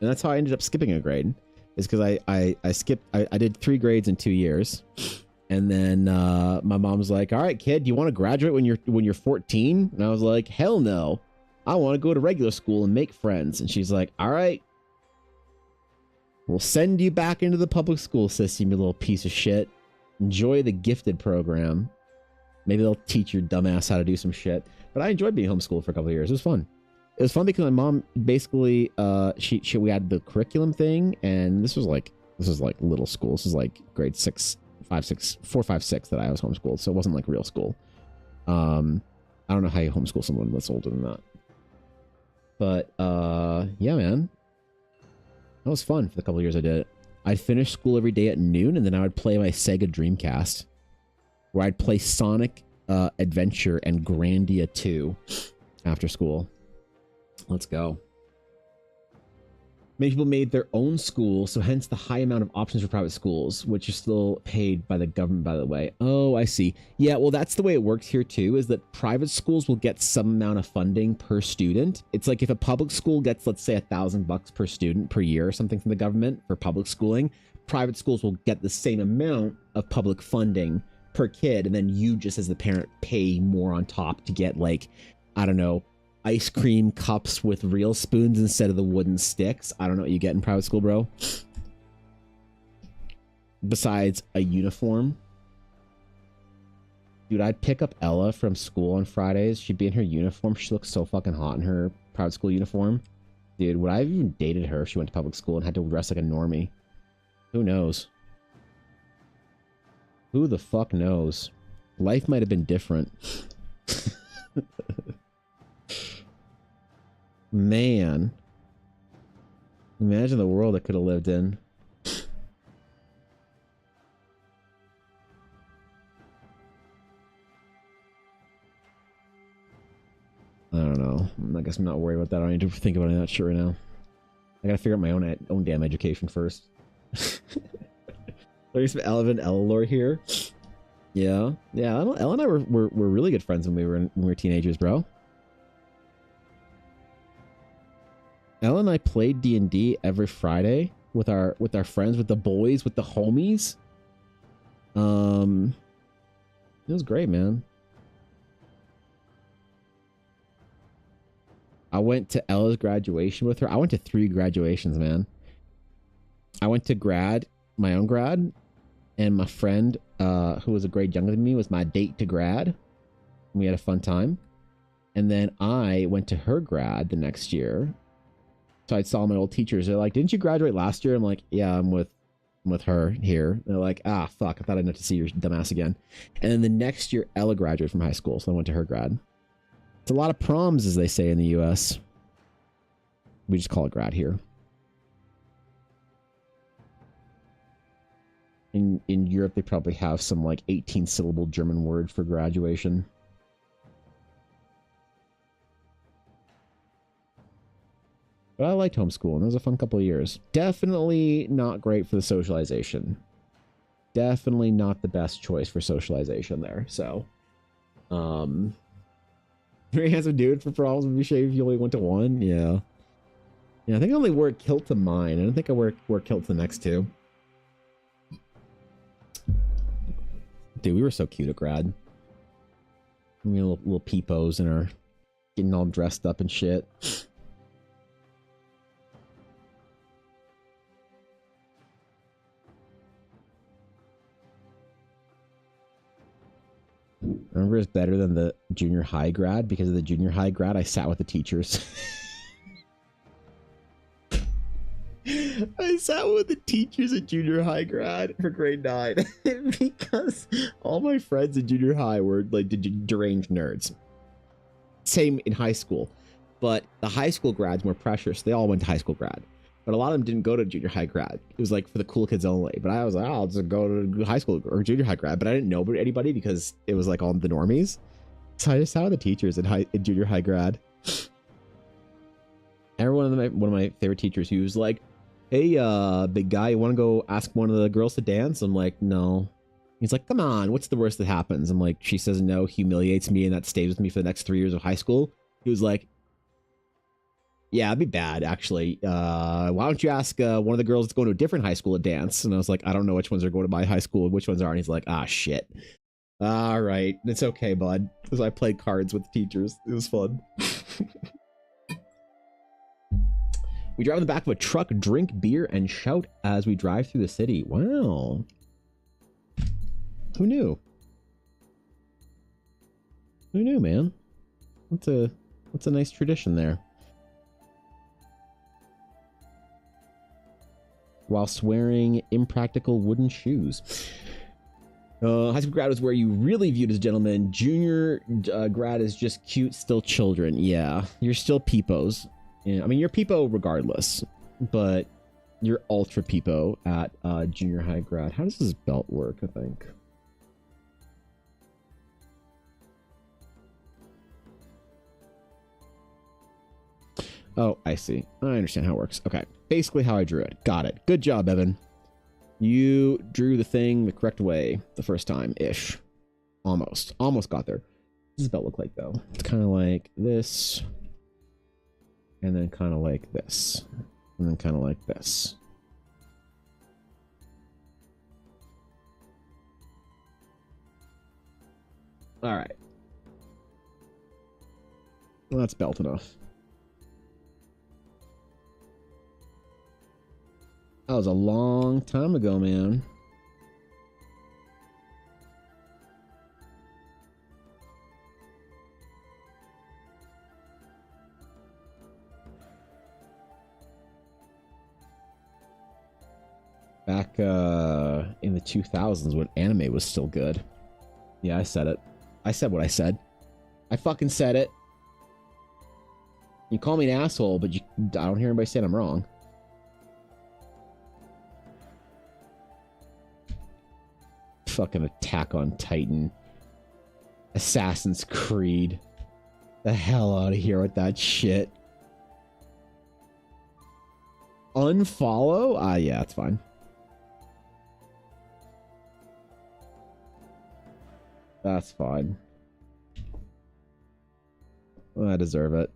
And that's how I ended up skipping a grade. Is because I did 3 grades in 2 years. And then my mom's like, all right, kid, do you want to graduate when you're 14? And I was like, hell no. I want to go to regular school and make friends. And she's like, all right, we'll send you back into the public school system, you little piece of shit. Enjoy the gifted program. Maybe they'll teach your dumbass how to do some shit. But I enjoyed being homeschooled for a couple of years. It was fun. It was fun because my mom basically we had the curriculum thing, and this was like little school. This is like grade 6, 5, 6, 4, 5, 6 that I was homeschooled, so it wasn't like real school. I don't know how you homeschool someone that's older than that. But yeah, man. That was fun for the couple of years I did it. I'd finish school every day at noon, and then I would play my Sega Dreamcast, where I'd play Sonic Adventure and Grandia 2 after school. Let's go. Many people made their own school, so hence the high amount of options for private schools, which are still paid by the government, by the way. Oh, I see. Yeah, well, that's the way it works here, too, is that private schools will get some amount of funding per student. It's like if a public school gets, let's say, $1,000 per student per year or something from the government for public schooling, private schools will get the same amount of public funding per kid, and then you just as the parent pay more on top to get, like, I don't know, ice cream cups with real spoons instead of the wooden sticks. I don't know what you get in private school, bro. Besides a uniform. Dude, I'd pick up Ella from school on Fridays. She'd be in her uniform. She looks so fucking hot in her private school uniform. Dude, would I have even dated her if she went to public school and had to dress like a normie? Who knows? Who the fuck knows? Life might have been different. Man, imagine the world I could have lived in. I don't know. I guess I'm not worried about that. I don't need to think about any of that shit right now. I gotta figure out my own damn education first. There's some Ella lore here. Yeah, Ella and I were really good friends when we were teenagers, bro. Ella and I played D&D every Friday with our friends, with the boys, with the homies. It was great, man. I went to Ella's graduation with her. I went to 3 graduations, man. I went to my own grad, and my friend, who was a grade younger than me, was my date to grad. We had a fun time. And then I went to her grad the next year. So I saw my old teachers. They're like, "Didn't you graduate last year?" I'm like, "Yeah, I'm with her here." They're like, "Ah, fuck, I thought I'd have to see your dumbass again." And then the next year, Ella graduated from high school, so I went to her grad. It's a lot of proms, as they say in the US. We just call it grad here. In Europe, they probably have some like 18-syllable German word for graduation. But I liked homeschooling. It was a fun couple of years. Definitely not great for the socialization. Definitely not the best choice for socialization there. So, very handsome dude for problems would be shave if you only went to one. Yeah. Yeah, I think I only wore kilt to mine. I don't think I wore kilt to the next 2. Dude, we were so cute at grad. We had little peepos and our getting all dressed up and shit. I remember it's better than the junior high grad because of the junior high grad. I sat with the teachers. I sat with the teachers at junior high grad for grade 9 because all my friends in junior high were like deranged nerds. Same in high school, but the high school grads were precious. They all went to high school grad, but a lot of them didn't go to junior high grad. It was like for the cool kids only. But I was like, oh, I'll just go to high school or junior high grad. But I didn't know anybody because it was like all the normies. So I just sat with the teachers in junior high grad. I remember one of my favorite teachers who was like, "Hey, big guy, you want to go ask one of the girls to dance?" I'm like, "No." He's like, "Come on, what's the worst that happens?" I'm like, "She says no, humiliates me, and that stays with me for the next 3 years of high school." He was like, "Yeah, it'd be bad, actually. Why don't you ask one of the girls that's going to a different high school to dance?" And I was like, "I don't know which ones are going to my high school and which ones aren't." He's like, "Ah, shit. All right, it's okay, bud." Because I played cards with the teachers. It was fun. We drive in the back of a truck, drink beer, and shout as we drive through the city. Wow. Who knew? Who knew, man? What's a nice tradition there. whilst wearing impractical wooden shoes. High school grad is where you really viewed as gentlemen. Junior grad is just cute, still children. Yeah, you're still peepos. Yeah, I mean, you're peepo regardless, but you're ultra peepo at junior high grad. How does this belt work, I think? Oh, I see. I understand how it works. Okay, basically how I drew it. Got it. Good job, Evan. You drew the thing the correct way the first time-ish. Almost. Almost got there. What does the belt look like, though? It's kind of like this. And then kind of like this. And then kind of like this. All right. Well, that's belt enough. That was a long time ago, man. Back in the 2000s when anime was still good. Yeah, I said it. I said what I said. I fucking said it. You call me an asshole, but I don't hear anybody saying I'm wrong. Fucking Attack on Titan. Assassin's Creed. The hell out of here with that shit. Unfollow? Ah, yeah, it's fine. That's fine. I deserve it.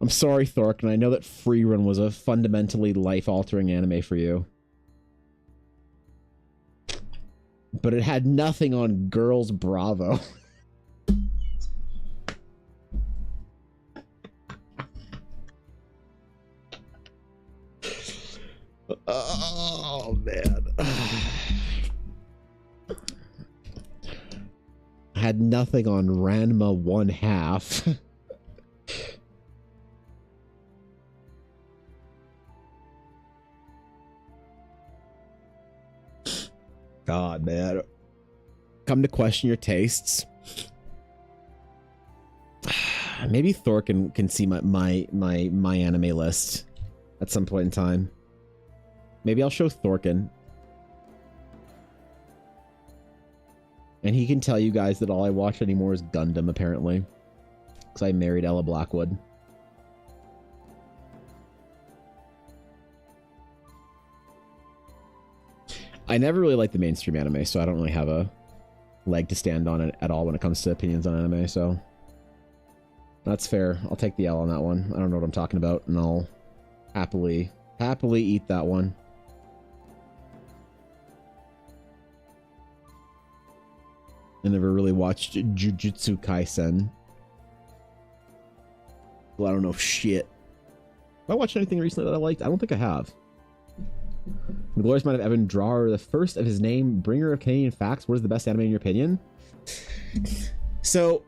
I'm sorry, Thorkin. I know that Free Run was a fundamentally life-altering anime for you. But it had nothing on Girls Bravo. Oh, man. Had nothing on Ranma 1/2. God, man. Come to question your tastes. Maybe Thor can see my anime list at some point in time. Maybe I'll show Thorkin. And he can tell you guys that all I watch anymore is Gundam, apparently. Because I married Ella Blackwood. I never really liked the mainstream anime, so I don't really have a leg to stand on it at all when it comes to opinions on anime, so... That's fair. I'll take the L on that one. I don't know what I'm talking about, and I'll happily eat that one. I never really watched Jujutsu Kaisen. Well, I don't know shit. Have I watched anything recently that I liked? I don't think I have. The Glorious Mind of Evan Drawer, the first of his name, bringer of Canadian facts. What is the best anime in your opinion? So,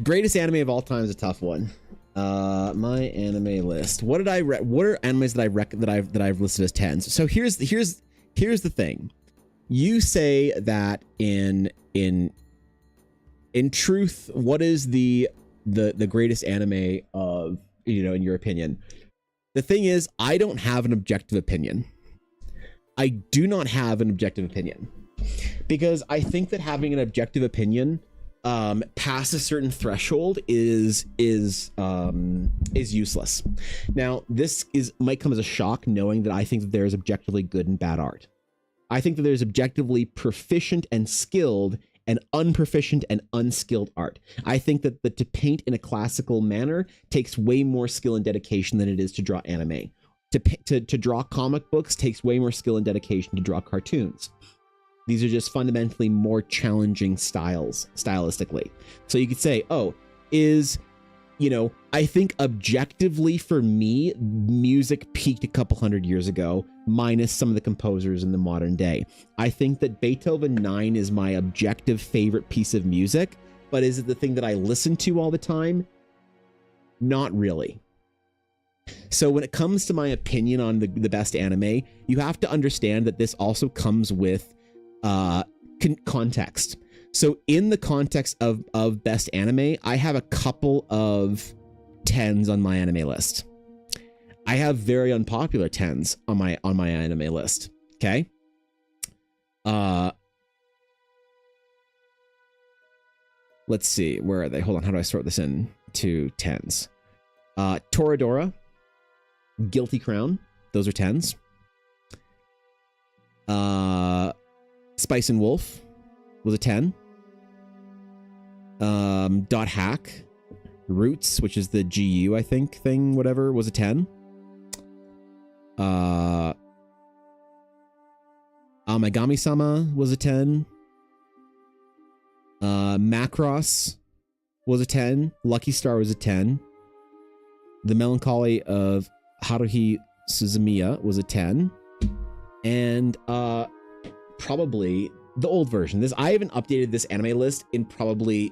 greatest anime of all time is a tough one. My anime list. What are animes that I've listed as 10s? So here's the thing. You say that in truth, what is the greatest anime of, in your opinion? The thing is, I don't have an objective opinion. I do not have an objective opinion because I think that having an objective opinion past a certain threshold is useless. Now, this might come as a shock, knowing that I think that there is objectively good and bad art. I think that there's objectively proficient and skilled and unproficient and unskilled art. I think that to paint in a classical manner takes way more skill and dedication than it is to draw anime. To draw comic books takes way more skill and dedication to draw cartoons. These are just fundamentally more challenging stylistically. So you could say, I think objectively for me, music peaked a couple hundred years ago, minus some of the composers in the modern day. I think that Beethoven 9 is my objective favorite piece of music, but is it the thing that I listen to all the time? Not really. So when it comes to my opinion on the best anime, you have to understand that this also comes with context. So in the context of best anime, I have a couple of 10s on my anime list. I have very unpopular 10s on my anime list. Okay. Let's see, where are they? Hold on, how do I sort this in to 10s? Toradora, Guilty Crown, those are 10s. Spice and Wolf was a 10. Dot Hack, Roots, which is the GU, I think, thing, whatever, was a 10. Amagami-sama was a 10. Macross was a 10. Lucky Star was a 10. The Melancholy of Haruhi Suzumiya was a 10. And probably the old version. I haven't updated this anime list in probably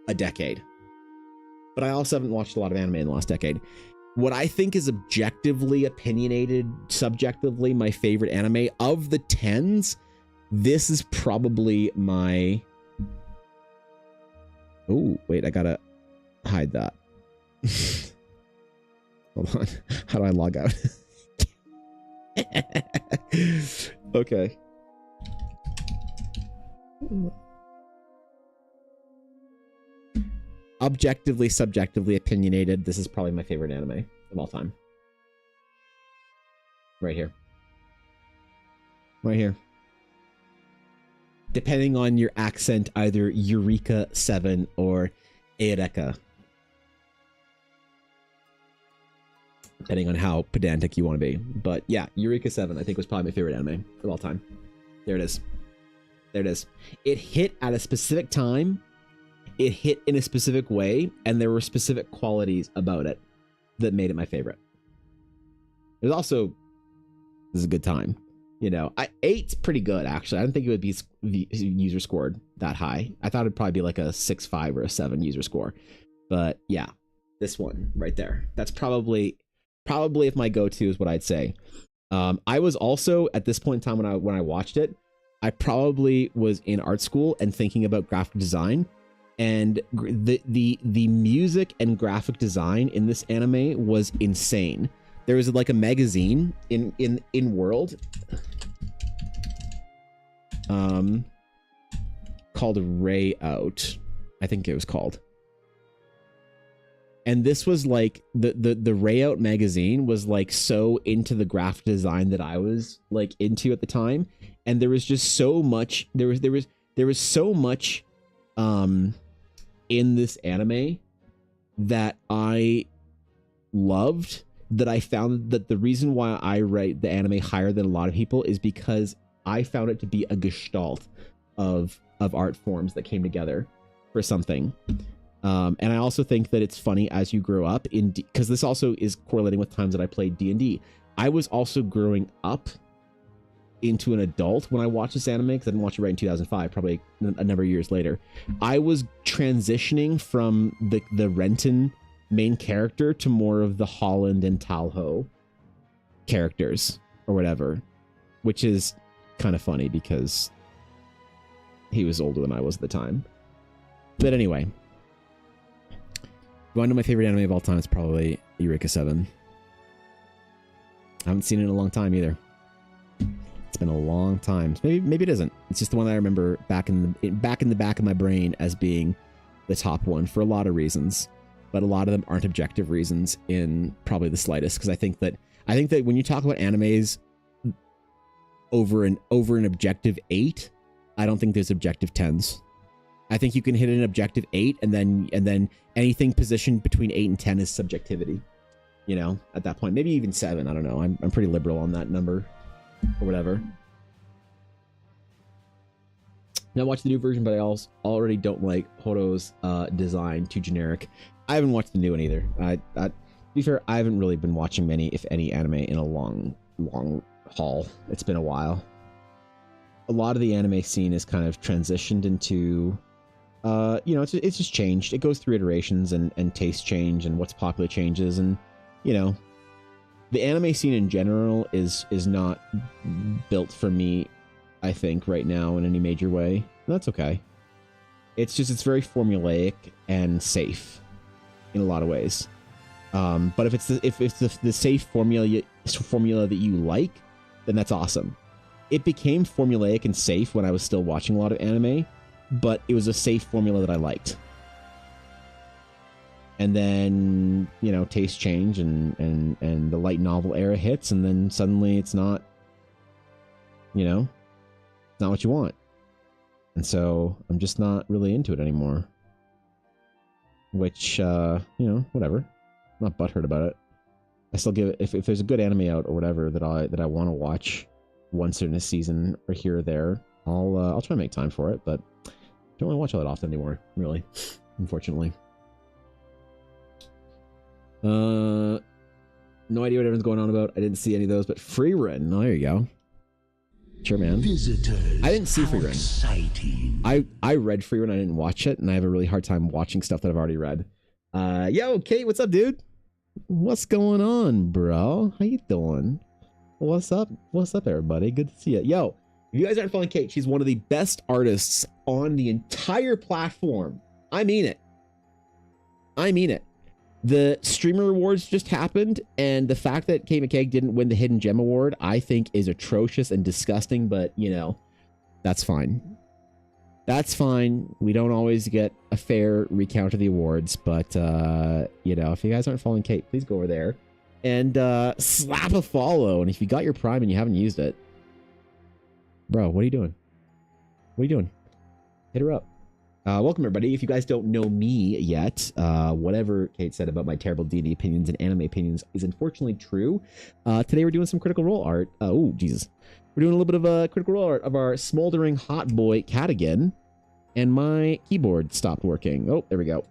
a decade. But I also haven't watched a lot of anime in the last decade. What I think is objectively opinionated, subjectively my favorite anime of the 10s, this is probably my... Oh, wait, I gotta hide that. Hold on. How do I log out? Okay. Objectively, subjectively opinionated, this is probably my favorite anime of all time. Right here. Right here. Depending on your accent, either Eureka 7 or Eureka. Depending on how pedantic you want to be. But yeah, Eureka 7 I think was probably my favorite anime of all time. There it is. There it is. It hit at a specific time. It hit in a specific way, and there were specific qualities about it that made it my favorite. It was also, this is a good time. You know, 8's pretty good, actually. I didn't think it would be user scored that high. I thought it'd probably be like a 6.5 or a 7 user score. But yeah, this one right there. That's probably if my go-to is what I'd say. I was also, at this point in time when I watched it, I probably was in art school and thinking about graphic design. And the music and graphic design in this anime was insane. There was like a magazine in World called Ray Out, I think it was called. And this was like the Ray Out magazine was like so into the graphic design that I was like into at the time, and there was just so much there was so much in this anime that I loved, that I found that the reason why I rate the anime higher than a lot of people is because I found it to be a gestalt of art forms that came together for something. And I also think that it's funny as you grow up because this also is correlating with times that I played D&D. I was also growing up into an adult when I watched this anime, because I didn't watch it right in 2005, probably a number of years later. I was transitioning from the Renton main character to more of the Holland and Talho characters or whatever, which is kind of funny because he was older than I was at the time. But anyway, you want to know my favorite anime of all time? It's probably Eureka 7. I haven't seen it in a long time either. It's been a long time. Maybe it isn't. It's just the one that I remember back in the back of my brain as being the top one for a lot of reasons, but a lot of them aren't objective reasons in probably the slightest. Because I think that when you talk about animes over an objective 8, I don't think there's objective 10s. I think you can hit an objective 8, and then anything positioned between 8 and 10 is subjectivity. You know, at that point, maybe even 7. I don't know. I'm pretty liberal on that number. Or whatever. Now watch the new version, but I also already don't like Horo's design, too generic. I haven't watched the new one either. To be fair, I haven't really been watching many, if any, anime in a long haul. It's been a while. A lot of the anime scene is kind of transitioned into, you know, it's just changed. It goes through iterations and taste change, and what's popular changes, and you know, the anime scene in general is not built for me, I think, right now in any major way. That's okay. It's just, it's very formulaic and safe in a lot of ways. But if it's the safe formula that you like, then that's awesome. It became formulaic and safe when I was still watching a lot of anime, but it was a safe formula that I liked. And then, you know, tastes change and the light novel era hits, and then suddenly it's not, you know, it's not what you want. And so I'm just not really into it anymore. Which, you know, whatever. I'm not butthurt about it. I still give it, if there's a good anime out or whatever that I want to watch once in a season or here or there, I'll try to make time for it, but I don't want to watch all that often anymore, really, unfortunately. No idea what everyone's going on about. I didn't see any of those, but Frieren. Oh, there you go. Sure, man. Visitors. I didn't see Frieren. Exciting. I read Frieren. I didn't watch it, and I have a really hard time watching stuff that I've already read. Yo, Kate, what's up, dude? What's going on, bro? How you doing? What's up? What's up, everybody? Good to see you. Yo, if you guys aren't following Kate, she's one of the best artists on the entire platform. I mean it. I mean it. The streamer awards just happened, and the fact that Kate McKeag didn't win the Hidden Gem Award, I think, is atrocious and disgusting, but, you know, that's fine. That's fine. We don't always get a fair recount of the awards, but, you know, if you guys aren't following Kate, please go over there and slap a follow. And if you got your Prime and you haven't used it, bro, what are you doing? What are you doing? Hit her up. Welcome, everybody. If you guys don't know me yet, whatever Kate said about my terrible D&D opinions and anime opinions is unfortunately true. Today we're doing some Critical Role art. Oh, Jesus. We're doing a little bit of Critical Role art of our smoldering hot boy Cadigan. And my keyboard stopped working. Oh, there we go.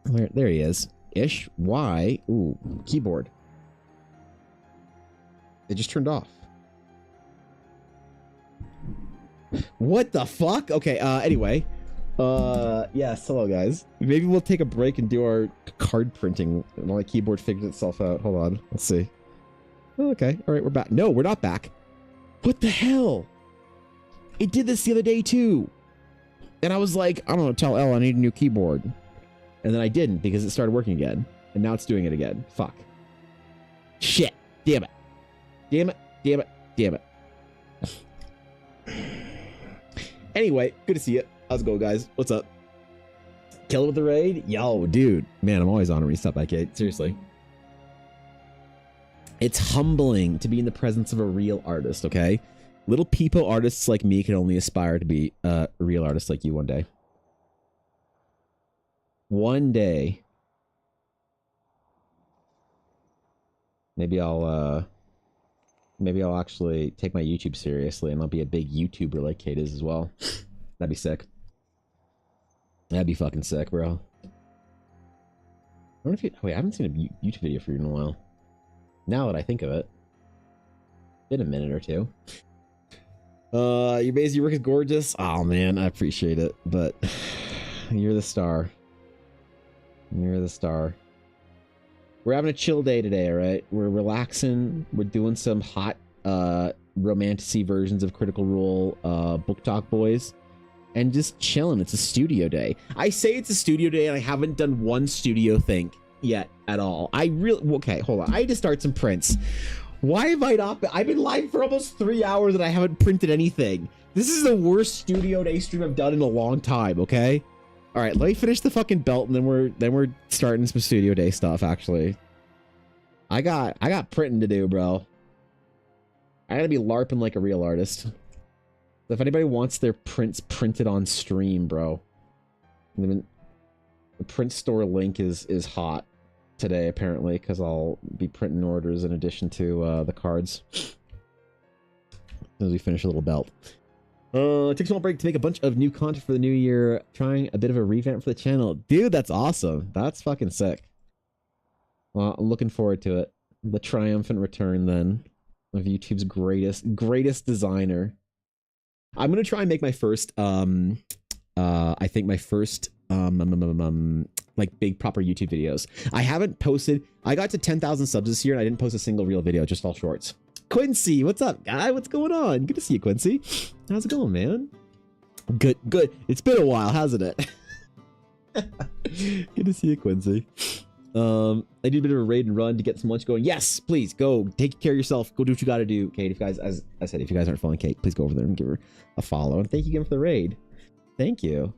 There he is. Ish. Why? Ooh, keyboard. It just turned off. What the fuck? Okay, anyway. Yes, hello guys. Maybe we'll take a break and do our card printing while my keyboard figures itself out. Hold on, let's see. Oh, okay, all right, we're back. No, we're not back. What the hell? It did this the other day too. And I was like, I'm gonna tell Elle I need a new keyboard. And then I didn't because it started working again. And now it's doing it again. Fuck. Shit. Damn it. Damn it. Damn it. Damn it. Anyway, good to see you. How's it going, guys? What's up? Kill it with the raid? Yo, dude. Man, I'm always on a restart by Kate. Seriously. It's humbling to be in the presence of a real artist, okay? Little peepo artists like me can only aspire to be a real artist like you one day. One day. Maybe I'll actually take my YouTube seriously and I'll be a big YouTuber like Kate is as well. That'd be sick. That'd be fucking sick, bro. I wonder if you... Wait, I haven't seen a YouTube video for you in a while. Now that I think of it. Been a minute or two. Your Basie work is gorgeous. Oh, man, I appreciate it. But you're the star. You're the star. We're having a chill day today, all right? We're relaxing. We're doing some hot romantasy versions of Critical Role Book Talk Boys. And just chilling. It's a studio day. I say it's a studio day and I haven't done one studio thing yet at all. Okay, hold on. I need to start some prints. Why have I not been... I've been live for almost 3 hours and I haven't printed anything. This is the worst studio day stream I've done in a long time, okay? All right, let me finish the fucking belt and then we're starting some studio day stuff, actually. I got printing to do, bro. I gotta be LARPing like a real artist. If anybody wants their prints printed on stream, bro, the print store link is hot today, apparently, because I'll be printing orders in addition to the cards as we finish a little belt. Take a small break to make a bunch of new content for the new year, trying a bit of a revamp for the channel. Dude, that's awesome. That's fucking sick. Well, I'm looking forward to it. The triumphant return, then, of YouTube's greatest designer. I'm gonna try and make my first I think my first like big proper YouTube videos. I haven't posted. I got to 10,000 subs this year and I didn't post a single real video, just all shorts. Quincy, what's up, guy? What's going on? Good to see you, Quincy. How's it going, man? Good, good. It's been a while, hasn't it? Good to see you, Quincy. I did a bit of a raid and run to get some lunch going. Yes, please go take care of yourself. Go do what you got to do, Kate. If you guys, as I said, if you guys aren't following Kate, please go over there and give her a follow. And thank you again for the raid. Thank you.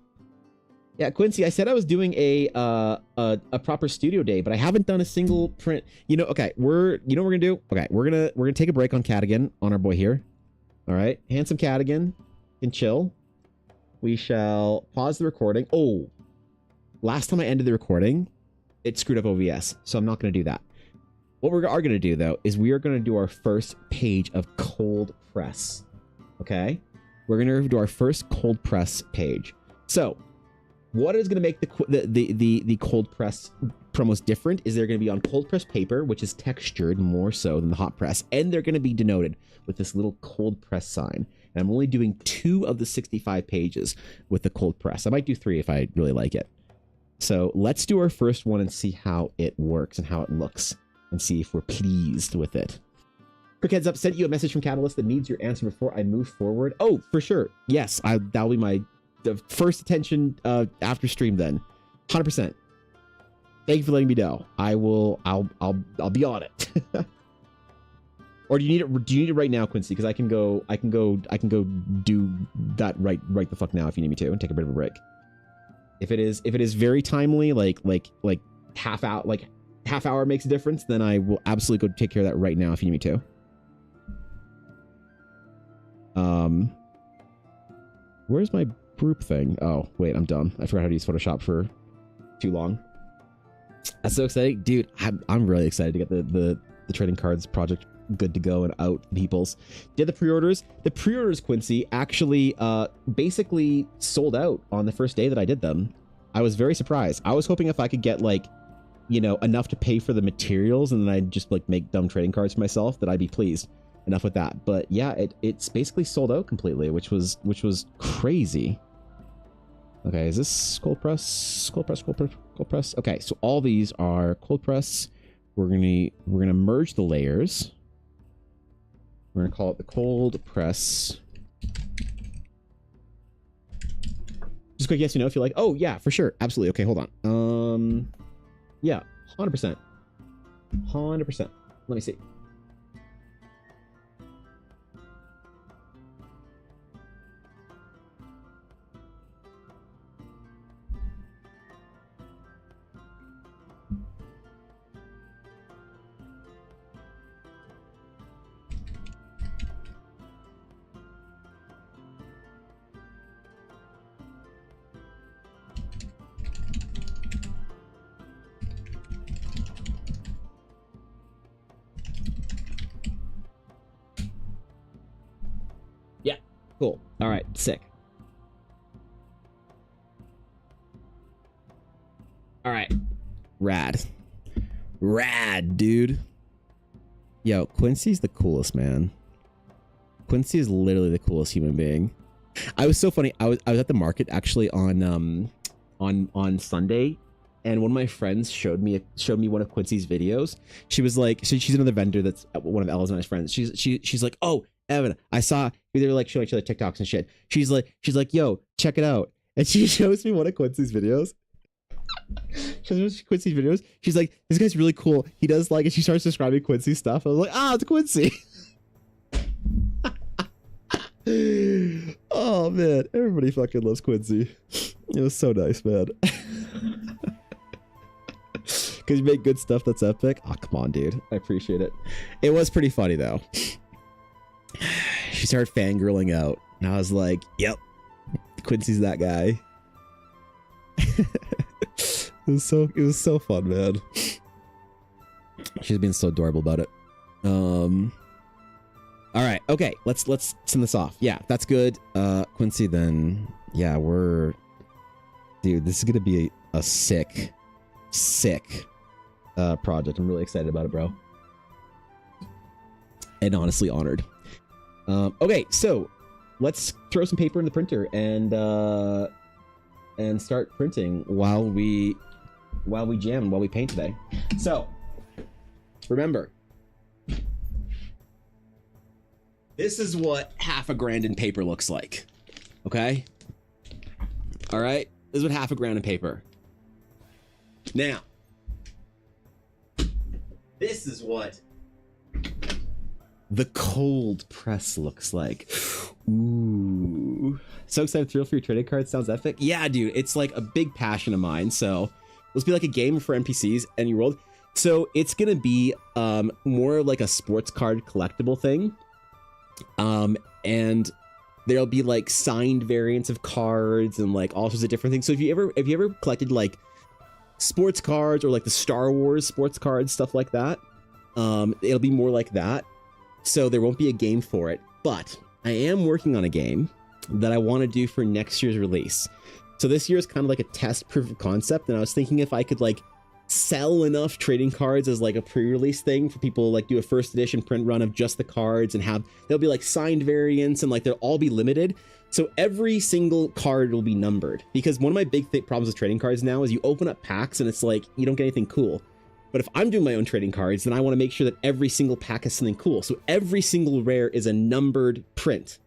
Yeah, Quincy, I said I was doing a proper studio day, but I haven't done a single print. You know, okay, we're gonna do? Okay, we're gonna take a break on Cadigan, on our boy here. All right, handsome Cadigan can chill. We shall pause the recording. Oh, last time I ended the recording, it screwed up OBS, so I'm not gonna do that. What we are gonna do though is we are gonna do our first page of cold press. Okay, we're gonna do our first cold press page. So, what is going to make the cold press promos different is they're going to be on cold press paper, which is textured more so than the hot press, and they're going to be denoted with this little cold press sign. And I'm only doing 2 of the 65 pages with the cold press. I might do 3 if I really like it. So let's do our first one and see how it works and how it looks, and see if we're pleased with it. Quick heads up, sent you a message from Catalyst that needs your answer before I move forward. Oh, for sure. Yes, that'll be my the first attention after stream then. 100%. Thank you for letting me know. I'll be on it. Or do you need it right now, Quincy? Because I can go do that right the fuck now if you need me to, and take a bit of a break. If it is very timely, like half hour makes a difference, then I will absolutely go take care of that right now if you need me to. Where's my group thing? Oh, wait, I'm dumb. I forgot how to use Photoshop for too long. That's so exciting. Dude, I'm really excited to get the trading cards project good to go and out people's. Did the pre-orders? The pre-orders, Quincy, actually basically sold out on the first day that I did them. I was very surprised. I was hoping if I could get like, you know, enough to pay for the materials and then I'd just like make dumb trading cards for myself, that I'd be pleased. Enough with that. But yeah, it's basically sold out completely, which was crazy. Okay, is this cold press? Cold press, cold press, cold press. Okay, so all these are cold press. We're gonna merge the layers. We're gonna call it the cold press. Just quick yes or no if you like. Oh yeah, for sure, absolutely. Okay, hold on. Yeah, 100%. 100%. Let me see. Cool. All right. Sick. All right. Rad. Rad, dude. Yo, Quincy's the coolest, man. Quincy is literally the coolest human being. I was so funny. I was at the market actually on Sunday, and one of my friends showed me one of Quincy's videos. She was like, she's another vendor that's one of Ella's and my friends. She's like, oh, Evan, I saw they were like showing each other TikToks and shit. She's like, yo, check it out. And she shows me one of Quincy's videos. She's like, this guy's really cool. He does like, and she starts describing Quincy's stuff. I was like, it's Quincy. Oh man, everybody fucking loves Quincy. It was so nice, man. Because you make good stuff that's epic. Oh, come on, dude. I appreciate it. It was pretty funny though. She started fangirling out, and I was like, "Yep, Quincy's that guy." It was so fun, man. She's being so adorable about it. All right, okay, let's send this off. Yeah, that's good. Quincy, then yeah, dude, this is gonna be a sick project. I'm really excited about it, bro. And honestly honored. Okay, so let's throw some paper in the printer and start printing while we while we jam and while we paint today. So remember, this is what $50,000 in paper looks like. Okay? All right? This is what $50,000 in paper. Now, this is what the cold press looks like. Ooh. So excited, thrilled for your trading card. Sounds epic. Yeah, dude, it's like a big passion of mine. So let's be like a game for NPCs and your world. So it's gonna be more like a sports card collectible thing. And there'll be like signed variants of cards and like all sorts of different things. So if you ever collected like sports cards or like the Star Wars sports cards, stuff like that, it'll be more like that. So there won't be a game for it, but I am working on a game that I want to do for next year's release. So this year is kind of like a test proof of concept, and I was thinking if I could like sell enough trading cards as like a pre-release thing for people, like do a first edition print run of just the cards and have, there'll be like signed variants and like they'll all be limited. So every single card will be numbered, because one of my big problems with trading cards now is you open up packs and it's like you don't get anything cool. But if I'm doing my own trading cards, then I want to make sure that every single pack has something cool. So every single rare is a numbered print.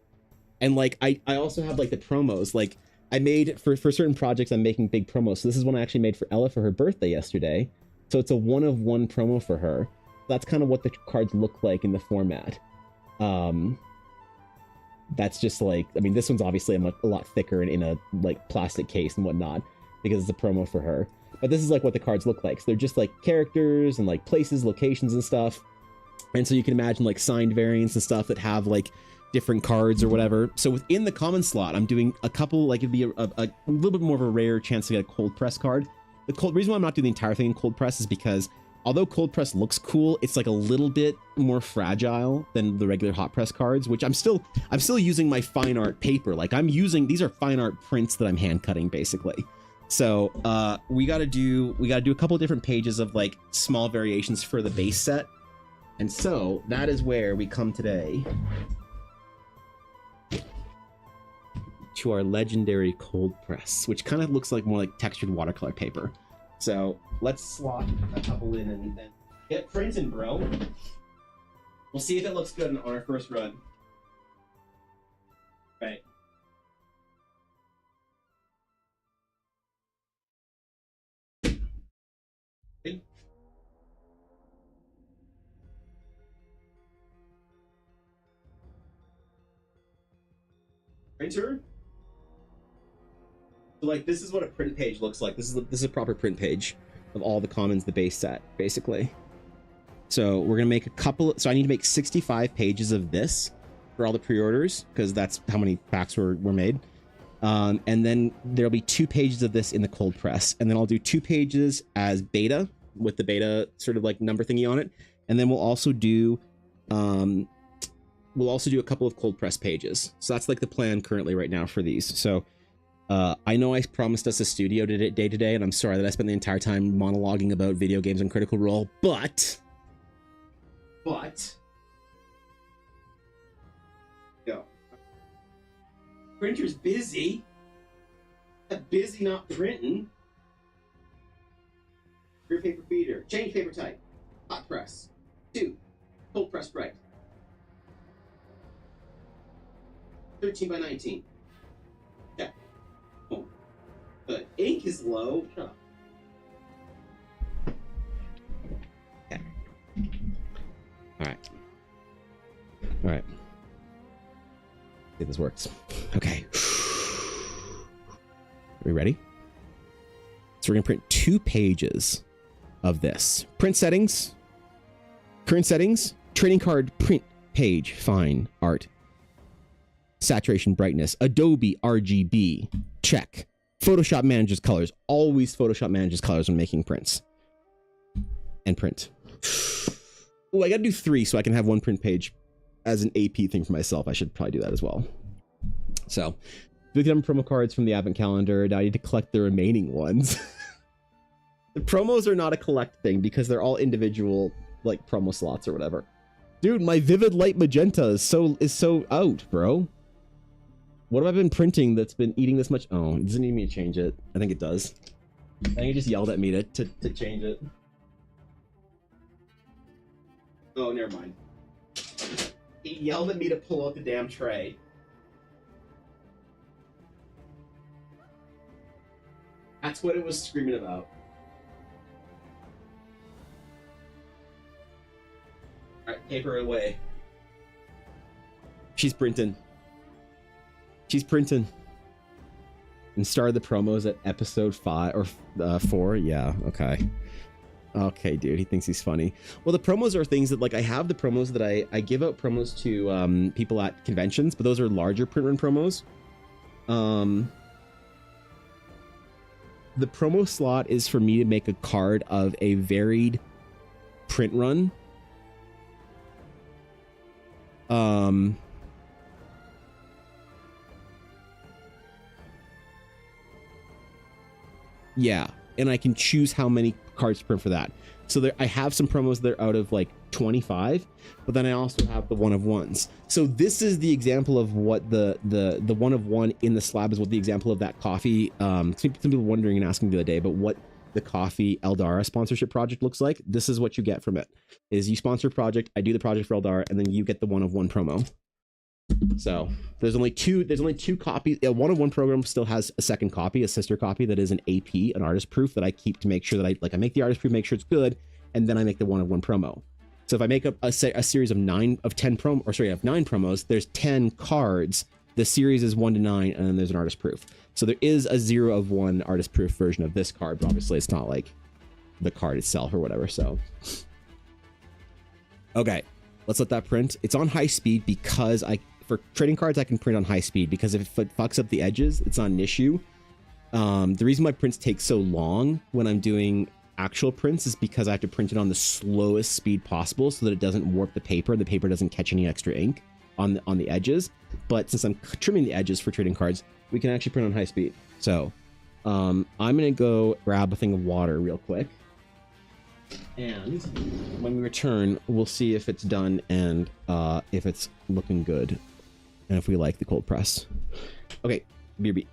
And like I also have like the promos. Like I made for certain projects, I'm making big promos. So this is one I actually made for Ella for her birthday yesterday. So it's a 1-of-1 promo for her. That's kind of what the cards look like in the format. That's just like, I mean, this one's obviously a lot thicker and in a like plastic case and whatnot, because it's a promo for her. But this is like what the cards look like. So they're just like characters and like places, locations and stuff. And so you can imagine like signed variants and stuff that have like different cards or whatever. So within the common slot, I'm doing a couple, like it'd be a little bit more of a rare chance to get a cold press card. The reason why I'm not doing the entire thing in cold press is because although cold press looks cool, it's like a little bit more fragile than the regular hot press cards, which I'm still using my fine art paper. Like these are fine art prints that I'm hand cutting basically. So we gotta do a couple of different pages of like small variations for the base set. And so that is where we come today to our legendary cold press, which kind of looks like more like textured watercolor paper. So let's slot a couple in and get printing, bro. We'll see if it looks good on our first run. Right. Printer. So like this is what a print page looks like. This is a proper print page of all the commons, the base set, basically. So we're gonna make a couple. So I need to make 65 pages of this for all the pre-orders, because that's how many packs were made. And then there'll be 2 pages of this in the cold press, and then I'll do 2 pages as beta with the beta sort of like number thingy on it, and then we'll also do a couple of cold press pages. So that's like the plan currently right now for these. So I know I promised us a studio day today, and I'm sorry that I spent the entire time monologuing about video games and Critical Role, but go. Printer's busy. Busy not printing. Rear paper feeder. Change paper type. Hot press. 2. Cold press bright. 13 by 19. Okay. Oh. The ink is low. Shut up. Okay. Alright. Alright. See if this works. Okay. Are we ready? So we're going to print 2 pages of this. Print settings. Current settings. Trading card print page. Fine art. Saturation, brightness, Adobe RGB, check. Photoshop manages colors. Always Photoshop manages colors when making prints. And print. Oh, I gotta do 3 so I can have 1 print page as an AP thing for myself. I should probably do that as well. So, with them promo cards from the Advent Calendar, now I need to collect the remaining ones. The promos are not a collect thing because they're all individual, like, promo slots or whatever. Dude, my Vivid Light Magenta is so out, bro. What have I been printing that's been eating this much? Oh, it doesn't need me to change it. I think it does. I think he just yelled at me to change it. Oh, never mind. He yelled at me to pull out the damn tray. That's what it was screaming about. Alright, paper away. She's printing. She's printing. And started the promos at episode 5 or 4. Yeah, okay. Okay, dude, he thinks he's funny. Well, the promos are things that, like, I have the promos that I give out promos to people at conventions, but those are larger print run promos. The promo slot is for me to make a card of a varied print run. Yeah, and I can choose how many cards to print for that. So there, I have some promos that are out of like 25, but then I also have the one of ones. So this is the example of what the one of one in the slab is. What the example of that coffee. Some people wondering and asking the other day, but what the coffee Eldara sponsorship project looks like. This is what you get from it. Is you sponsor a project, I do the project for Eldara, and then you get the one of one promo. So there's only two copies. One of one program still has a second copy, a sister copy that is an AP, an artist proof that I keep to make sure that I make the artist proof, make sure it's good, and then I make the one of one promo. So if I make up a series of 9 promos, there's 10 cards. The series is 1 to 9, and then there's an artist proof. So there is a 0 of 1 artist proof version of this card, but obviously it's not like the card itself or whatever. So okay, let's let that print. It's on high speed because for trading cards, I can print on high speed because if it fucks up the edges, it's not an issue. The reason why prints take so long when I'm doing actual prints is because I have to print it on the slowest speed possible so that it doesn't warp the paper doesn't catch any extra ink on the edges. But since I'm trimming the edges for trading cards, we can actually print on high speed. So I'm gonna go grab a thing of water real quick, and when we return, we'll see if it's done and if it's looking good, and if we like the cold press. Okay, BRB.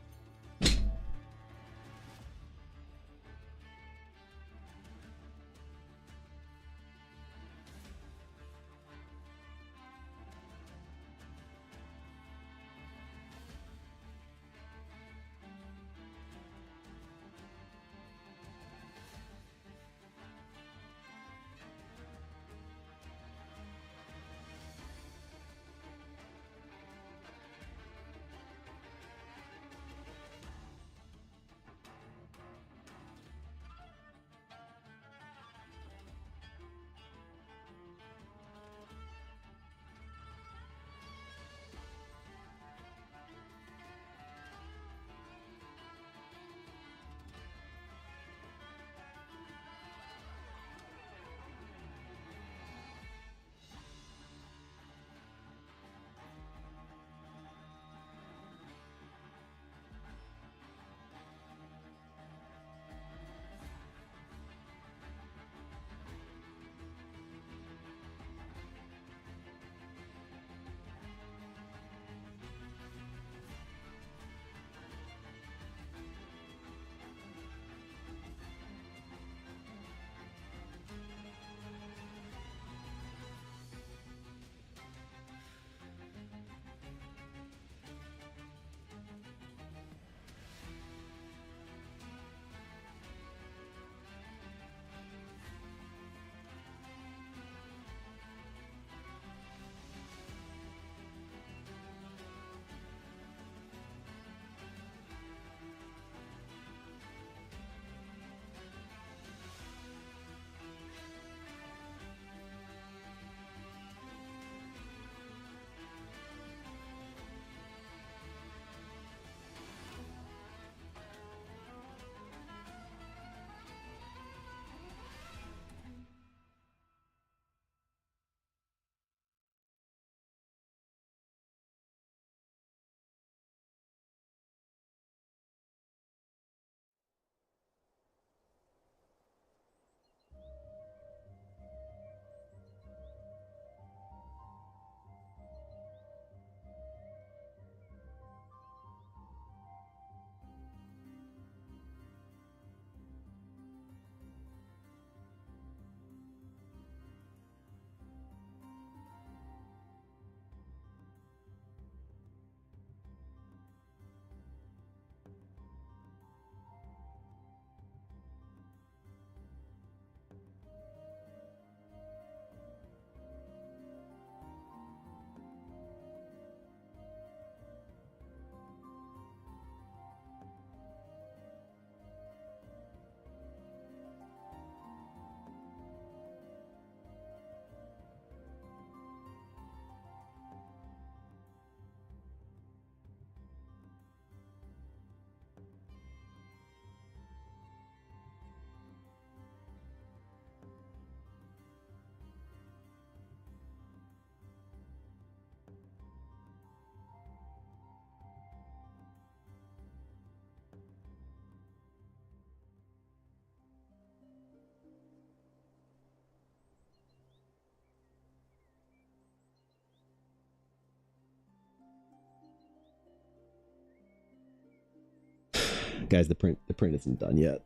Guys, the print isn't done yet.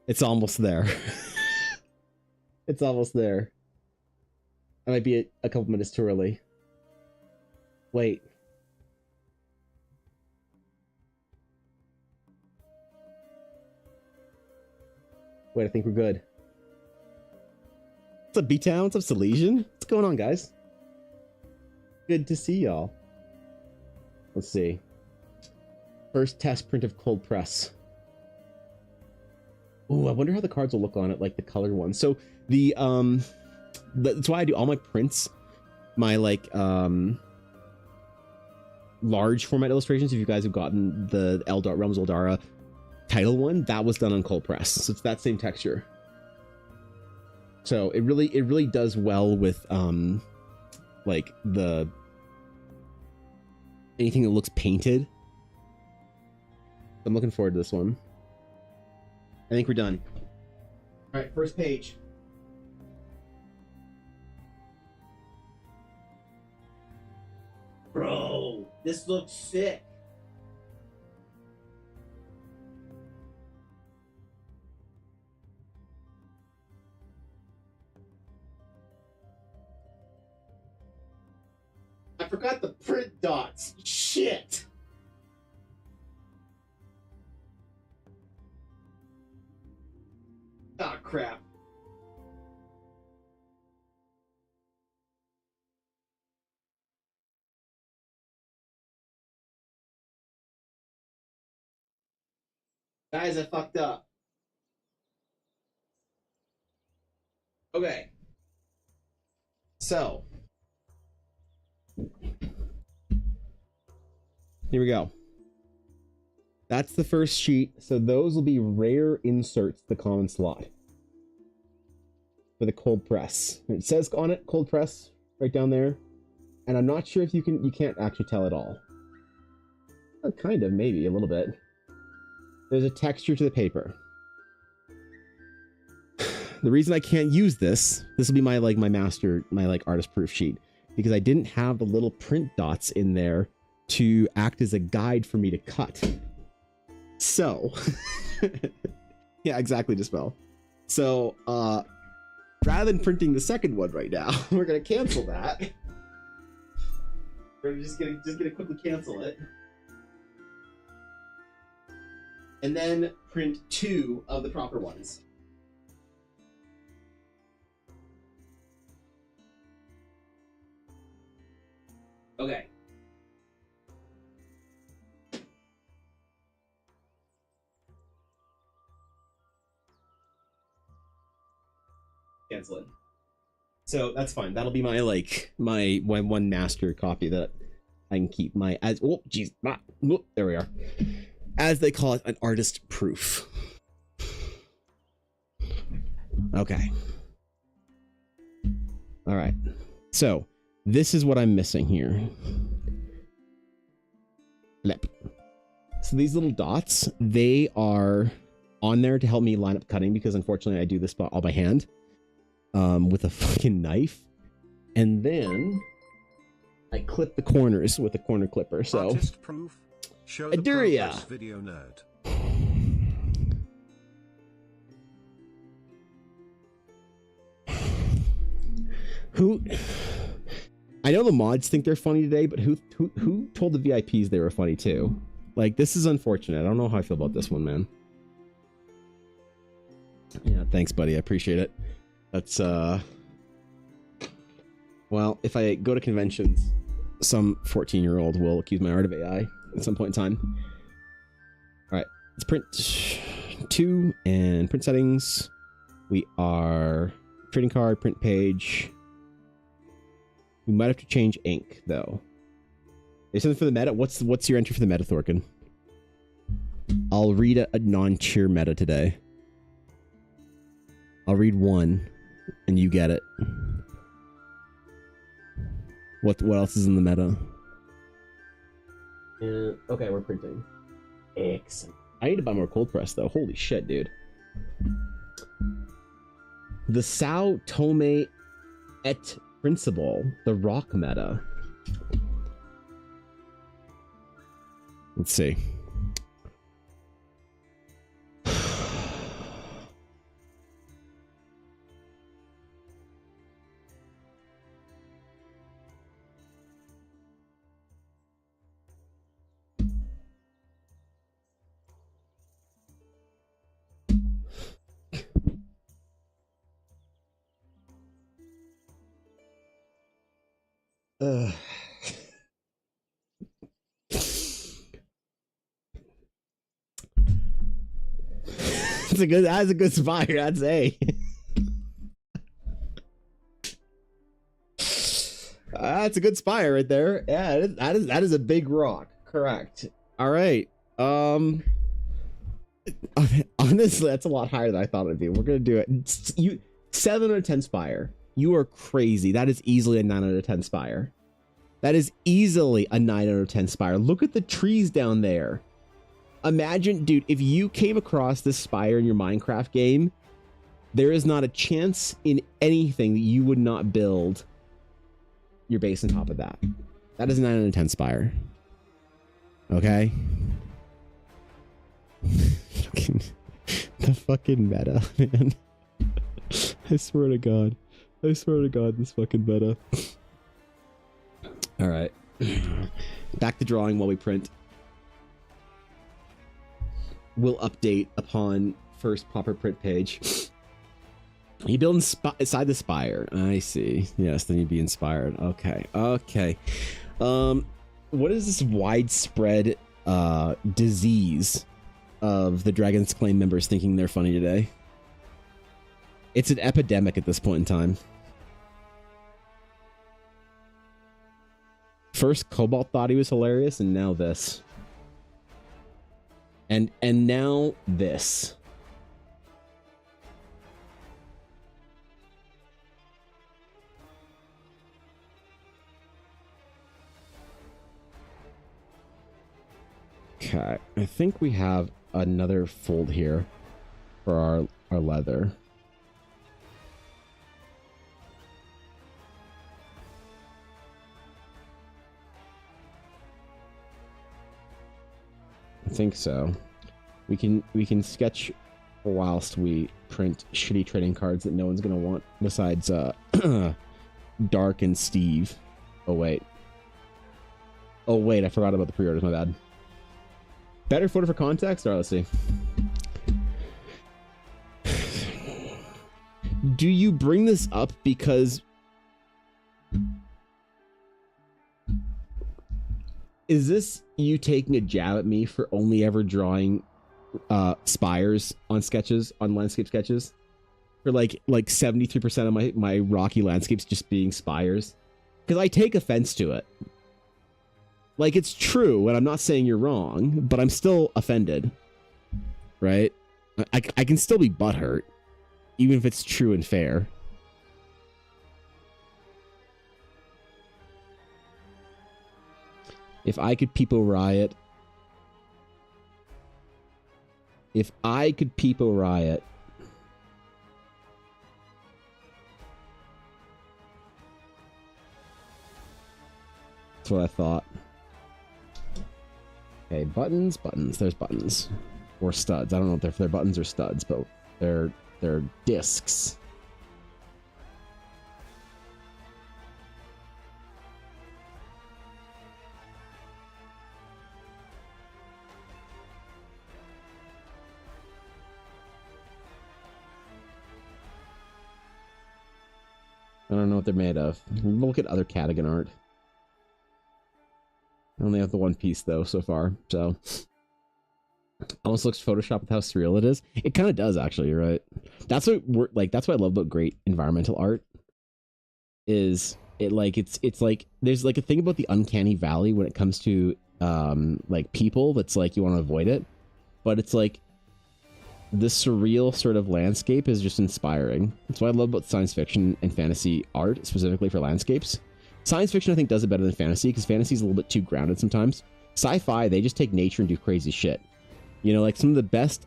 It's almost there. It's almost there. I might be a couple minutes too early. Wait. Wait, I think we're good. What's up, B-Town? What's up, Silesian? What's going on, guys? Good to see y'all. Let's see. First test print of cold press. Ooh, I wonder how the cards will look on it, like the color ones. So that's why I do all my prints, my like large format illustrations. If you guys have gotten the Realms Eldara title one, that was done on cold press. So it's that same texture. So it really does well with like anything that looks painted. I'm looking forward to this one. I think we're done. All right, first page. Bro, this looks sick. I forgot the print dots. Shit. Ah, crap. Guys, I fucked up. Okay. So. Here we go. That's the first sheet. So those will be rare inserts, the common slot. For the cold press. It says on it, cold press, right down there. And I'm not sure if you can't actually tell at all. Kind of, maybe, a little bit. There's a texture to the paper. The reason I can't use this will be my artist proof sheet, because I didn't have the little print dots in there to act as a guide for me to cut. So, yeah, exactly, Dispel. So, rather than printing the second one right now, we're gonna cancel that. We're just gonna quickly cancel it. And then print 2 of the proper ones. Okay. Cancel it. So that's fine. That'll be my my one master copy that I can keep. There we are. As they call it, an artist proof. Okay. All right. So this is what I'm missing here. Flip. So these little dots, they are on there to help me line up cutting, because unfortunately I do this all by hand with a fucking knife. And then I clip the corners with a corner clipper. So artist proof. Show the Aduria. progress video nerd. Who? I know the mods think they're funny today, but who told the VIPs they were funny too? Like, this is unfortunate. I don't know how I feel about this one, man. Yeah, thanks, buddy. I appreciate it. That's well, if I go to conventions, some 14-year-old will accuse my art of AI at some point in time. All right, let's print 2 and print settings. We are trading card, print page. We might have to change ink though. There's something for the meta. What's your entry for the meta, Thorkin? I'll read a non-cheer meta today. I'll read one, and you get it. What else is in the meta? Okay, we're printing. Excellent. I need to buy more cold press though. Holy shit, dude. The Sao Tome et Principle, the rock meta. Let's see. Ugh. That's a good spire, I'd say. That's a good spire right there. Yeah, that is a big rock. Correct. All right. Honestly, that's a lot higher than I thought it'd be. We're gonna do it. 7 out of 10 spire. You are crazy. That is easily a 9 out of 10 spire. That is easily a 9 out of 10 spire. Look at the trees down there. Imagine, dude, if you came across this spire in your Minecraft game, there is not a chance in anything that you would not build your base on top of that. That is a 9 out of 10 spire. Okay? The fucking meta, man. I swear to God. I swear to God, this fucking meta. All right. Back to drawing while we print. We'll update upon first proper print page. You build inside the spire. I see. Yes, then you'd be inspired. Okay. Okay. What is this widespread disease of the Dragon's Claim members thinking they're funny today? It's an epidemic at this point in time. First, Cobalt thought he was hilarious, and now this. And now this. Okay, I think we have another fold here for our leather. I think so. We can sketch whilst we print shitty trading cards that no one's gonna want besides Dark and Steve. Oh wait, I forgot about the pre-orders, my bad. Better photo for context? Alright, let's see. Do you bring this up because is this you taking a jab at me for only ever drawing spires on sketches, on landscape sketches? For like 73% of my rocky landscapes just being spires? Because I take offense to it. Like, it's true, and I'm not saying you're wrong, but I'm still offended. Right? I can still be butthurt, even if it's true and fair. If I could Peepo Riot. If I could Peepo Riot. That's what I thought. Okay, buttons. There's buttons. Or studs. I don't know if they're buttons or studs, but they're discs. I don't know what they're made of. We'll look at other Cadigan art. I only have the one piece though so far, so almost looks Photoshop with how surreal it is. It kind of does, actually. You're right. That's what that's what I love about great environmental art. Is it like it's like there's like a thing about the uncanny valley when it comes to like people that's like you want to avoid it, but it's like the surreal sort of landscape is just inspiring. That's what I love about science fiction and fantasy art, specifically for landscapes. Science fiction, I think, does it better than fantasy, because fantasy is a little bit too grounded sometimes. Sci-fi, they just take nature and do crazy shit. You know, like some of the best,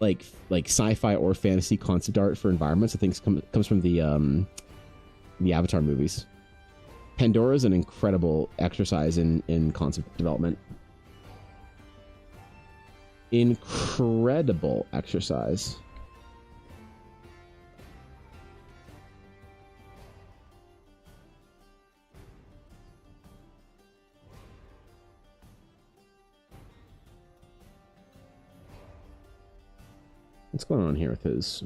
like sci-fi or fantasy concept art for environments, I think, comes from the Avatar movies. Pandora's an incredible exercise in concept development. Incredible exercise. What's going on here with his...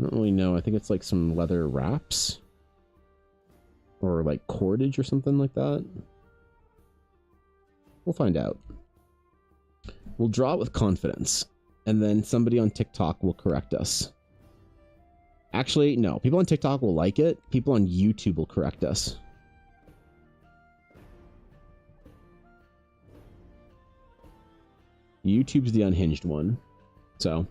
don't really know. I think it's like some leather wraps or like cordage or something like that. We'll find out. We'll draw it with confidence, and then somebody on TikTok will correct us. Actually, no. People on TikTok will like it. People on YouTube will correct us. YouTube's the unhinged one. So,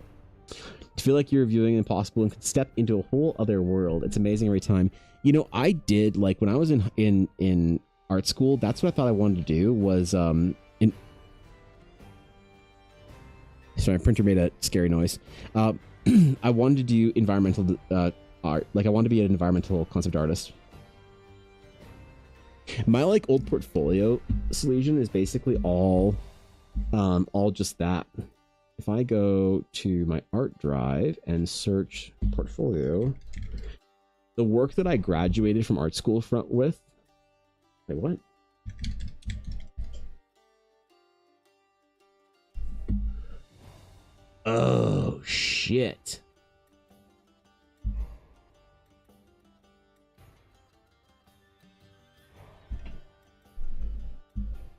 to feel like you're viewing Impossible and could step into a whole other world. It's amazing every time. You know, I did, like, when I was in art school, that's what I thought I wanted to do was, sorry, my printer made a scary noise. I wanted to do environmental art. Like, I wanted to be an environmental concept artist. My, like, old portfolio, Salesian, is basically all just that. If I go to my art drive and search portfolio, the work that I graduated from art school with. Wait, what? Oh, shit.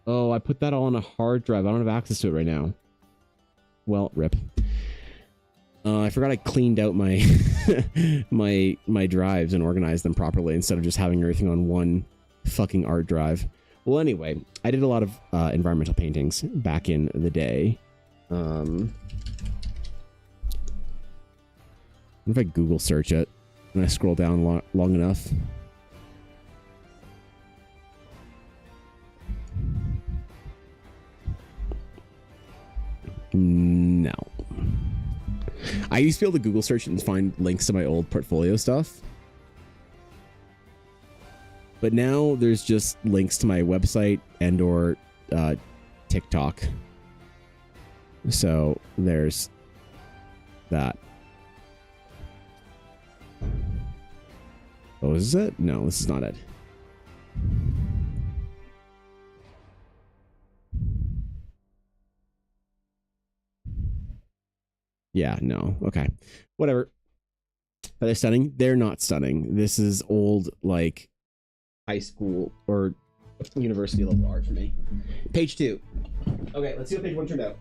Oh, I put that all on a hard drive. I don't have access to it right now. Well, rip. I forgot I cleaned out my my drives and organized them properly instead of just having everything on one fucking art drive. Well, anyway, I did a lot of environmental paintings back in the day. What if I Google search it and I scroll down long enough? No. I used to be able to Google search and find links to my old portfolio stuff. But now there's just links to my website and or TikTok. So there's that. Oh, is this it? No, this is not it. Yeah, no. Okay. Whatever. Are they stunning? They're not stunning. This is old, like, high school or university level art for me. Page 2. Okay, let's see what page 1 turned out.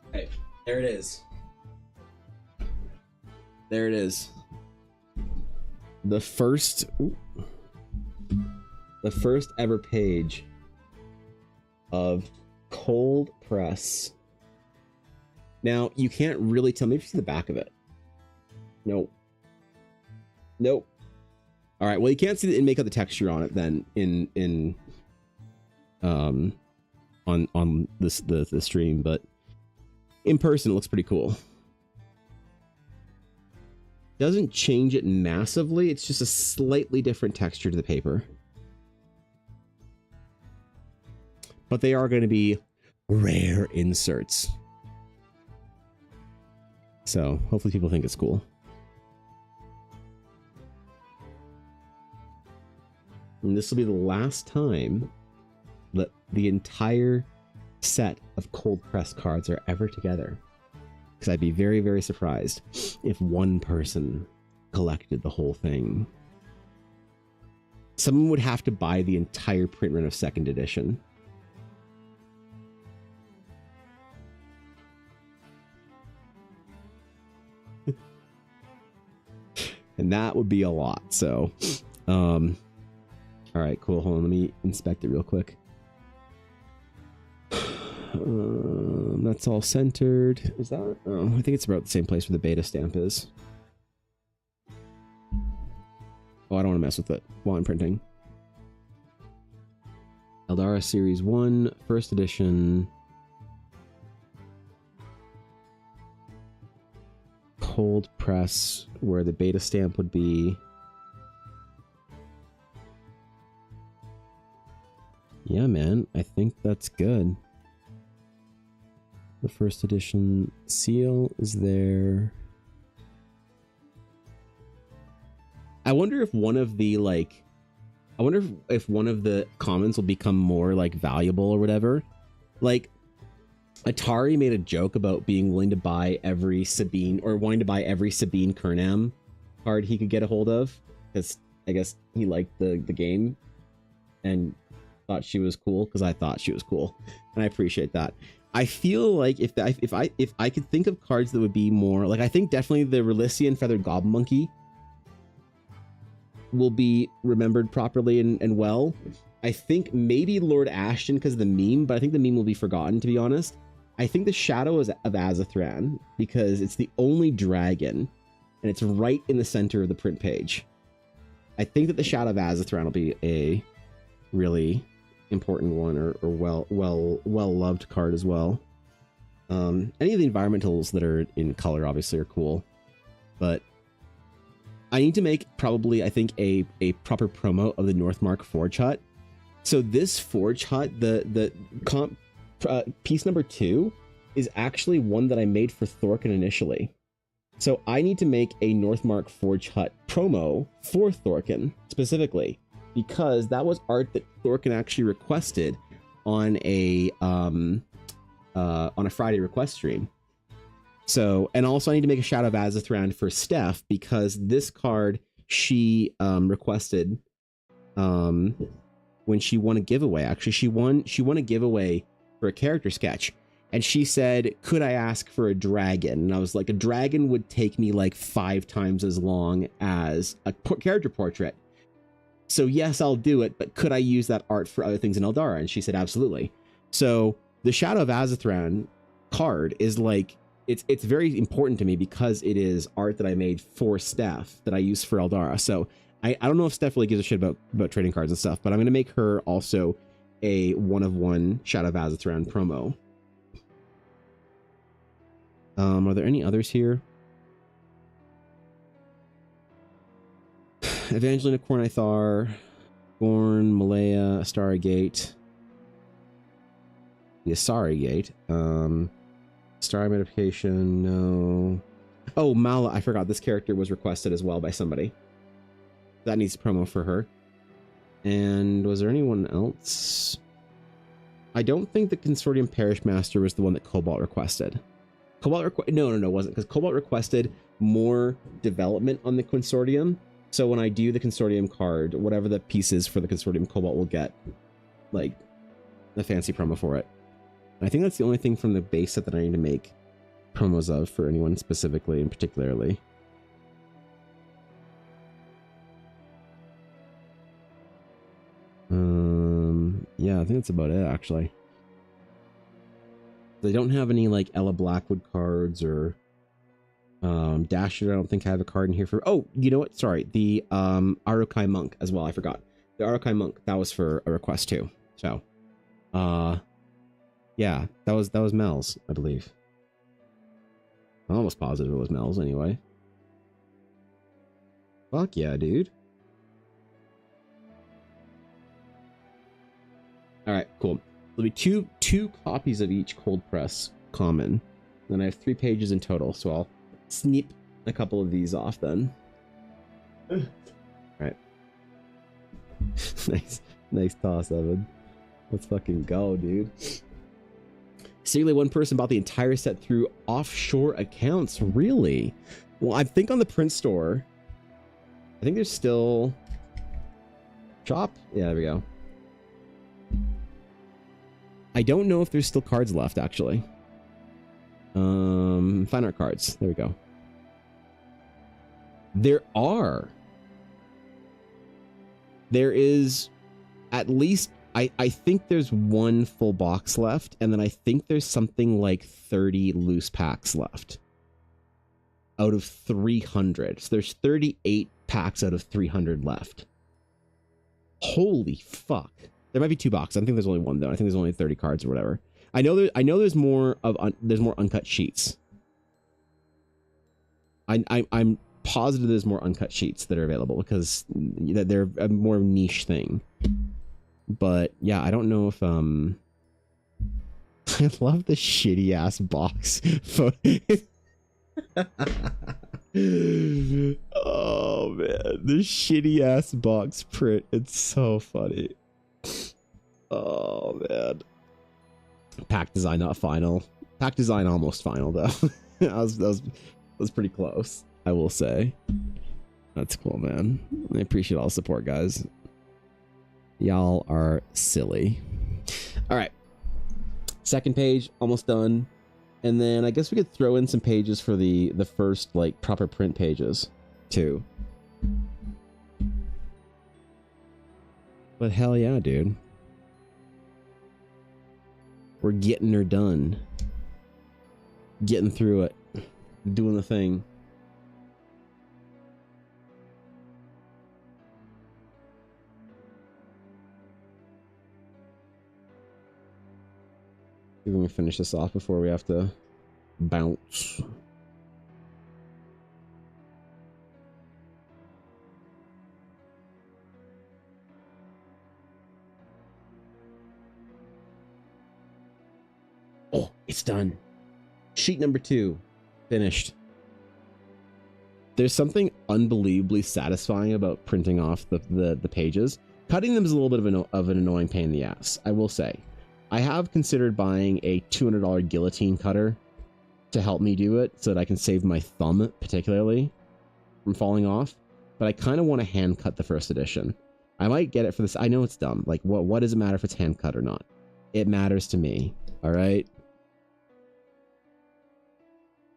Okay, there it is. There it is. The first ever page of cold press. Now, you can't really tell. Maybe see the back of it. Nope. Nope. All right. Well, you can't see it and make out the texture on it then on this the stream, but in person it looks pretty cool. Doesn't change it massively. It's just a slightly different texture to the paper. But they are going to be rare inserts. So hopefully people think it's cool. And this will be the last time that the entire set of cold press cards are ever together. Because I'd be very, very surprised if one person collected the whole thing. Someone would have to buy the entire print run of 2nd edition. And that would be a lot. So, all right, cool. Hold on. Let me inspect it real quick. That's all centered. Is that? Oh, I think it's about the same place where the beta stamp is. Oh, I don't want to mess with it while I'm printing. Eldara Series 1, 1st edition. Cold press, where the beta stamp would be. Yeah, man, I think that's good. The 1st edition seal is there. I wonder if one of the, like, I wonder if one of the commons will become more like valuable or whatever. Like Atari made a joke about being willing to buy every Sabine or wanting to buy every Sabine Kernam card he could get a hold of, because I guess he liked the game and thought she was cool, because I thought she was cool, and I appreciate that. I feel like if I could think of cards that would be more like, I think definitely the Relician Feathered Goblin Monkey will be remembered properly and well. I think maybe Lord Ashton because of the meme, but I think the meme will be forgotten, to be honest. I think the Shadow of Azathran, because it's the only dragon and it's right in the center of the print page. I think that the Shadow of Azathran will be a really important one, or well loved card as well. Any of the environmentals that are in color obviously are cool, but I need to make probably, I think, a proper promo of the Northmark Forge Hut. So this Forge Hut, the comp piece number 2 is actually one that I made for Thorkin initially. So I need to make a Northmark Forge Hut promo for Thorkin specifically, because that was art that Thorkin actually requested on a Friday request stream. So, and also I need to make a Shadow of Azathran for Steph, because this card she requested when she won a giveaway. Actually, she won a giveaway for a character sketch, and she said, could I ask for a dragon? And I was like, a dragon would take me like 5 times as long as a character portrait. So yes, I'll do it, but could I use that art for other things in Eldara? And she said, absolutely. So the Shadow of Azathran card is like, it's very important to me because it is art that I made for Steph that I use for Eldara. So I don't know if Steph really gives a shit about trading cards and stuff, but I'm going to make her also a 1/1 Shadow of Azathran promo. Are there any others here? Evangelina Cornithar, Gorn, Malaya, Astari Gate, the Asari Gate, Star Medication, no. Oh, Mala, I forgot this character was requested as well by somebody. That needs a promo for her. And was there anyone else? I don't think the Consortium Parish Master was the one that Cobalt requested. No, it wasn't, because Cobalt requested more development on the Consortium. So when I do the Consortium card, whatever the piece is for the Consortium, Cobalt will get like the fancy promo for it. And I think that's the only thing from the base set that I need to make promos of for anyone specifically and particularly. Yeah, I think that's about it, actually. They don't have any like Ella Blackwood cards or Dasher. I don't think I have a card in here for. Oh, you know what? Sorry, the Arukai Monk as well. I forgot the Arukai Monk. That was for a request too. So, yeah, that was Mel's, I believe. I'm almost positive it was Mel's anyway. Fuck yeah, dude. All right, cool. There'll be two copies of each cold press common. Then I have 3 pages in total, so I'll snip a couple of these off then. All right. nice toss, Evan. Let's fucking go, dude. Secretly, one person bought the entire set through offshore accounts. Really? Well, I think on the print store, I think there's still shop. Yeah, there we go. I don't know if there's still cards left, actually. Fine art cards. There we go. There are. There is at least, I think there's 1 full box left, and then I think there's something like 30 loose packs left out of 300. So there's 38 packs out of 300 left. Holy fuck. There might be 2 boxes. I don't think there's only 1 though. I think there's only 30 cards or whatever. I know there's more uncut sheets. I'm positive there's more uncut sheets that are available because they're a more niche thing. But yeah, I don't know if I love the shitty ass box photo. Oh man. the shitty ass box print. It's so funny. Oh man. Pack design not final. Pack design almost final though. that was pretty close, I will say. That's cool, man. I appreciate all the support, guys. Y'all are silly. All right. Second page, almost done. And then I guess we could throw in some pages for the first like proper print pages too. But hell yeah, dude. We're getting her done. Getting through it. Doing the thing. We're going to finish this off before we have to bounce. Oh, it's done. Sheet number 2. Finished. There's something unbelievably satisfying about printing off the pages. Cutting them is a little bit of an annoying pain in the ass, I will say. I have considered buying a $200 guillotine cutter to help me do it so that I can save my thumb particularly from falling off, but I kind of want to hand cut the first edition. I might get it for this. I know it's dumb. Like, what does it matter if it's hand cut or not? It matters to me. All right.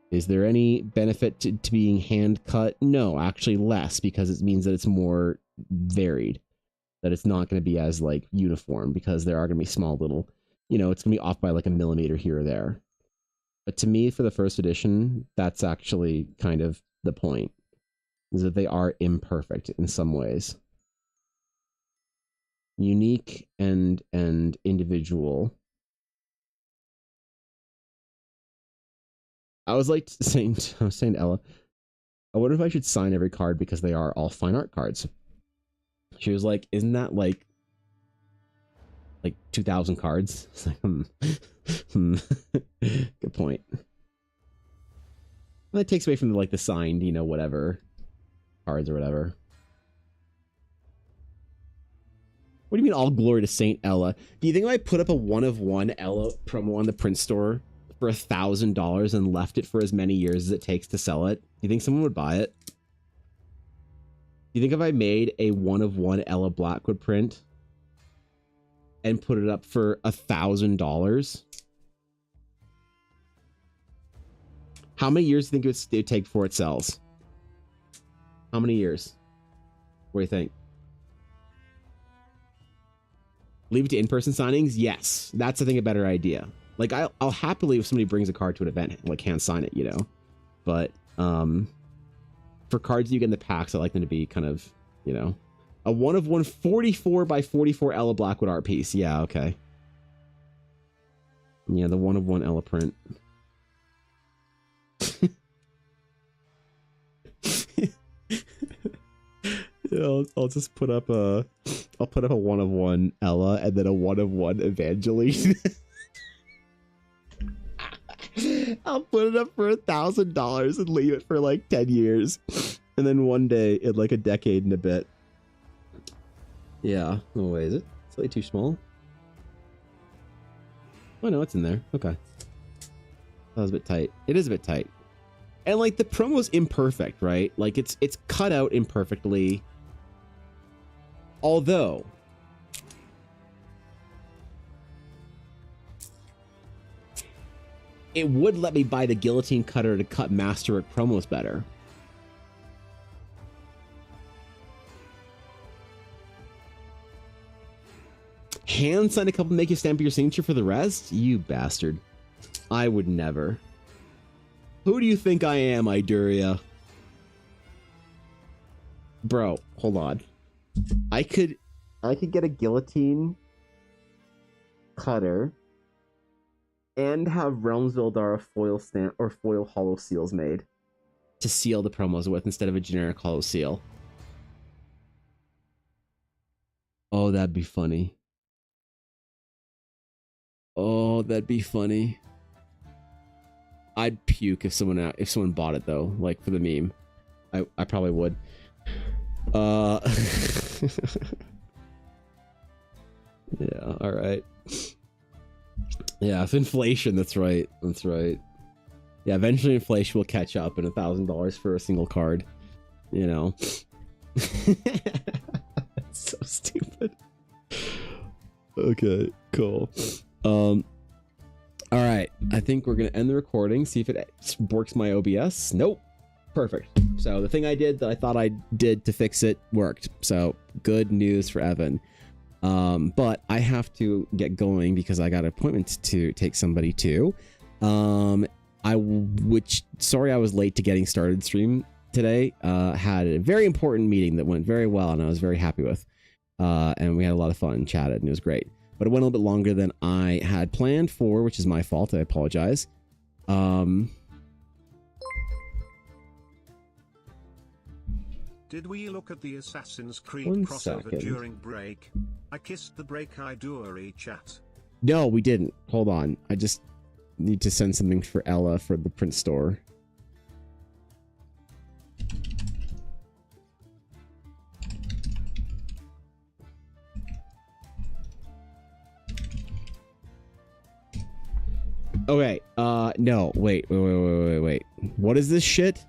Is there any benefit to being hand cut? No, actually less, because it means that it's more varied, that it's not going to be as like uniform, because there are going to be small little, you know, it's going to be off by like a millimeter here or there. But to me, for the first edition, that's actually kind of the point, is that they are imperfect in some ways. Unique and individual. I was saying to Ella, I wonder if I should sign every card because they are all fine art cards. She was like, isn't that like 2,000 cards? It's like, Good point. And that takes away from the signed, you know, whatever cards or whatever. What do you mean all glory to Saint Ella? Do you think if I put up a 1-of-1 Ella promo on the print store for $1,000 and left it for as many years as it takes to sell it, do you think someone would buy it? Do you think if I made a 1-of-1 Ella Blackwood print and put it up for $1,000, how many years do you think it would take before it sells? How many years? What do you think? Leave it to in-person signings? Yes, that's I think a better idea. Like, I'll happily, if somebody brings a card to an event, like, hand sign it, you know? But, for cards you get in the packs, I like them to be kind of, you know, a 1-of-1 44 by 44 Ella Blackwood art piece. Yeah, okay. Yeah, the 1-of-1 Ella print. Yeah, I'll just put up a 1-of-1 Ella and then a 1-of-1 Evangeline. I'll put it up for $1,000 and leave it for like 10 years. And then one day, in like a decade and a bit. Yeah. No way, is it? Slightly too small? Oh no, it's in there. Okay. That was a bit tight. It is a bit tight. And like the promo's imperfect, right? Like it's cut out imperfectly. Although it would let me buy the guillotine cutter to cut Masterwork promos better. Hand sign a couple, make you stamp your signature for the rest? You bastard. I would never. Who do you think I am, Iduria? Bro, hold on. I could get a guillotine cutter and have Realms of Eldara foil stamp or foil hollow seals made to seal the promos with instead of a generic hollow seal. Oh, that'd be funny. Oh, that'd be funny. I'd puke if someone bought it though, like for the meme. I probably would. Uh, yeah, all right. Yeah, if inflation, that's right. That's right. Yeah, eventually inflation will catch up and $1,000 for a single card. You know. That's so stupid. Okay, cool. All right. I think we're gonna end the recording, see if it works my OBS. Nope. Perfect. So the thing I did that I thought I did to fix it worked. So good news for Evan. But I have to get going because I got an appointment to take somebody to. Sorry I was late to getting started stream today. Had a very important meeting that went very well and I was very happy with. And we had a lot of fun, chatted, and it was great. But it went a little bit longer than I had planned for, which is my fault. I apologize. Did we look at the Assassin's Creed One crossover second. during break? I kissed the break I do chat. No, we didn't. Hold on. I just need to send something for Ella for the print store. Okay, no, wait. What is this shit?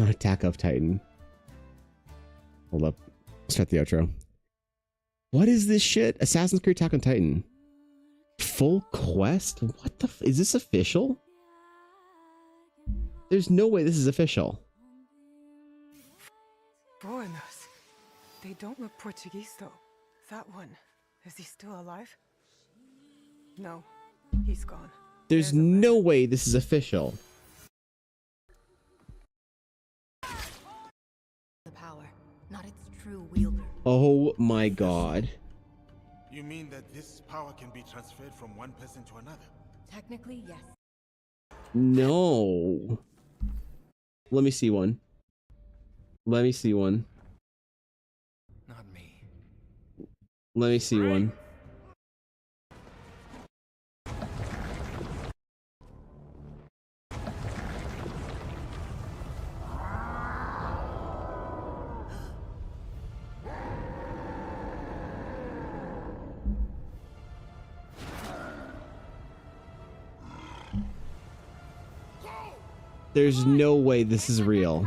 Attack of Titan. Hold up. Start the outro. What is this shit? Assassin's Creed Attack on Titan. Full quest? What the is this official? There's no way this is official. Foreigners. They don't look Portuguese though. That one. Is he still alive? No. He's gone. There's no way this is official. The power, not its true wielder. Oh my god. You mean that this power can be transferred from one person to another? Technically, yes. No. Let me see one. Let me see one. Not me. Let me see one. There's no way this is real.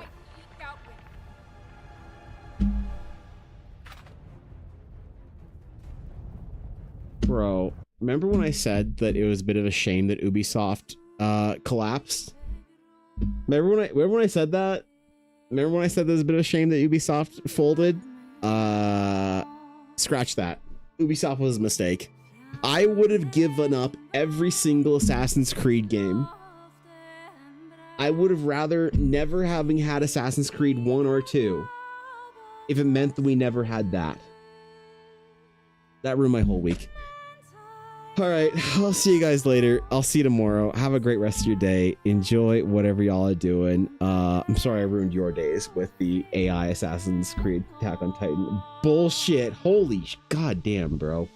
Bro, remember when I said that it was a bit of a shame that Ubisoft collapsed? Remember when I said that? Remember when I said there's a bit of a shame that Ubisoft folded? Scratch that. Ubisoft was a mistake. I would have given up every single Assassin's Creed game. I would have rather never having had Assassin's Creed 1 or 2 if it meant that we never had that. That ruined my whole week. Alright, I'll see you guys later. I'll see you tomorrow. Have a great rest of your day. Enjoy whatever y'all are doing. I'm sorry I ruined your days with the AI Assassin's Creed Attack on Titan. Bullshit. Holy goddamn, bro.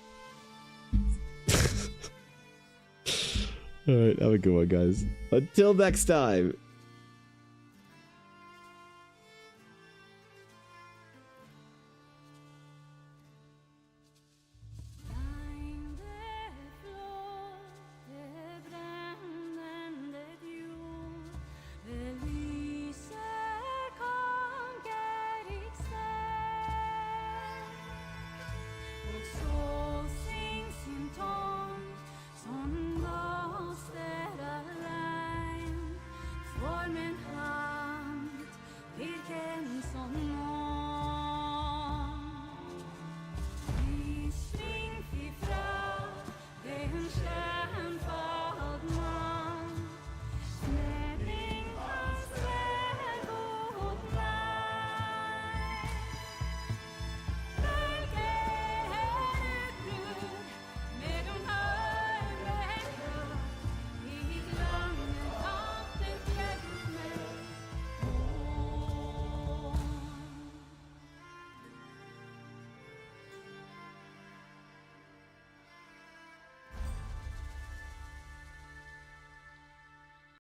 Alright, have a good one, guys. Until next time. Vi springer ifrån det hun skjer.